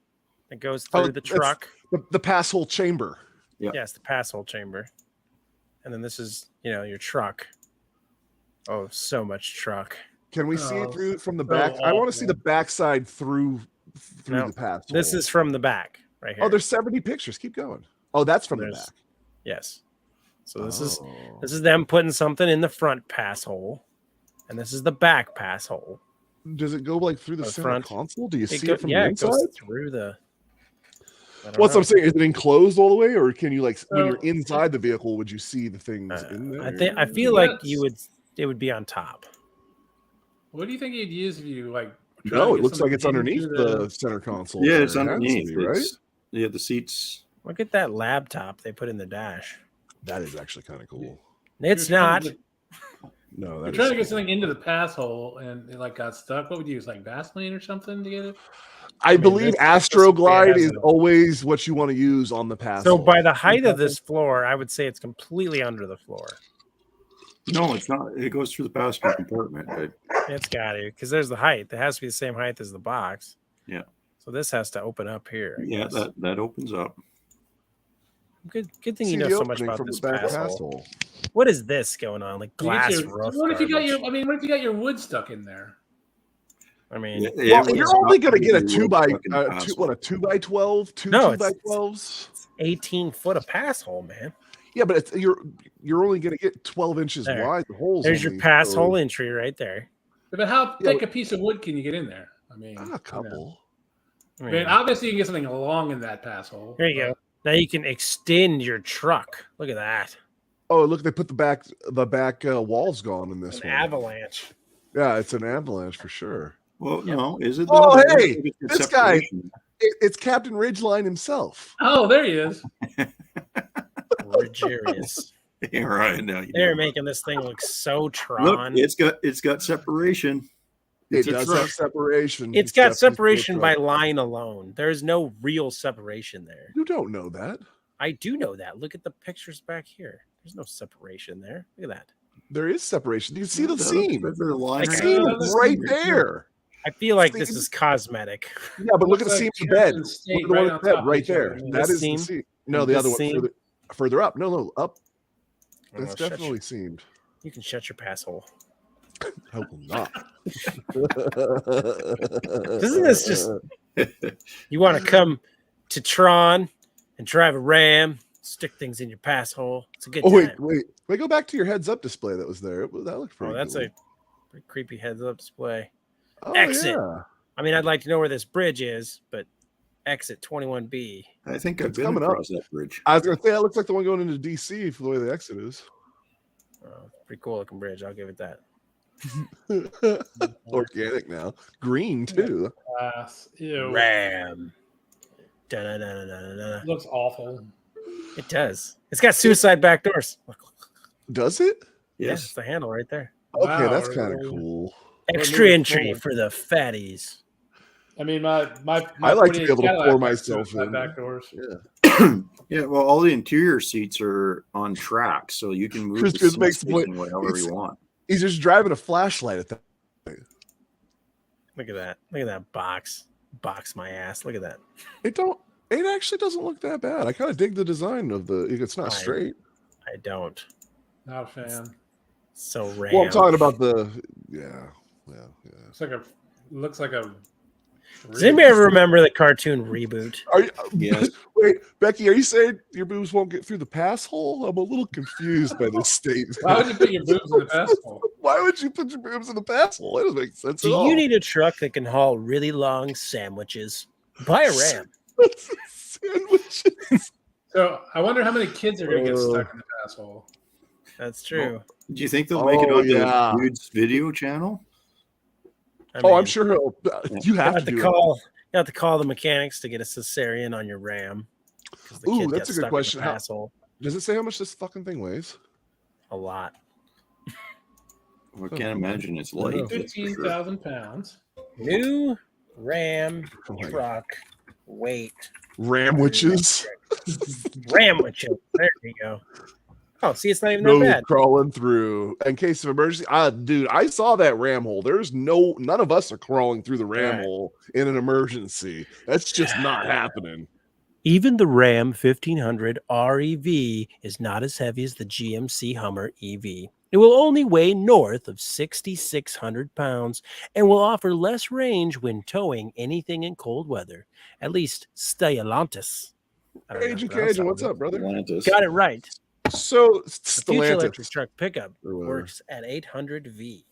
that goes through the truck. The pass hole chamber. Yeah. Yes, the pass hole chamber. And then this is, your truck. Oh, so much truck. Can we see it through from the so back? I want to awful. see the backside through No, the pass hole. This is from the back, right here. Oh, there's 70 pictures. Keep going. Oh, that's from the back. Yes. So this is them putting something in the front pass hole, and this is the back pass hole. Does it go like through the center front console? Do you see it from the it inside? goes through the. What's what I'm saying? Is it enclosed all the way, or can you when So- you're inside the vehicle, would you see the things in there? I feel like it would be on top. What do you think you'd use if you like? No, it looks like it's underneath the center console. Yeah, there. it's It has to underneath, be, right? Yeah, the seats. Look at that laptop they put in the dash. That is actually kind of cool. It's You're trying not. to get- No, You're that trying is to get cool. something into the pass hole and it like got stuck. What would you use, like Vaseline or something to get it? I believe this Astroglide has is a- always what you want to use on the pass. So hole. by the height of this floor, I would say it's completely under the floor. No, it's not. It goes through the passenger compartment. Right? It's got to, because there's the height. It has to be the same height as the box. Yeah. So this has to open up here. I Yeah, guess. that opens up. Good thing See you know the so much opening about from this the back pass pass hole. hole. What is this going on? Like You get glass your- roof. What if you got garbage? what if you got your wood stuck in there? I mean, Well, you're only going to get a It's 2 not by fucking what a 2 by 12, two No, 2 by it's- 12s. 18 foot of pass hole, man. Yeah, but you're only going to get 12 inches There. wide. The holes. There's your only, pass so- hole entry right there. But how Yeah, thick a piece of wood can you get in there? I mean, A couple. I mean, obviously you can get something long in that pass hole. There you go. Now you can extend your truck. Look at that. Oh, look! They put the back walls gone in this An one. avalanche. Yeah, it's an avalanche for sure. Well, no, is it? Oh, though? hey, It's a this guy. separation. It's Captain Ridgeline himself. Oh, there he is. Luxurious. Yeah, right. Now you They're know. making this thing look so Look, Tron. it's got separation. It It's a does truck. have separation. It's got Except separation by line alone. There's no real separation there. You don't know that. I do know that. Look at the pictures back here. There's no separation there. Look at that. There is separation. You can see the That's seam. a line Like, The right seam there. is right there. I feel like this Seam. is cosmetic. Yeah, but look at the Looks seam like of the bed. Chapman Look State at the one right at on the bed top of right each other. there. Yeah. That This is seam? the seam. No, the This other one seam? further up. No, up. Oh, That's shut definitely seamed. You can shut your pass hole. I will not. Isn't this just- You want to come to Tron and drive a Ram, stick things in your pass hole. It's a good Oh time. wait! Go back to your heads-up display that was there. That looked pretty. Oh, that's cool. a pretty creepy heads-up display. Oh, exit. yeah. I mean, I'd like to know where this bridge is, but exit 21B. I think I've It's been coming up. across that bridge. I was gonna say that looks like the one going into DC for the way the exit is. Oh, pretty cool looking bridge. I'll give it that. Organic now, green too. Ew. Ram. Da-da-da-da-da-da. Looks awful. It does. It's got suicide back doors. Look, Does it? yes, Yes. it's the handle right there. Okay, Wow, that's kind of really? cool. Extra moving entry forward. for the fatties. I mean, my I like to be 48 able to Cadillac pour has myself suicide in. back doors. Yeah, well, all the interior seats are on track, so you can move Chris the just seat makes the point. spacing however you want. He's just driving a flashlight at that. Look at that. Look at that box. Box my ass. Look at that. It actually doesn't look that bad. I kind of dig the design of the. It's not Fine. straight. I don't. Not a fan. So ram. Well, I'm talking about the. Yeah. Looks like a. Does anybody ever remember the cartoon Reboot? Are you, Yes. Wait, Becky, are you saying your boobs won't get through the pass hole? I'm a little confused by this statement. Why would you put your boobs in the pass hole? Why would you put your boobs in the pass hole? That doesn't make sense Do at all. you need a truck that can haul really long sandwiches? Buy a Ram. Sandwiches. So I wonder how many kids are going to get stuck in the pass hole. That's true. Do you think they'll make it Oh, on yeah. the dude's video channel? I Oh, I'm mean, sure you You have have to to do call. You have to call the mechanics to get a cesarean on your Ram. 'cause the Ooh, kid that's got a good stuck in the question. pass hole. Does it say how much this fucking thing weighs? A lot. I can't imagine it's light. that's for sure. 15,000 pounds. New Ram truck weight. Ramwiches. Ramwiches. There you go. Oh, see, it's not even that No bad. crawling through in case of emergency. Dude, I saw that ram hole. There's none of us are crawling through the ram hole in an emergency. That's just not happening. Even the Ram 1500 REV is not as heavy as the GMC Hummer EV. It will only weigh north of 6,600 pounds and will offer less range when towing anything in cold weather. At least Stellantis. Agent Cajun, what's up, brother? Atlantis. Got it right. So The future electric Stellantis. truck pickup works at 800 V.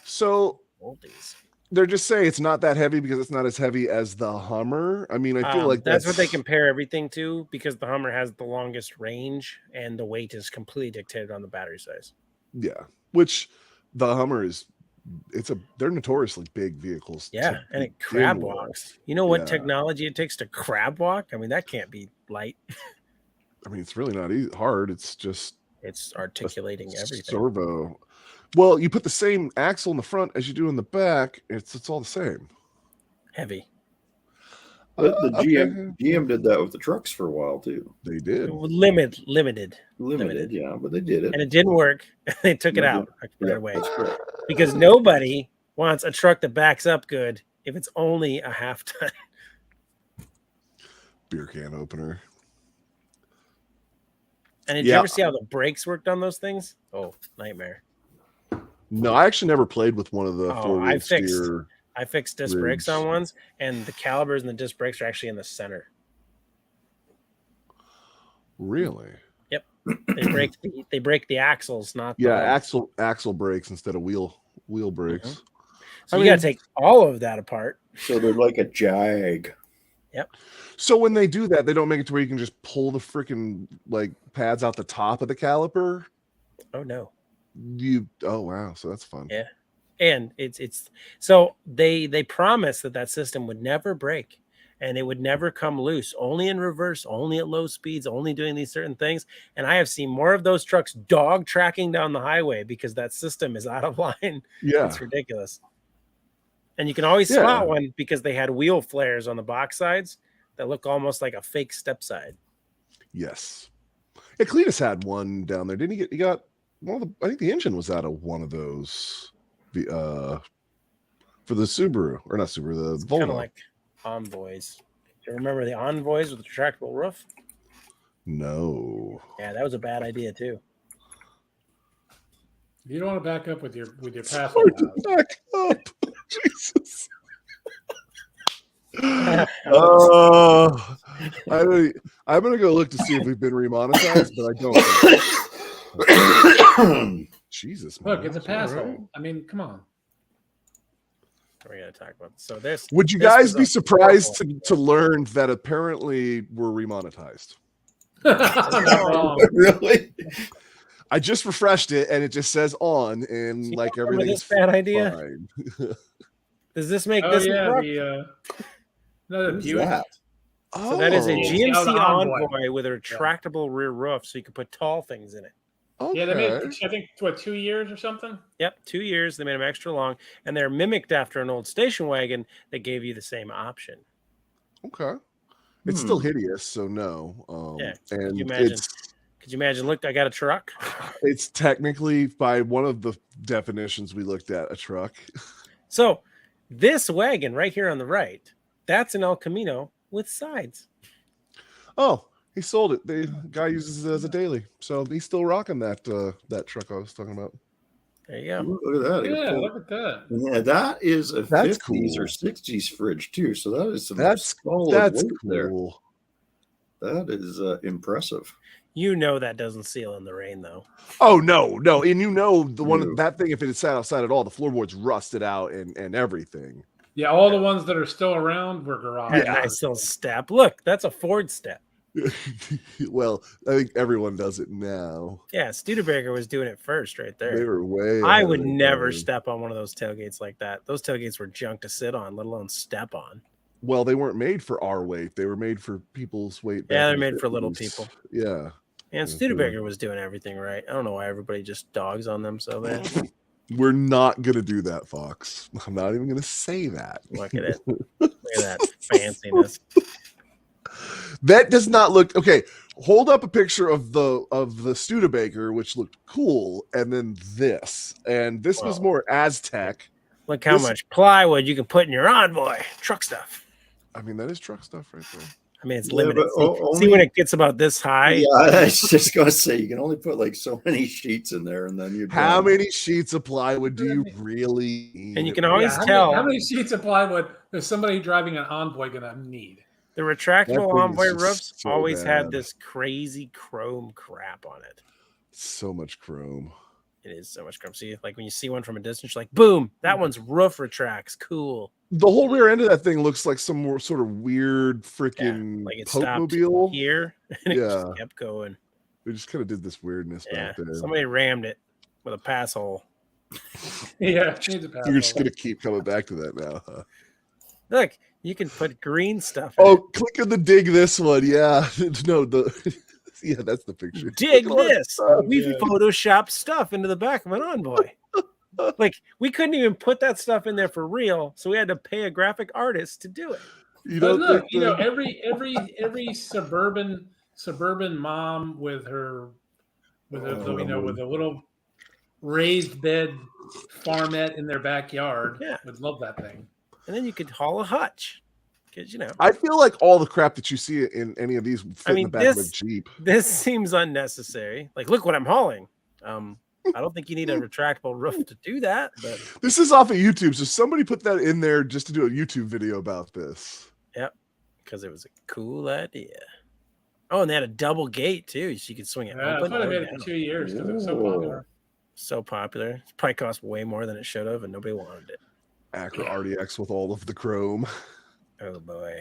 So Oldies. they're just saying it's not that heavy because it's not as heavy as the Hummer. I mean, I feel like that's what they compare everything to because the Hummer has the longest range and the weight is completely dictated on the battery size. Yeah, which the Hummer is. They're notoriously big vehicles. Yeah, and it crab with. walks. You know what Yeah. technology it takes to crab walk? I mean, that can't be light. I mean, it's really not hard. It's just It's articulating everything. servo. Well, you put the same axle in the front as you do in the back. It's all the same. Heavy. But the Okay. GM did that with the trucks for a while too. They did. Limited. Limited, yeah, but they did it. And it didn't work. They took it No, out right Yeah, away. that's correct. Because nobody wants a truck that backs up good if it's only a half ton. Beer can opener. And did you Yeah. ever see how the brakes worked on those things? Oh, nightmare. No, I actually never played with one of the Oh, four-wheel I fixed- steer. I fixed disc brakes on Rigs. ones, and the calibers and the disc brakes are actually in the center. Really? They break the axles, not Yeah, the, axle brakes instead of wheel brakes. So I you mean- got to take all of that apart. So they're like a Jag. So when they do that, they don't make it to where you can just pull the freaking like pads out the top of the caliper. Oh no. Oh wow, so that's fun. Yeah. And it's so they promised that system would never break and it would never come loose, only in reverse, only at low speeds, only doing these certain things. And I have seen more of those trucks dog tracking down the highway because that system is out of line. Yeah. It's ridiculous. And you can always spot one because they had wheel flares on the box sides that look almost like a fake step side. Yes. Yeah, Cletus had one down there. Didn't he got one of the, I think the engine was out of one of those for the Subaru, or not Subaru, the Kind Volvo. of like Envoys. Do you remember the Envoys with the retractable roof? No. Yeah, that was a bad idea too. You don't want to back up with your pass. Hard to back up. Jesus. Oh, I'm gonna go look to see if we've been remonetized, but I don't. Jesus, Look, man, it's a that's pass all right. hole. I mean, come on. We're gonna talk about this. So this. Would you this guys was be a surprised horrible to learn that apparently we're remonetized? Not wrong. Really? I just refreshed it and it just says on, and See, like remember everything's this bad idea? fine. Does this make Oh this yeah, look? the Who's Buick. that? So that is a Oh, GMC Oh, the Envoy. Envoy with a retractable rear roof, so you can put tall things in it. okay. Yeah, they made it, I think 2 years or something. Yep, 2 years. They made them extra long, and they're mimicked after an old station wagon that gave you the same option. Okay. It's still hideous, so no. Yeah, And you imagine? it's Could you imagine? Look, I got a truck. it's technically by one of the definitions we looked at a truck. So this wagon right here on the right, that's an El Camino with sides. Oh, he sold it. The guy uses it as a daily, so he's still rocking that that truck I was talking about. There you go. Ooh, look at that. Yeah, look at that. Yeah, that is a That's 50s cool. or 60s fridge too. So that is some That's solid weight there. cool. That is impressive. You know that doesn't seal in the rain though. Oh no, and you know the one No. that thing if it had sat outside at all, the floorboards rusted out and everything. Yeah, all the ones that are still around were garage. Had a nice little step. Look, that's a Ford step. Well, I think everyone does it now. Yeah, Studebaker was doing it first right They there. were way. I ahead would of never time. step on one of those tailgates like that. Those tailgates were junk to sit on, let alone step on. Well, they weren't made for our weight. They were made for people's weight. Yeah, back they're in the made for little 50s. people. Yeah. And Studebaker was doing everything right. I don't know why everybody just dogs on them so bad. We're not gonna do that, Fox. I'm not even gonna say that. Look at it. Look at that fanciness. That does not look okay. Hold up a picture of the Studebaker, which looked cool, and then this. And this was more Aztec. Look how much plywood you can put in your Envoy. Truck stuff. I mean, that is truck stuff right there. I mean, it's limited. See when it gets about this high? Yeah, I was just going to say, you can only put like so many sheets in there, and then you're How done. many sheets of plywood do you really need? And you can always tell. How many sheets of plywood is somebody driving an Envoy going to need? The retractable Envoy roofs so always bad. had this crazy chrome crap on it. So much chrome. It is so much chrome. See, like when you see one from a distance, you're like, boom, that one's roof retracts. Cool. The whole rear end of that thing looks like some more sort of weird freaking Like it stopped Pope-mobile. here and it just kept going. We just kind of did this weirdness back there. Somebody rammed it with a pass hole. Yeah, it needs a pass You're just hole. gonna keep coming back to that now, huh? Look, you can put green stuff in Oh, it. click on the dig this one. Yeah. No, yeah, that's the picture. Dig Look at all that this. stuff. We've photoshopped stuff into the back of an Envoy. Like we couldn't even put that stuff in there for real, so we had to pay a graphic artist to do it. You But don't look, think you know, that- every suburban mom with her with a little raised bed farmette in their backyard would love that thing. And then you could haul a hutch. Because I feel like all the crap that you see in any of these fit in the back of a Jeep. This seems unnecessary. Like, look what I'm hauling. I don't think you need a retractable roof to do that, but This is off of YouTube, so somebody put that in there just to do a YouTube video about this. yep, because it was a cool idea. Oh, and they had a double gate too, so you could swing it Yeah, open. that's why they or made it down. for 2 years because it was so popular. So popular. It probably cost way more than it should have, and nobody wanted it. Acura RDX with all of the chrome. Oh boy.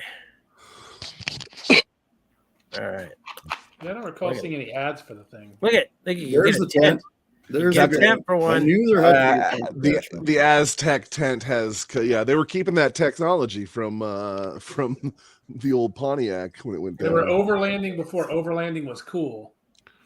All right. Yeah, I don't recall seeing any ads for the thing. Look at There's the tent. There's Get a a tent for one. I knew there had to be a tent. The Aztec tent has, they were keeping that technology from the old Pontiac when it went They down. were overlanding before overlanding was cool.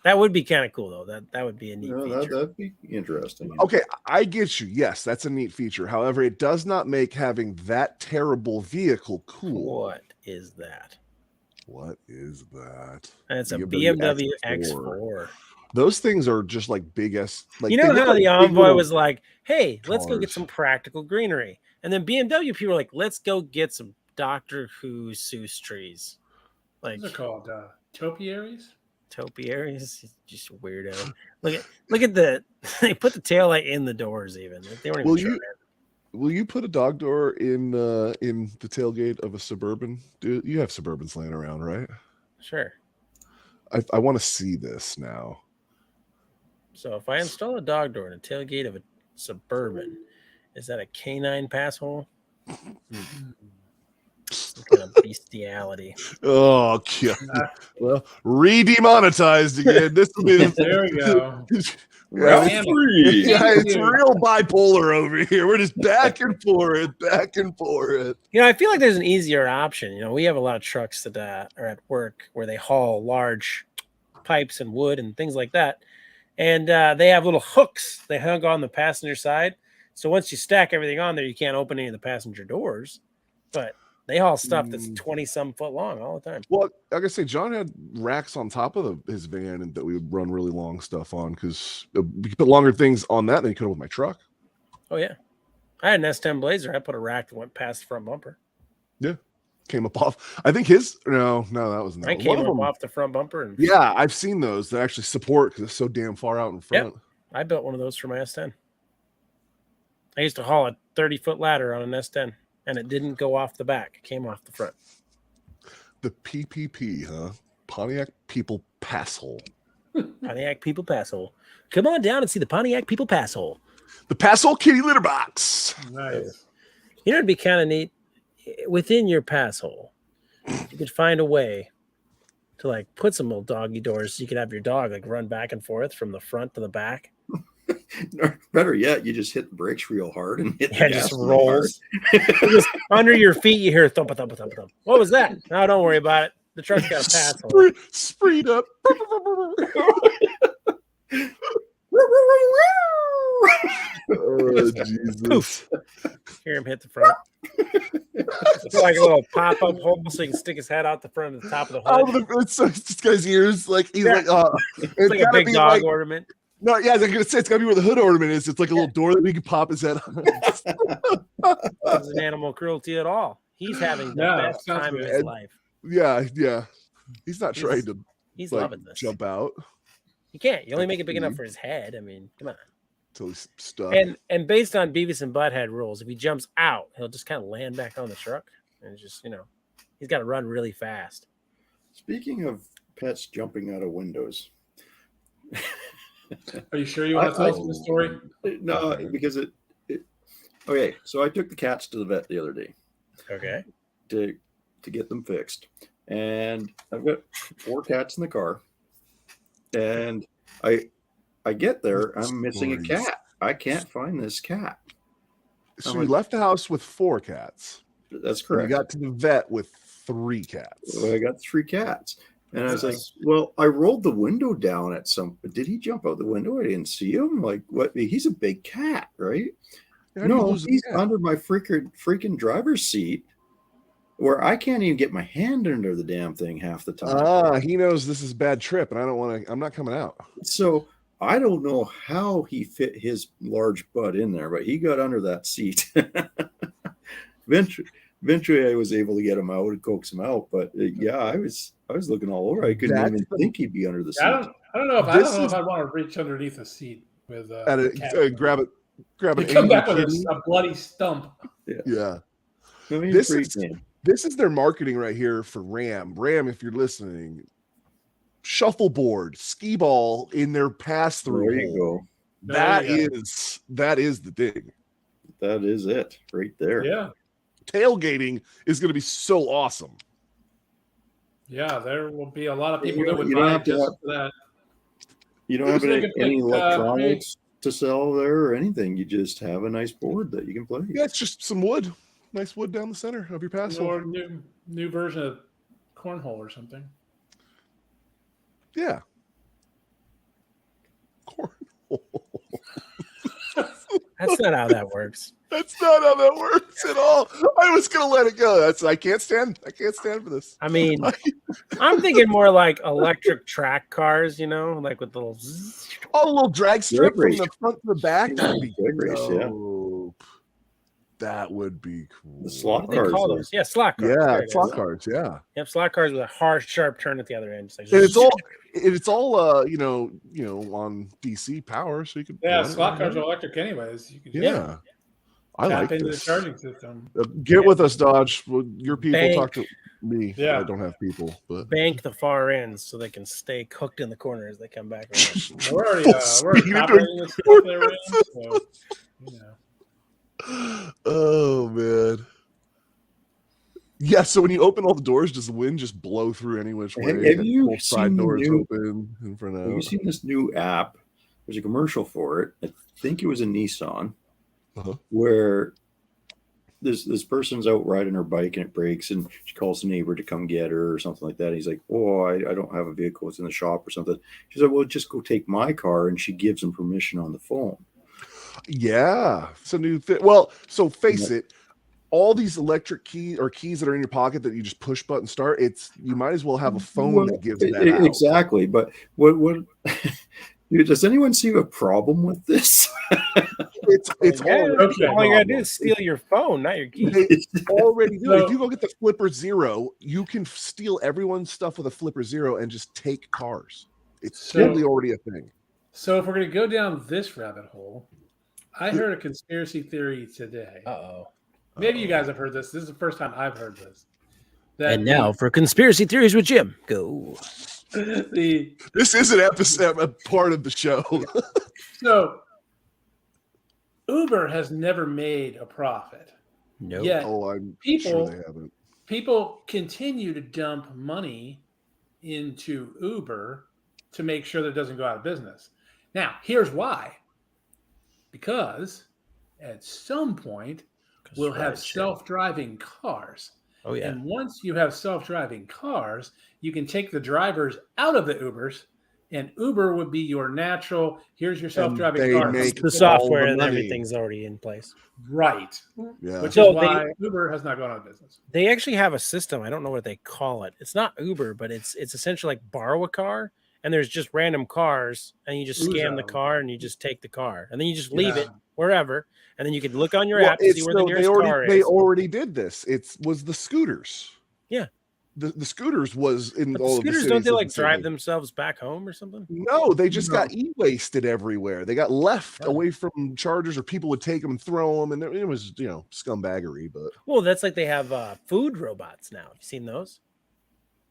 That would be kind of cool though. That would be a neat Yeah, feature. that'd be interesting. Okay, I get you. Yes, that's a neat feature. However, it does not make having that terrible vehicle cool. What is that? What is that? And it's a BMW X4. Those things are just like big S. Like You know they look how like the big Envoy little was like, hey, let's go get cars. some practical greenery. And then BMW people were like, let's go get some Doctor Who Seuss trees. Like Those are called topiaries. topiaries. Just a weirdo. Look at the they put the taillight in the doors even. They weren't even Will trying. Will you put a dog door in the tailgate of a Suburban? Do you have Suburbans laying around, right? Sure. I want to see this now. So if I install a dog door in a tailgate of a Suburban, is that a canine pass hole? Some kind of bestiality. Oh, God. Well, re-demonetized again. This will be There we go. Yeah, Free. it's real bipolar over here. We're just back and forth, back and forth. You know, I feel like there's an easier option. You know, we have a lot of trucks that are at work where they haul large pipes and wood and things like that. And they have little hooks they hung on the passenger side. So once you stack everything on there, you can't open any of the passenger doors. But they haul stuff that's 20-some foot long all the time. Well, like I say, John had racks on top of his van and that we would run really long stuff on because we could put longer things on that than you could with my truck. Oh, yeah. I had an S10 Blazer. I put a rack that went past the front bumper. Yeah. Came up off. I think no, that wasn't that. I came up off the front bumper. And yeah, I've seen those that actually support because it's so damn far out in front. Yep. I built one of those for my S10. I used to haul a 30-foot ladder on an S10, and it didn't go off the back. It came off the front. The PPP, huh? Pontiac People Pass Hole. Pontiac People Pass Hole. Come on down and see the Pontiac People Pass Hole. The Pass Hole Kitty Litter Box. Nice. You know, it'd be kind of neat within your pass hole. You could find a way to like put some little doggy doors so you could have your dog like run back and forth from the front to the back. Better yet, you just hit the brakes real hard and hit the Yeah, gas just real hard. rolls. Just under your feet, you hear thump, thump, thump, thump. What was that? No, don't worry about it. The truck's got a pass hole. Spreed up. Oh, Jesus. Poof. Hear him hit the front. It's like a little pop-up hole so he can stick his head out the front of the top of the hood. It's this guy's ears. Like he's like, it's like a big dog ornament. No, yeah, I was gonna say it's gotta be where the hood ornament is. It's like a little door that we can pop his head on. This isn't animal cruelty at all. He's having the best time of his life. Yeah. He's not trying to. He's loving this. Jump out. You can't. You only make it big enough for his head. I mean, come on. Until he's stuck. And based on Beavis and Butthead rules, if he jumps out, he'll just kind of land back on the truck, and it's just he's got to run really fast. Speaking of pets jumping out of windows. Are you sure you want to tell us the story? No, because it. Okay, so I took the cats to the vet the other day. Okay. To get them fixed, and I've got 4 cats in the car, and I get there, I'm missing a cat. I can't find this cat. So you left the house with 4 cats. That's correct. You got to the vet with 3 cats. Well, I got 3 cats. And I was like, well, I rolled the window down at some. Did he jump out the window? I didn't see him. Like, what? He's a big cat, right? No, he's under my freaking driver's seat, where I can't even get my hand under the damn thing half the time. He knows this is a bad trip, and I don't want to. I'm not coming out. So I don't know how he fit his large butt in there, but he got under that seat. Eventually, I was able to get him out and coax him out. But I was looking all over. I couldn't even think he'd be under the seat. I don't know if I want to reach underneath the seat with grab it. Come back with a bloody stump. Yeah. I mean, This is their marketing right here for Ram. Ram, if you're listening, shuffleboard, skee ball in their pass through. There you go. That is the thing. That is it right there. Yeah. Tailgating is going to be so awesome. Yeah, there will be a lot of people that would buy just for that. You don't have any electronics to sell there or anything. You just have a nice board that you can play. Yeah, it's just some wood. Nice wood down the center of your pass. Or new version of cornhole or something. Yeah. Cornhole. That's not how that works. That's not how that works at all. I was gonna let it go. I can't stand for this. I mean, I'm thinking more like electric track cars, like with the little little drag strip from the front to the back. That'd be dope. That would be cool. The slot cars. Yeah, slot cars. Yeah, slot cars. Yeah. Yep, slot cars with a harsh, sharp turn at the other end. And it's all on DC power, so you can. Yeah, slot cars are electric, anyways. You can I tap like into this. the charging system. Get with us, Dodge. Well, your people talk to me. Yeah. I don't have people, but bank the far ends so they can stay cooked in the corner as they come back around. We're already operating this stuff there, so, Oh man. Yeah, so when you open all the doors, does the wind just blow through any which way? Have you both side doors open in front of? Have you seen this new app? There's a commercial for it. I think it was a Nissan, where this person's out riding her bike and it breaks, and she calls the neighbor to come get her or something like that. He's like, "Oh, I don't have a vehicle. It's in the shop or something." She's like, "Well, just go take my car," and she gives him permission on the phone. Yeah, it's a new thing. Well, so face it, all these electric keys that are in your pocket that you just push button start. You might as well have a phone that gives that out. Exactly. But what does anyone see a problem with this? It's all you gotta do is steal your phone, not your keys. They already do. If you go get the Flipper Zero, you can steal everyone's stuff with a Flipper Zero and just take cars. It's totally already a thing. So if we're gonna go down this rabbit hole, I heard a conspiracy theory today. Maybe you guys have heard this. This is the first time I've heard this. And now for conspiracy theories with Jim. Go. This is an episode, a part of the show. So Uber has never made a profit. No. Yet I'm sure they haven't. People continue to dump money into Uber to make sure that it doesn't go out of business. Now, here's why. Because at some point we'll have self-driving cars. Oh yeah. And once you have self-driving cars, you can take the drivers out of the Ubers, and Uber would be your natural. Here's your self-driving they car. make The software all the and money. everything's already in place. Right. Yeah. Which So is why Uber has not gone out of business. They actually have a system. I don't know what they call it. It's not Uber, but it's essentially like borrow a car, and there's just random cars, and you just scan the Uzo. car and you just take the car, and then you just leave Yeah. it wherever, and then you can look on your Well, app to see where the nearest car they is. already did this. It was the scooters. Yeah. The scooters was in But all the of the scooters, cities don't they of like the drive city. themselves back home or something? No, they just No. got e-wasted everywhere. They got left Oh. away from chargers, or people would take them and throw them, and it was scumbaggery. But Well, that's like they have food robots now. Have you seen those?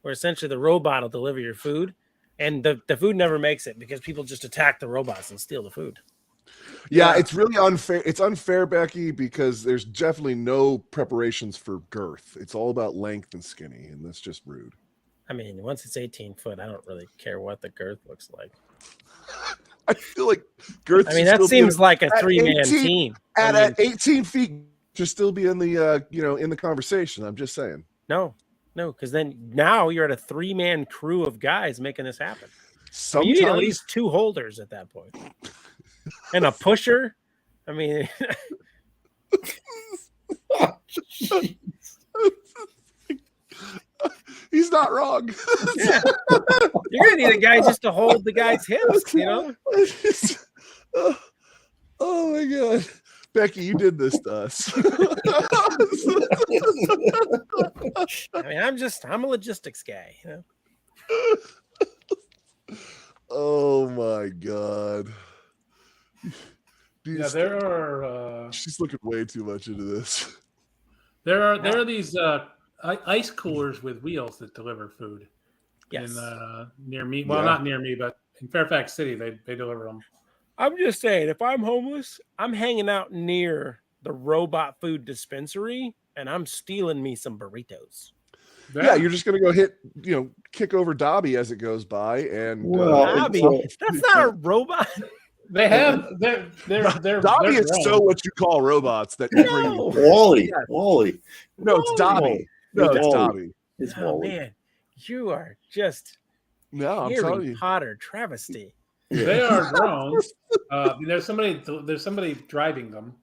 Where essentially the robot will deliver your food, and the food never makes it because people just attack the robots and steal the food. yeah, Yeah. it's really unfair. It's unfair, Becky, because there's definitely no preparations for girth. It's all about length and skinny, and that's just rude. I mean, once it's 18 foot, I don't really care what the girth looks like. I feel like girth. I mean, should that still be seems like a at 3-man 18 team. at, I mean, at 18 feet to still be in the in the conversation. I'm just saying. no, because then now you're at a 3-man crew of guys making this happen. I mean, Sometimes you need at least 2 holders at that point, and a pusher. I mean, he's not wrong. yeah. You're gonna need a guy just to hold the guy's hips, you know. Oh my god, Becky, you did this to us. I mean, I'm a logistics guy, you know. Oh my god. Yeah, there are She's looking way too much into this. there are these ice coolers with wheels that deliver food. Yes. Near me. Well, Yeah. not near me, but in Fairfax City, they deliver them. I'm just saying, if I'm homeless, I'm hanging out near the robot food dispensary, and I'm stealing me some burritos. Yeah, you're just gonna go kick over Dobby as it goes by, and Dobby, that's not a robot. they have they're Dobby is grown. so what you call robots that you bring. No. Wally. Wally. No, it's Dobby. No, it's Wally. Dobby. It's Oh Wally. man, you are just No, I'm telling Harry you. Potter travesty. They are drones. There's somebody driving them,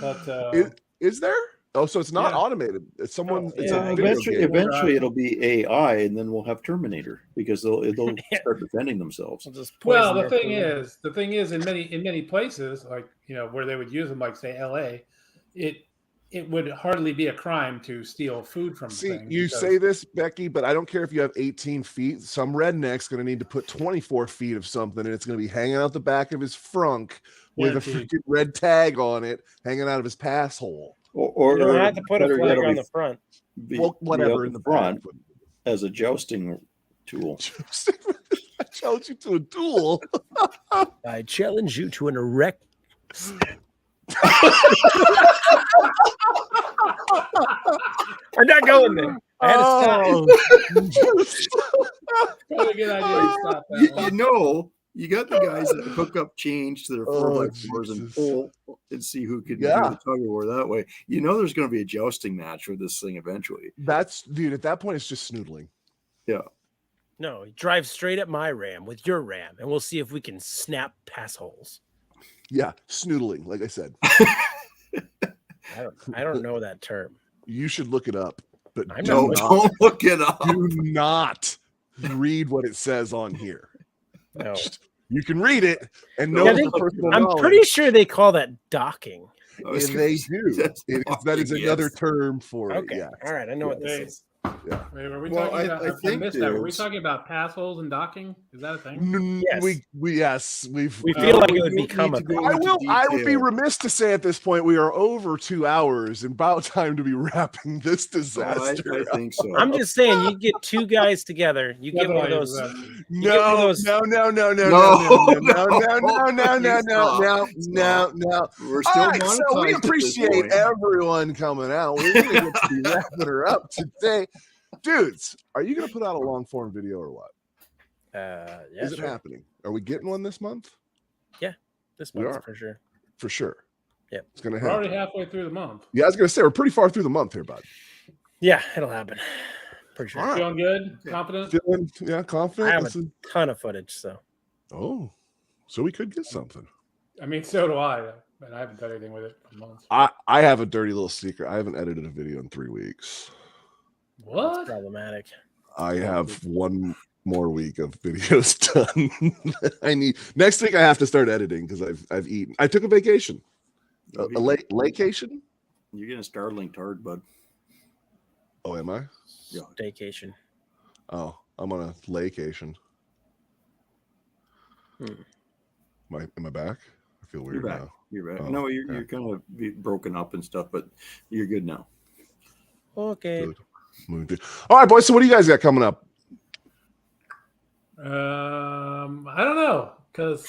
but Is there? Oh, so it's not Yeah. automated. It's someone. No, It's yeah, a video game. Eventually, it'll be AI, and then we'll have Terminator because they'll start defending themselves. I'll just well, poison their food. the thing is, in many places, like where they would use them, like say L.A., it would hardly be a crime to steal food from. See, things you because- say this, Becky, but I don't care if you have 18 feet. Some redneck's going to need to put 24 feet of something, and it's going to be hanging out the back of his frunk with a Guaranteed. freaking red tag on it, hanging out of his pass hole. Or You don't have to put a better flag yet, on it'll the front. be Well, whatever up in the front front. as a jousting tool. I challenge you to a duel. I challenge you to an erect. I'm not going there. I had to stop. Probably a good idea to stop that You one. know, you got the guys that hook up change to their Oh, 4x4s and Jesus. pull and see who can Yeah. do the tug of war that way. You know, there's going to be a jousting match with this thing eventually. That's dude. At that point, it's just snoodling. No, drive straight at my ram with your ram, and we'll see if we can snap pass holes. Yeah, snoodling. Like I said, I don't know that term. you should look it up, but I'm do not No, looking. not, don't look it up. do not read what it says on here. No. You can read it and know Yeah, the they- personal I'm knowledge. pretty sure they call that docking. I was And gonna they say, do. that's That is fucking another yes. term for it. Okay. Yeah. All right. I know what this Okay. is. Wait, were we Well, talking about? I I think missed that. Were we there's- talking about pass holes and docking? Is that a thing? Yes. We've We feel like we it would don't become need a to go thing. I would be detail. remiss to say at this point we are over 2 hours and about time to be wrapping this I disaster. think so. I'm just saying, you get 2 guys together, you get one of those. You get one of those- No. We're All still right, so we monetized at this appreciate point. everyone coming out. We're gonna get to be wrapping her up today. Dudes, are you gonna put out a long form video or what? Yeah, Is it sure. happening? Are we getting one this month? This We month are. for sure. For sure. Yep. It's gonna We're already happen. halfway through the month. Yeah, I was gonna say we're pretty far through the month here, bud. Yeah, it'll happen. Pretty sure. All right. Feeling good? Confident? Feeling, yeah, confident. I have a ton of footage, so. Oh, so we could get something. I mean, so do I. And I haven't done anything with it for months. I have a dirty little secret. I haven't edited a video in 3 weeks. What? That's problematic. I have 1 more week of videos done. I need next week. I have to start editing because I've eaten. I took a vacation, a lakeation. You're getting a Starlink tard, bud. Oh, am I? Yeah. Staycation. Oh, I'm on a lakeation. Hmm. Am I back? I feel weird You're back. now. You're back. Oh, No, you're kind of broken up and stuff, but you're good now. Okay. Good. All right, boys. So what do you guys got coming up? I don't know, because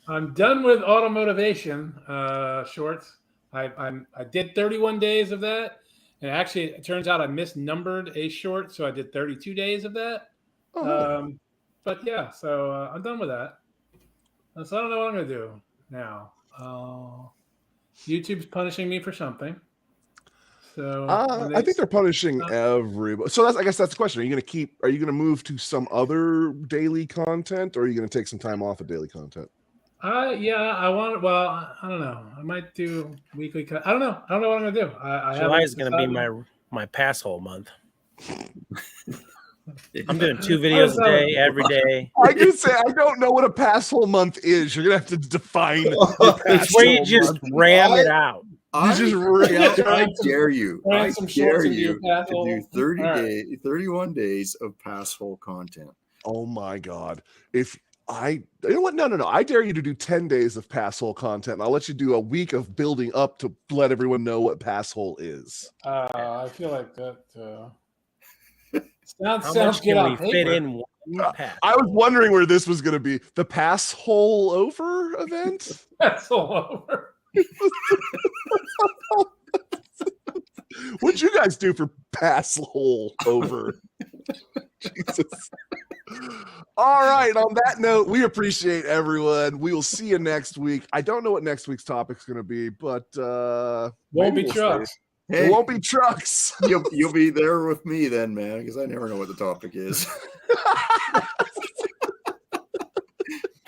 I'm done with automotivation shorts. I did 31 days of that, and actually it turns out I misnumbered a short, so I did 32 days of that. Oh. But yeah, so I'm done with that. So I don't know what I'm gonna do now. YouTube's punishing me for something. So I think they're punishing everybody. So I guess that's the question. Are you going to move to some other daily content, or are you going to take some time off of daily content? Yeah, I don't know. I might do weekly. I don't know. I don't know what I'm gonna do. July is going to be my pass hole month. I'm doing 2 videos a day, every day. I can say I don't know what a pass hole month is. You're going to have to define. It's where you just ram it out. I dare you. Ram I some dare shorts into you your pass to hole. do 31 days of pass hole content. Oh my God. You know what? No. I dare you to do 10 days of pass hole content. And I'll let you do a week of building up to let everyone know what pass hole is. I feel like that How sounds much good can on we paper. fit in one pass? I was wondering where this was going to be. The pass hole over event? That's all over. What'd you guys do for pass hole over? Jesus. All right. On that note, we appreciate everyone. We will see you next week. I don't know what next week's topic's going to be, but Won't be we'll trucks. Hey, it won't be trucks. You'll be there with me then, man, because I never know what the topic is.